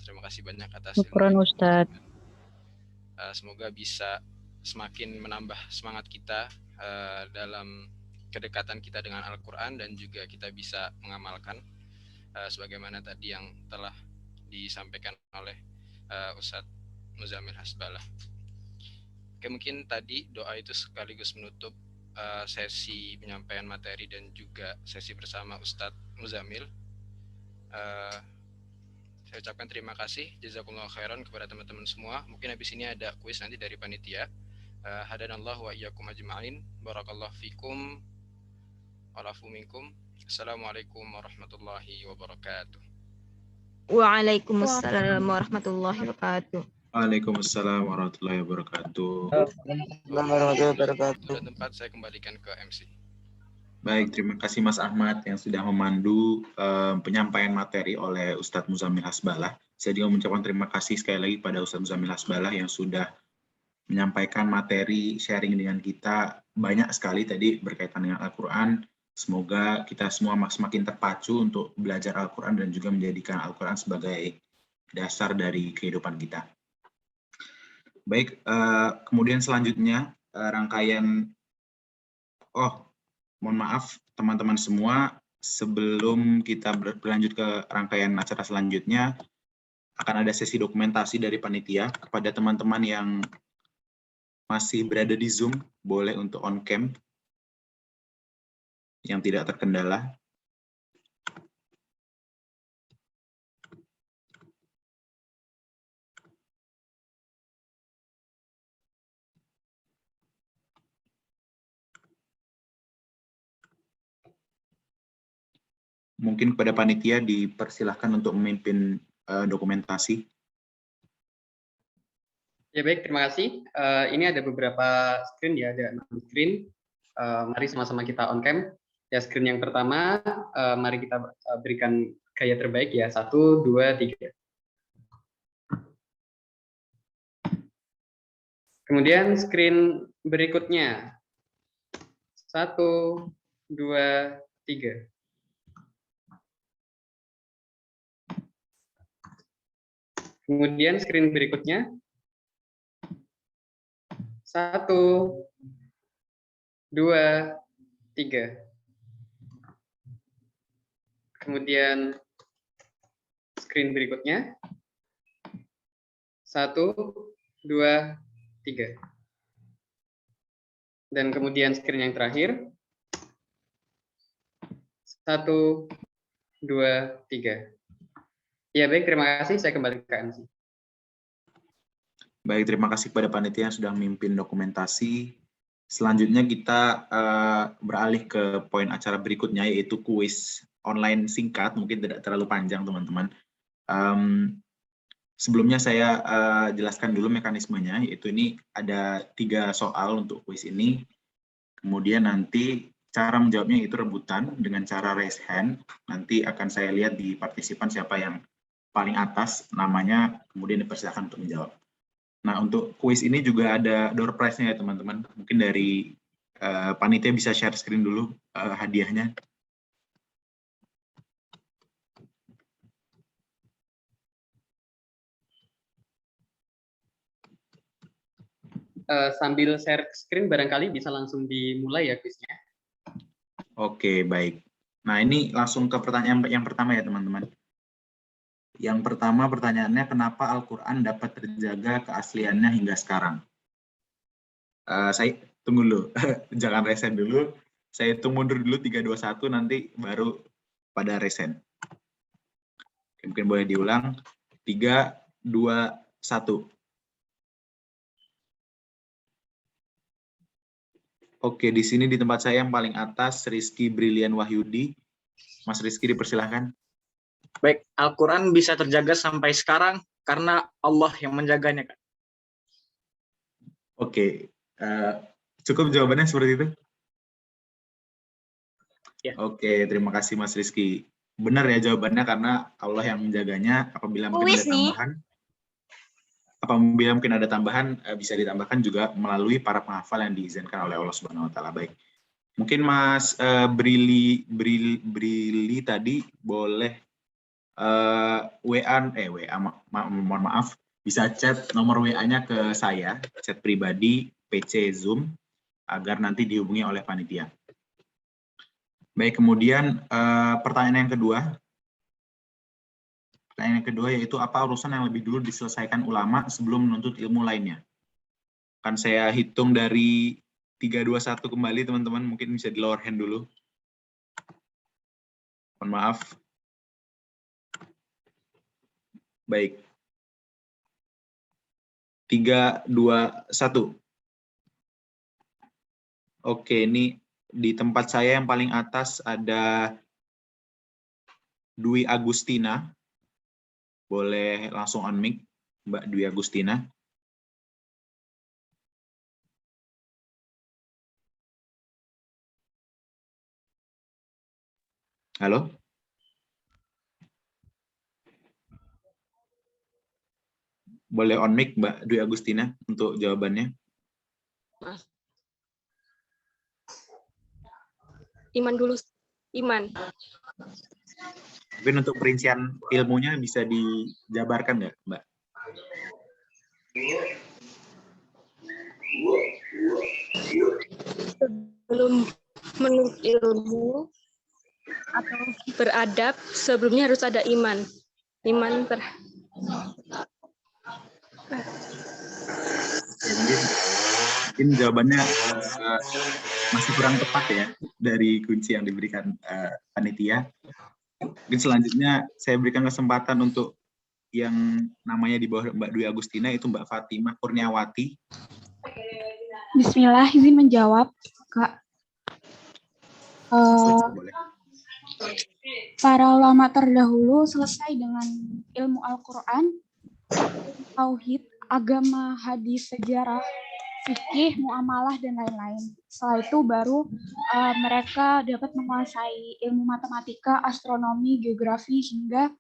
Terima kasih banyak atas Syukron ilmu. Ustaz. Semoga bisa semakin menambah semangat kita dalam kedekatan kita dengan Al-Quran, dan juga kita bisa mengamalkan sebagaimana tadi yang telah disampaikan oleh Ustadz Muzamil Hasbalah. Oke, mungkin tadi doa itu sekaligus menutup sesi penyampaian materi dan juga sesi bersama Ustadz Muzamil. Saya ucapkan terima kasih, jazakumullah khairan kepada teman-teman semua. Mungkin habis ini ada kuis nanti dari panitia. Hadanallahu wa iyyakum ajma'in. Barakallahu fikum. Walafu minkum. Assalamualaikum warahmatullahi wabarakatuh. Waalaikumsalam warahmatullahi wabarakatuh. Waalaikumsalam warahmatullahi wabarakatuh. Warahmatullahi wabarakatuh. Sudah tempat saya kembalikan ke MC. Baik, terima kasih Mas Ahmad yang sudah memandu penyampaian materi oleh Ustadz Muzamil Hasbalah. Saya juga mengucapkan terima kasih sekali lagi pada Ustadz Muzamil Hasbalah yang sudah menyampaikan materi sharing dengan kita banyak sekali tadi berkaitan dengan Al-Quran. Semoga kita semua semakin terpacu untuk belajar Al-Quran dan juga menjadikan Al-Quran sebagai dasar dari kehidupan kita. Baik, kemudian selanjutnya rangkaian, mohon maaf teman-teman semua, sebelum kita berlanjut ke rangkaian acara selanjutnya, akan ada sesi dokumentasi dari panitia. Kepada teman-teman yang masih berada di Zoom, boleh untuk on cam yang tidak terkendala. Mungkin kepada panitia dipersilahkan untuk memimpin dokumentasi. Ya baik, terima kasih. Ini ada beberapa screen ya, ada 6 screen. Mari sama-sama kita on cam. Ya, screen yang pertama, mari kita berikan gaya terbaik ya. 1, 2, 3. Kemudian screen berikutnya. 1, 2, 3. Kemudian screen berikutnya. 1, 2, 3. Kemudian screen berikutnya. 1, 2, 3. Dan kemudian screen yang terakhir. 1, 2, 3. Ya baik, terima kasih. Saya kembali ke MC. Baik, terima kasih kepada panitia yang sudah memimpin dokumentasi. Selanjutnya kita beralih ke poin acara berikutnya, yaitu kuis online singkat, mungkin tidak terlalu panjang teman-teman. Sebelumnya saya jelaskan dulu mekanismenya, yaitu ini ada 3 soal untuk kuis ini. Kemudian nanti cara menjawabnya itu rebutan dengan cara raise hand. Nanti akan saya lihat di partisipan siapa yang paling atas namanya, kemudian dipersilakan untuk menjawab. Nah, untuk kuis ini juga ada door prize-nya ya teman-teman. Mungkin dari panitia bisa share screen dulu hadiahnya. Sambil share screen barangkali bisa langsung dimulai ya kuisnya. Oke, baik. Nah, ini langsung ke pertanyaan yang pertama ya teman-teman. Yang pertama pertanyaannya, kenapa Al-Quran dapat terjaga keasliannya hingga sekarang? Saya tunggu dulu, jangan resen dulu. Saya hitung mundur dulu 3, 2, 1, nanti baru pada resen. Mungkin boleh diulang. 3, 2, 1. Oke, di sini di tempat saya yang paling atas, Rizky Brilian Wahyudi. Mas Rizky, dipersilahkan. Baik, Al-Quran bisa terjaga sampai sekarang karena Allah yang menjaganya, Kak. Oke, cukup jawabannya seperti itu? Ya. Oke, terima kasih Mas Rizky. Benar ya jawabannya, karena Allah yang menjaganya. Apabila mungkin ada tambahan, bisa ditambahkan juga melalui para penghafal yang diizinkan oleh Allah Subhanahu Wa Taala. Baik. Mungkin Mas Brili tadi boleh mohon maaf, bisa chat nomor WA-nya ke saya, chat pribadi PC Zoom, agar nanti dihubungi oleh panitia. Baik, kemudian pertanyaan yang kedua. Pertanyaan yang kedua yaitu, apa urusan yang lebih dulu diselesaikan ulama sebelum menuntut ilmu lainnya? Kan saya hitung dari 3, 2, 1 kembali teman-teman, mungkin bisa di lower hand dulu. Mohon maaf. Baik. 3, 2, 1. Oke, ini di tempat saya yang paling atas ada Dwi Agustina. Boleh langsung on mic. Mbak Dwi Agustina. Halo? Boleh on mic Mbak Dwi Agustina untuk jawabannya. Iman dulu. Iman. Mungkin untuk perincian ilmunya bisa dijabarkan nggak, Mbak? Sebelum menurut ilmu atau beradab, sebelumnya harus ada iman. Iman mungkin jawabannya masih kurang tepat ya dari kunci yang diberikan panitia. Mungkin selanjutnya saya berikan kesempatan untuk yang namanya di bawah Mbak Dwi Agustina, itu Mbak Fatimah Kurniawati. Bismillah, izin menjawab, Kak. Para ulama terdahulu selesai dengan ilmu Al-Quran, tauhid, agama, hadis, sejarah, fikih, muamalah, dan lain-lain. Setelah itu baru mereka dapat menguasai ilmu matematika, astronomi, geografi, hingga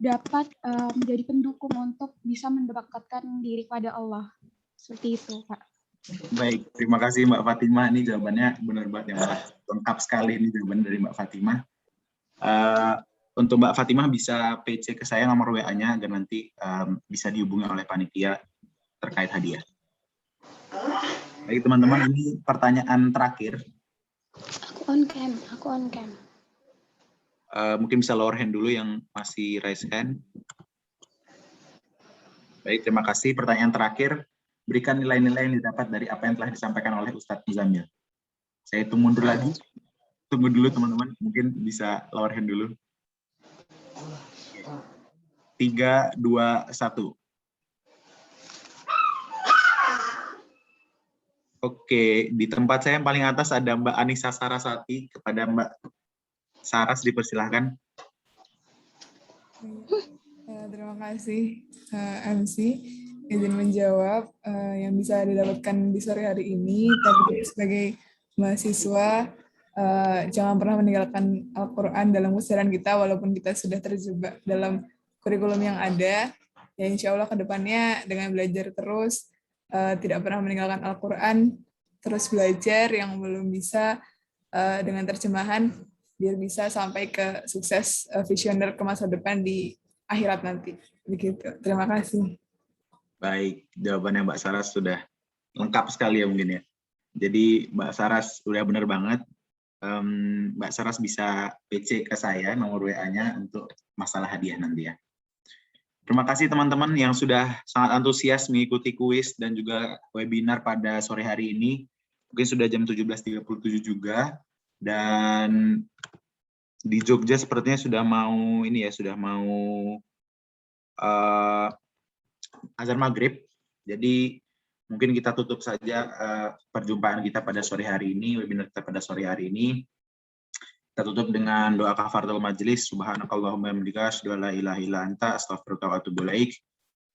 dapat menjadi pendukung untuk bisa mendekatkan diri pada Allah. Seperti itu, Pak. Baik, terima kasih Mbak Fatimah. Ini jawabannya benar banget yang lengkap sekali ini jawaban dari Mbak Fatimah. Untuk Mbak Fatimah bisa PC ke saya nomor WA-nya agar nanti bisa dihubungi oleh panitia terkait hadiah. Baik teman-teman, ini pertanyaan terakhir. Aku on cam. Mungkin bisa lower hand dulu yang masih raise hand. Baik, terima kasih. Pertanyaan terakhir, berikan nilai-nilai yang didapat dari apa yang telah disampaikan oleh Ustadz Muzamil. Saya hitung mundur lagi. Tunggu dulu teman-teman, mungkin bisa lower hand dulu. 3, 2, 1. Oke, di tempat saya yang paling atas ada Mbak Anissa Sarasati. Kepada Mbak Saras dipersilahkan. Terima kasih MC. Izin menjawab yang bisa didapatkan di sore hari ini. Tapi sebagai mahasiswa, jangan pernah meninggalkan Al-Quran dalam keseharian kita, walaupun kita sudah terjebak dalam kurikulum yang ada. Ya insya Allah ke depannya dengan belajar terus, tidak pernah meninggalkan Al-Quran, terus belajar yang belum bisa dengan terjemahan, biar bisa sampai ke sukses visioner ke masa depan di akhirat nanti. Begitu. Terima kasih. Baik, jawabannya Mbak Saras sudah lengkap sekali ya mungkin ya. Jadi Mbak Saras udah benar banget. Mbak Saras bisa PC ke saya nomor WA-nya untuk masalah hadiah nanti ya. Terima kasih teman-teman yang sudah sangat antusias mengikuti kuis dan juga webinar pada sore hari ini. Mungkin sudah jam 17.37 juga. Dan di Jogja sepertinya sudah mau ini ya, sudah mau azan maghrib. Jadi mungkin kita tutup saja perjumpaan kita pada sore hari ini, webinar kita pada sore hari ini. Kita tutup dengan doa kafaratul majelis. Subhanakallahumma hamdika asyhadu an la ilaha illa anta astaghfiruka wa atubu ilaik.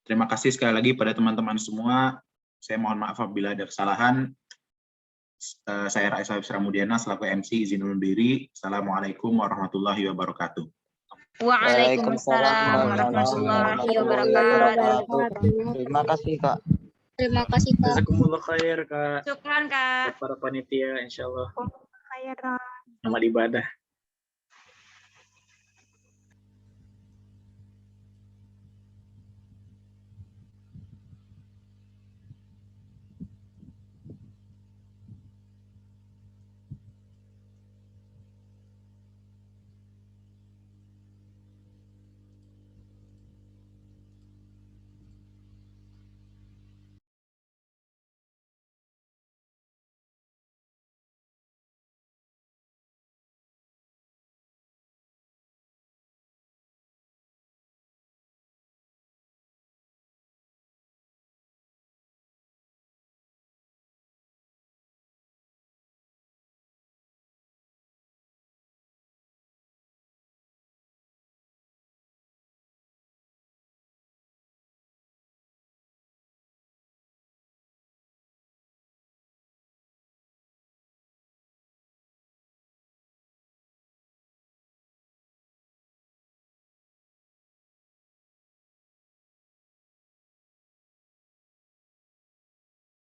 Terima kasih sekali lagi pada teman-teman semua. Saya mohon maaf apabila ada kesalahan. Saya Rais Habib Siramudiana selaku MC izin undur diri. Assalamualaikum warahmatullahi wabarakatuh. Waalaikumsalam warahmatullahi wabarakatuh. Terima kasih, Kak. Terima kasih, Kak. Jazakumullah khair, Kak. Syukran, Kak. Para panitia, insya Allah. Khairan. Selamat ibadah.